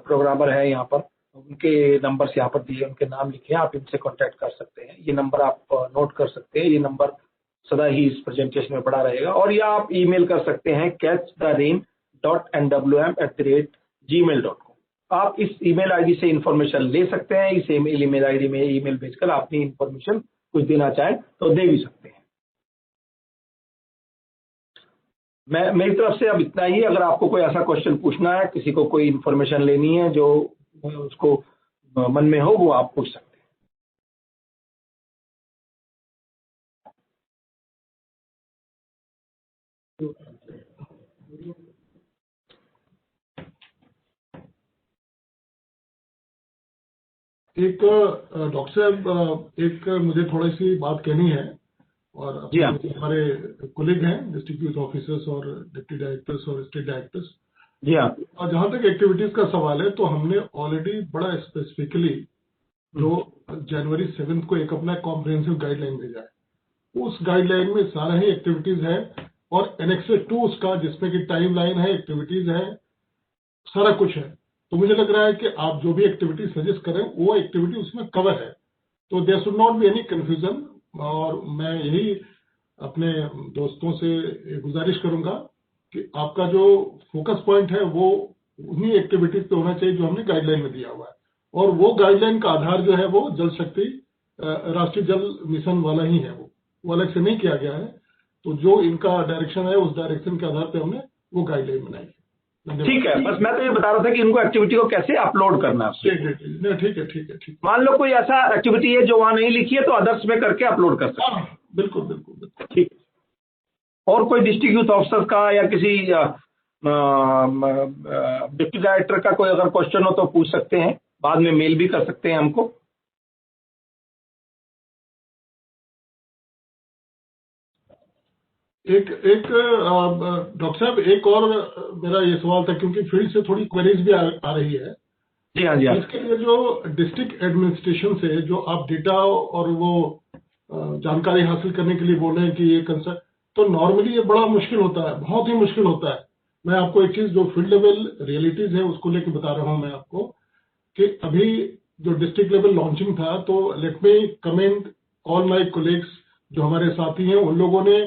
S11: प्रोग्रामर है यहाँ पर, उनके नंबर्स यहाँ पर दिए, उनके नाम लिखे हैं, आप इनसे कांटेक्ट कर सकते हैं। ये नंबर आप नोट कर सकते हैं, ये नंबर सदा ही इस प्रेजेंटेशन में पड़ा रहेगा। और या आप ईमेल कर सकते हैं catchtherain.nwm@gmail.com। आप इस ईमेल आईडी से इंफॉर्मेशन ले सकते हैं। इस ईमेल आईडी में ईमेल भेजकर अपनी इंफॉर्मेशन कुछ देना चाहें तो दे भी सकते हैं। मेरी तरफ से अब इतना ही। अगर आपको कोई ऐसा क्वेश्चन पूछना है, किसी को कोई इंफॉर्मेशन लेनी है जो उसको मन में हो वो आप पूछ सकते हैं।
S10: एक डॉक्टर साहब एक मुझे थोड़ी सी बात कहनी है और हमारे कोलिग हैं डिस्ट्रिक्ट यूथ ऑफिसर्स और डिप्टी डायरेक्टर्स और स्टेट डायरेक्टर्स,
S11: जी हाँ।
S10: और जहां तक एक्टिविटीज का सवाल है, तो हमने ऑलरेडी बड़ा स्पेसिफिकली जो जनवरी 7 को एक अपना कॉम्प्रिहेंसिव गाइडलाइन भेजा है, उस गाइडलाइन में सारा ही एक्टिविटीज है और एनेक्सर 2 उसका, जिसमें कि टाइम लाइन है, एक्टिविटीज है, सारा कुछ है। तो मुझे लग रहा है कि आप जो भी एक्टिविटी सजेस्ट करें वो एक्टिविटी उसमें कवर है, तो there should not be any confusion. और मैं यही अपने दोस्तों से गुजारिश करूंगा कि आपका जो फोकस पॉइंट है वो उन्हीं एक्टिविटीज पे होना चाहिए जो हमने गाइडलाइन में दिया हुआ है, और वो गाइडलाइन का आधार जो है वो जल शक्ति राष्ट्रीय जल मिशन वाला ही है, वो अलग से नहीं किया गया है। तो जो इनका डायरेक्शन है उस डायरेक्शन के आधार पे हमने वो गाइडलाइन बनाई है।
S11: ठीक है, बस मैं तो ये बता रहा था कि इनको एक्टिविटी को कैसे अपलोड करना है।
S10: ठीक है।
S11: मान लो कोई ऐसा एक्टिविटी है जो वहां नहीं लिखी है, तो अदर्स में करके अपलोड कर सकते हैं।
S10: बिल्कुल।
S11: ठीक। और कोई डिस्ट्रिक्ट यूथ ऑफिसर का या किसी डिप्टी डायरेक्टर का कोई अगर क्वेश्चन हो तो पूछ सकते हैं, बाद में मेल भी कर सकते हैं हमको।
S10: एक डॉक्टर साहब, एक और मेरा ये सवाल था, क्योंकि फील्ड से थोड़ी क्वेरीज भी आ रही है।
S11: जी हाँ।
S10: इसके लिए जो डिस्ट्रिक्ट एडमिनिस्ट्रेशन से जो आप डेटा और वो जानकारी हासिल करने के लिए बोल रहे हैं कि ये कंसर्न, तो नॉर्मली ये बड़ा मुश्किल होता है, बहुत ही मुश्किल होता है। मैं आपको एक चीज जो फील्ड लेवल रियलिटीज है उसको लेकर बता रहा हूं मैं आपको, कि अभी जो डिस्ट्रिक्ट लेवल लॉन्चिंग था, तो let me comment all my colleagues जो हमारे साथी हैं, उन लोगों ने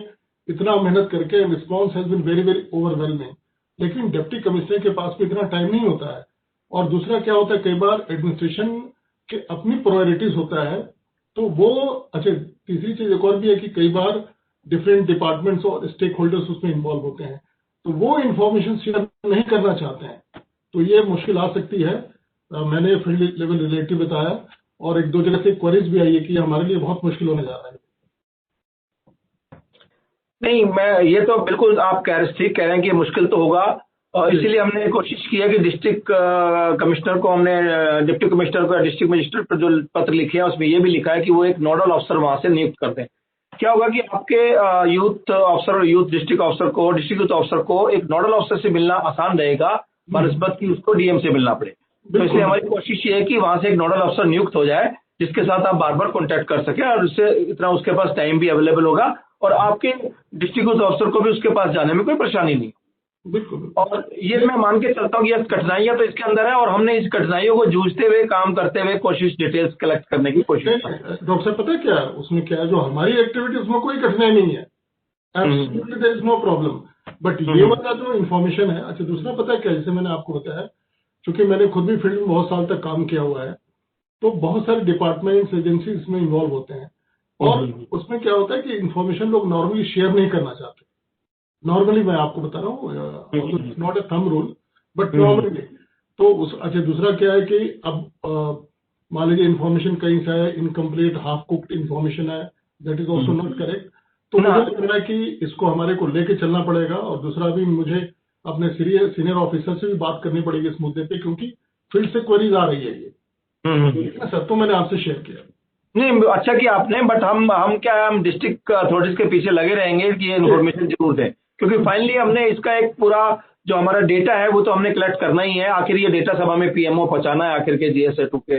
S10: इतना मेहनत करके response has been very very overwhelming. लेकिन डिप्टी कमिश्नर के पास भी इतना टाइम नहीं होता है। और दूसरा क्या होता है, कई बार एडमिनिस्ट्रेशन के अपनी प्रायोरिटीज होता है, तो वो अच्छा, तीसरी चीज एक और भी है कि कई बार डिफरेंट डिपार्टमेंट्स और स्टेक होल्डर्स उसमें इन्वॉल्व होते हैं, तो वो इन्फॉर्मेशन शेयर नहीं करना चाहते हैं, तो ये मुश्किल आ सकती है। मैंने फील्ड लेवल रिलेटिव बताया, और एक दो जगह से क्वेरीज भी आई है कि हमारे लिए बहुत मुश्किल होने जा रहा है।
S11: नहीं, मैं ये तो बिल्कुल आप ठीक कह रहे हैं कि मुश्किल तो होगा, और इसीलिए हमने कोशिश की है कि डिस्ट्रिक्ट कमिश्नर को, हमने डिप्टी कमिश्नर को, डिस्ट्रिक्ट मजिस्ट्रेट पर जो पत्र लिखे हैं उसमें ये भी लिखा है कि वो एक नोडल अफसर वहां से नियुक्त कर दें। क्या होगा कि आपके यूथ अफसर, यूथ डिस्ट्रिक्ट अफसर को, डिस्ट्रिक्ट यूथ अफसर को एक नोडल अफसर से मिलना आसान रहेगा बनस्बत की उसको डीएम से मिलना पड़े। तो इसलिए हमारी कोशिश ये है कि वहां से एक नोडल अफसर नियुक्त हो जाए, जिसके साथ आप बार बार कॉन्टैक्ट कर सके, और उससे इतना उसके पास टाइम भी अवेलेबल होगा, और आपके डिस्ट्रिक्ट यूथ अफसर को भी उसके पास जाने में कोई परेशानी नहीं।
S10: बिल्कुल।
S11: और ये मैं मान के चलता हूँ कि ये कठिनाइयां तो इसके अंदर है, और हमने इस कठिनाइयों को जूझते हुए, काम करते हुए कोशिश डिटेल्स कलेक्ट करने की कोशिश की।
S10: डॉक्टर साहब, पता है क्या उसमें क्या है, जो हमारी एक्टिविटी उसमें कोई कठिनाई नहीं है, absolutely there is no problem. But ये वाला जो इन्फॉर्मेशन है, अच्छा दूसरा पता है क्या, जैसे मैंने आपको बताया, क्योंकि मैंने खुद भी फील्ड में बहुत साल तक काम किया हुआ है, तो बहुत सारे डिपार्टमेंट्स, एजेंसी इसमें इन्वॉल्व होते हैं, और उसमें क्या होता है कि इन्फॉर्मेशन लोग नॉर्मली शेयर नहीं करना चाहते। नॉर्मली मैं आपको बता रहा हूँ, not a thumb rule, but normally. तो अच्छा दूसरा क्या है कि अब मान लीजिए इन्फॉर्मेशन कहीं से है, इनकम्प्लीट, हाफ कुक्ड इन्फॉर्मेशन है, that is also not correct. तो मुझे लग रहा है कि इसको हमारे को लेके चलना पड़ेगा, और दूसरा भी मुझे अपने सीनियर ऑफिसर से भी बात करनी पड़ेगी इस मुद्दे पे, क्योंकि फील्ड से क्वेरीज आ रही है ये। सर, तो मैंने आपसे शेयर किया।
S11: नहीं, अच्छा किया आपने, बट हम डिस्ट्रिक्ट अथॉरिटीज के पीछे लगे रहेंगे कि ये इन्फॉर्मेशन जरूर दें, क्योंकि फाइनली हमने इसका एक पूरा जो हमारा डेटा है वो तो हमने कलेक्ट करना ही है। आखिर ये डेटा सब हमें पीएमओ पहुंचाना है, आखिर के GSA2 के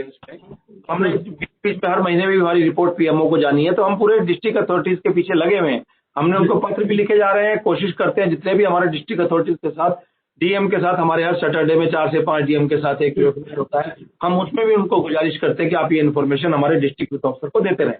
S11: हमने बीच में हर महीने भी हमारी रिपोर्ट पीएमओ को जानी है, तो हम पूरे डिस्ट्रिक्ट अथॉरिटीज के पीछे लगे हुए हैं। हमने उनको पत्र भी लिखे जा रहे हैं, कोशिश करते हैं जितने भी हमारे डिस्ट्रिक्ट अथॉरिटीज के साथ, डीएम के साथ, हमारे हर सैटरडे में 4 से 5 डीएम के साथ एक वेबिनार होता है, हम उसमें भी उनको गुजारिश करते हैं कि आप ये इन्फॉर्मेशन हमारे डिस्ट्रिक्ट यूथ ऑफिसर को देते रहें,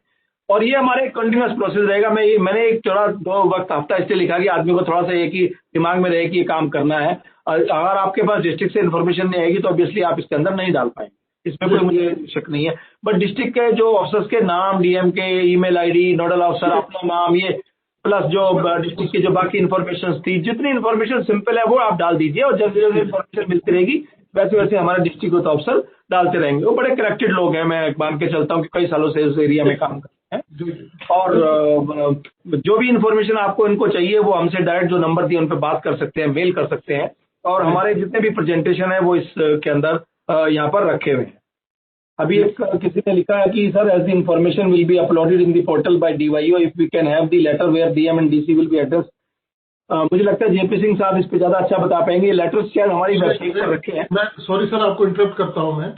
S11: और ये हमारे कंटिन्यूस प्रोसेस रहेगा। मैंने एक थोड़ा 2 वक्त हफ्ता इसलिए लिखा कि आदमी को थोड़ा सा एक ही दिमाग में रहे कि ये काम करना है, और अगर आपके पास डिस्ट्रिक्ट से इन्फॉर्मेशन नहीं आएगी तो ऑब्वियसली आप इसके अंदर नहीं डाल पाएंगे, इसमें कोई मुझे शक नहीं है। बट डिस्ट्रिक्ट के जो ऑफिसर्स के नाम, डीएम के ईमेल आईडी, नोडल अफसर अपना नाम, ये प्लस जो डिस्ट्रिक्ट की जो बाकी इन्फॉर्मेशन थी, जितनी इन्फॉर्मेशन सिंपल है वो आप डाल दीजिए, और जैसे जैसे इन्फॉर्मेशन मिलती रहेगी वैसे वैसे हमारे डिस्ट्रिक्ट यूथ ऑफिसर डालते रहेंगे। वो बड़े करेक्टेड लोग हैं, मैं मान के चलता हूँ कि कई सालों से इस एरिया में काम करते हैं, और जो भी इन्फॉर्मेशन आपको इनको चाहिए वो हमसे डायरेक्ट जो नंबर दिए उन पर बात कर सकते हैं, मेल कर सकते हैं, और हमारे जितने भी प्रेजेंटेशन है वो इसके अंदर यहाँ पर रखे हुए हैं। अभी एक किसी ने लिखा है कि sir, as the information will be uploaded in the portal by DYO, if we can have the letter where DM and DC will be address. मुझे लगता है जेपी सिंह साहब इस पे ज्यादा अच्छा बता पाएंगे। लेटर्स शायद हमारी वेबसाइट पर रखे हैं।
S10: मैं सॉरी सर, आपको इंटरप्ट करता हूँ। मैं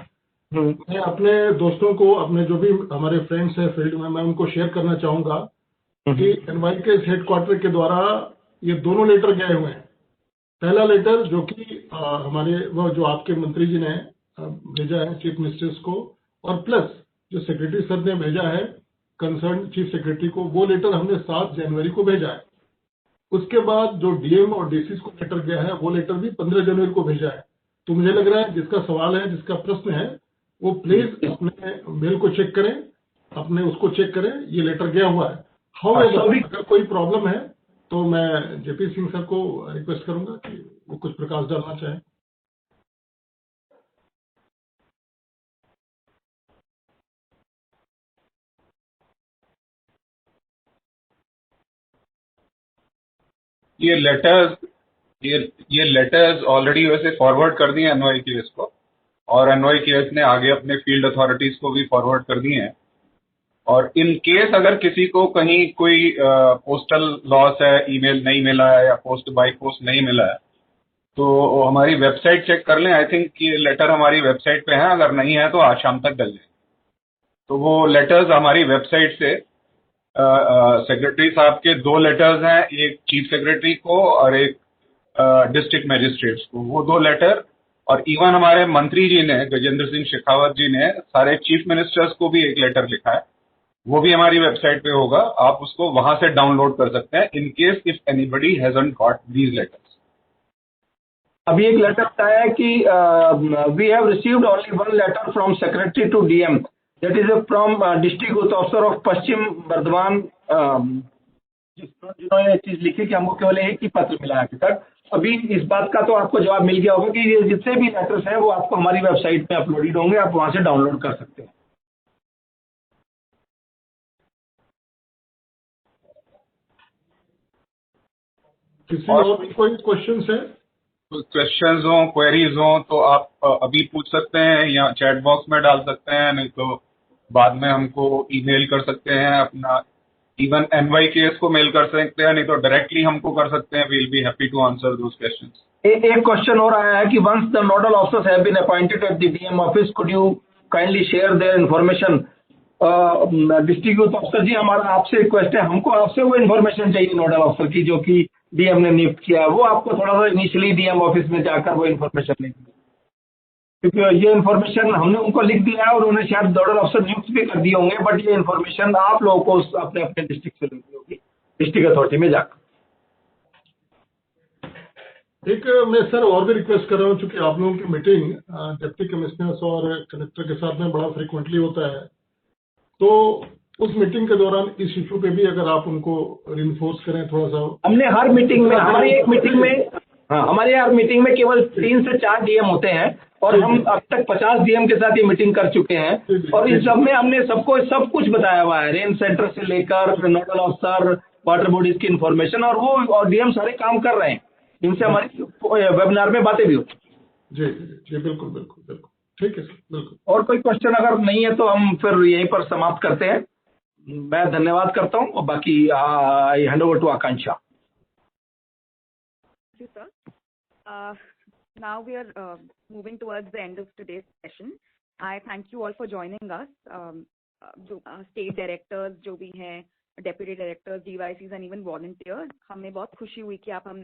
S10: अपने दोस्तों को, अपने जो भी हमारे फ्रेंड्स हैं फील्ड में, मैं उनको शेयर करना चाहूंगा कि NYKS हेडक्वार्टर के द्वारा ये दोनों लेटर गए हुए हैं। पहला लेटर जो कि हमारे वो जो आपके मंत्री जी ने भेजा है चीफ मिनिस्टर्स को, और प्लस जो सेक्रेटरी सर ने भेजा है कंसर्न चीफ सेक्रेटरी को, वो लेटर हमने 7 जनवरी को भेजा है। उसके बाद जो DM और DCs को लेटर गया है, वो लेटर भी 15 जनवरी को भेजा है। तो मुझे लग रहा है जिसका सवाल है, जिसका प्रश्न है, वो प्लीज अपने मेल को चेक करें, अपने उसको चेक करें, ये लेटर गया हुआ है। अगर कोई प्रॉब्लम है तो मैं जेपी सिंह सर को रिक्वेस्ट करूंगा कि वो कुछ प्रकाश डालना चाहें।
S9: ये लेटर्स ऑलरेडी वैसे फॉरवर्ड कर दिए NYKS को, और NYKS ने आगे अपने फील्ड अथॉरिटीज को भी फॉरवर्ड कर दिए हैं। और इन केस अगर किसी को कहीं कोई पोस्टल लॉस है, ईमेल नहीं मिला है या पोस्ट बाय पोस्ट नहीं मिला है, तो हमारी वेबसाइट चेक कर लें। आई थिंक ये लेटर हमारी वेबसाइट पे है, अगर नहीं है तो आज शाम तक डल जाए। तो वो लेटर्स हमारी वेबसाइट से सेक्रेटरी साहब के 2 लेटर्स हैं, एक चीफ सेक्रेटरी को और एक डिस्ट्रिक्ट मैजिस्ट्रेट्स को। वो 2 लेटर, और इवन हमारे मंत्री जी ने, गजेंद्र सिंह शेखावत जी ने, सारे चीफ मिनिस्टर्स को भी एक लेटर लिखा है, वो भी हमारी वेबसाइट पे होगा। आप उसको वहां से डाउनलोड कर सकते हैं in case if anybody hasn't got these letters.
S11: अभी एक लेटर आया है कि we have received only 1 letter from secretary to DM, that is from district youth officer of Paschim Bardhaman, जिन्होंने चीज लिखी कि हमको केवल एक ही पत्र मिला है अभी तक। अभी इस बात का तो आपको जवाब मिल गया होगा कि ये जितने भी लेटर्स हैं वो आपको हमारी वेबसाइट में अपलोडेड होंगे, आप वहां से डाउनलोड कर सकते हैं।
S10: किसी और भी कोई क्वेश्चंस है?
S9: क्वेश्चंस हो, क्वेरीज हो तो आप अभी पूछ सकते हैं या चैट बॉक्स में डाल सकते हैं, नहीं तो बाद में हमको ईमेल कर सकते हैं अपना। इवन NYKS को मेल कर सकते हैं, नहीं तो डायरेक्टली हमको कर सकते हैं। We'll be happy to answer those questions.
S11: एक क्वेश्चन और आया है कि once the nodal officers have been appointed at the DM office, could you kindly share their information. District youth officer ji, हमारा आपसे रिक्वेस्ट है, हमको आपसे वो इन्फॉर्मेशन चाहिए नोडल ऑफिसर की जो कि DM ने नियुक्त किया है। वो आपको थोड़ा सा इनिशियली DM ऑफिस में जाकर वो इन्फॉर्मेशन लेंगे, क्योंकि ये इन्फॉर्मेशन हमने उनको लिख दिया है और उन्हें शायद नोडल ऑफिसर नियुक्त भी कर दिए होंगे, बट ये इन्फॉर्मेशन आप लोगों को अपने अपने डिस्ट्रिक्ट से लेनी होगी, डिस्ट्रिक्ट अथॉरिटी में जाकर।
S10: एक मैं सर और भी रिक्वेस्ट कर रहा हूँ, चूंकि आप लोगों की मीटिंग डिप्टी कमिश्नर्स और कलेक्टर के साथ में बड़ा फ्रिक्वेंटली होता है, तो उस मीटिंग के दौरान इस इशू पे भी अगर आप उनको रिइंफोर्स करें थोड़ा सा।
S11: हमने हर मीटिंग में, हमारी हर मीटिंग में केवल 3 से 4 DM होते हैं और हम अब तक 50 DM के साथ ये मीटिंग कर चुके हैं, और इस सब में हमने सबको सब कुछ बताया हुआ है, रेन सेंटर से लेकर नोडल ऑफिसर, वाटर बॉडीज की इन्फॉर्मेशन, और वो DM सारे काम कर रहे हैं। इनसे हमारी वेबिनार में बातें भी होती
S10: जी जी बिल्कुल बिल्कुल बिल्कुल ठीक है सर, बिल्कुल।
S11: और कोई क्वेश्चन अगर नहीं है तो हम फिर यहीं पर समाप्त करते हैं। मैं धन्यवाद करता हूँ, और बाकी I hand over to Akanksha.
S1: Thank you, sir. Now we are moving towards the end of today's session. I thank you all for joining us. जो state directors जो भी हैं, deputy directors, DYCs and even volunteers, हमें बहुत खुशी हुई कि आप हम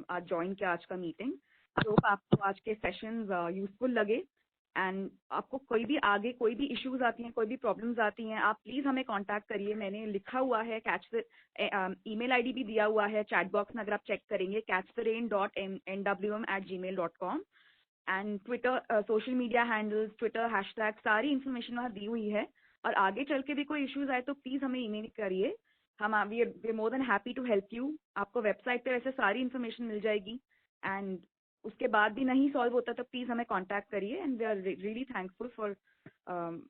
S1: आज ज्वाइन किया आज का मीटिंग। तो आपको आज के सेशंस यूजफुल लगे, एंड आपको कोई भी आगे कोई भी इश्यूज आती हैं, कोई भी प्रॉब्लम्स आती हैं, आप प्लीज हमें कांटेक्ट करिए। मैंने लिखा हुआ है ईमेल आईडी भी दिया हुआ है चैट बॉक्स में, अगर आप चेक करेंगे catchtherain.nwm@gmail.com, and Twitter social media handles, Twitter hashtag, सारी इन्फॉर्मेशन वहाँ दी हुई है। और आगे चल के भी कोई इश्यूज आए तो प्लीज हमें ईमेल करिए, हम we are more than happy to help you. आपको वेबसाइट पे वैसे सारी इन्फॉर्मेशन मिल जाएगी, एंड उसके बाद भी नहीं सॉल्व होता तो प्लीज हमें कांटेक्ट करिए। And we are really thankful for,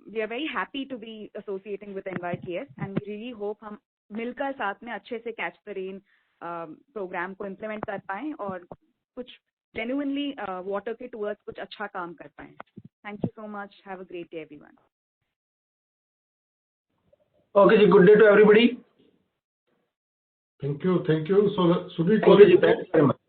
S1: we are very happy to be associating with NYKS, and we really hope हम मिलकर साथ में अच्छे से कैच द रेन प्रोग्राम को इम्प्लीमेंट कर पाएं और कुछ जेन्युइनली वाटर के टूवर्ड्स कुछ अच्छा काम कर पाएं। Thank you so much, have a great day everyone.
S11: Okay जी, good day to everybody.
S10: Thank you. So should we
S11: Thank you, ji. Thank you very much.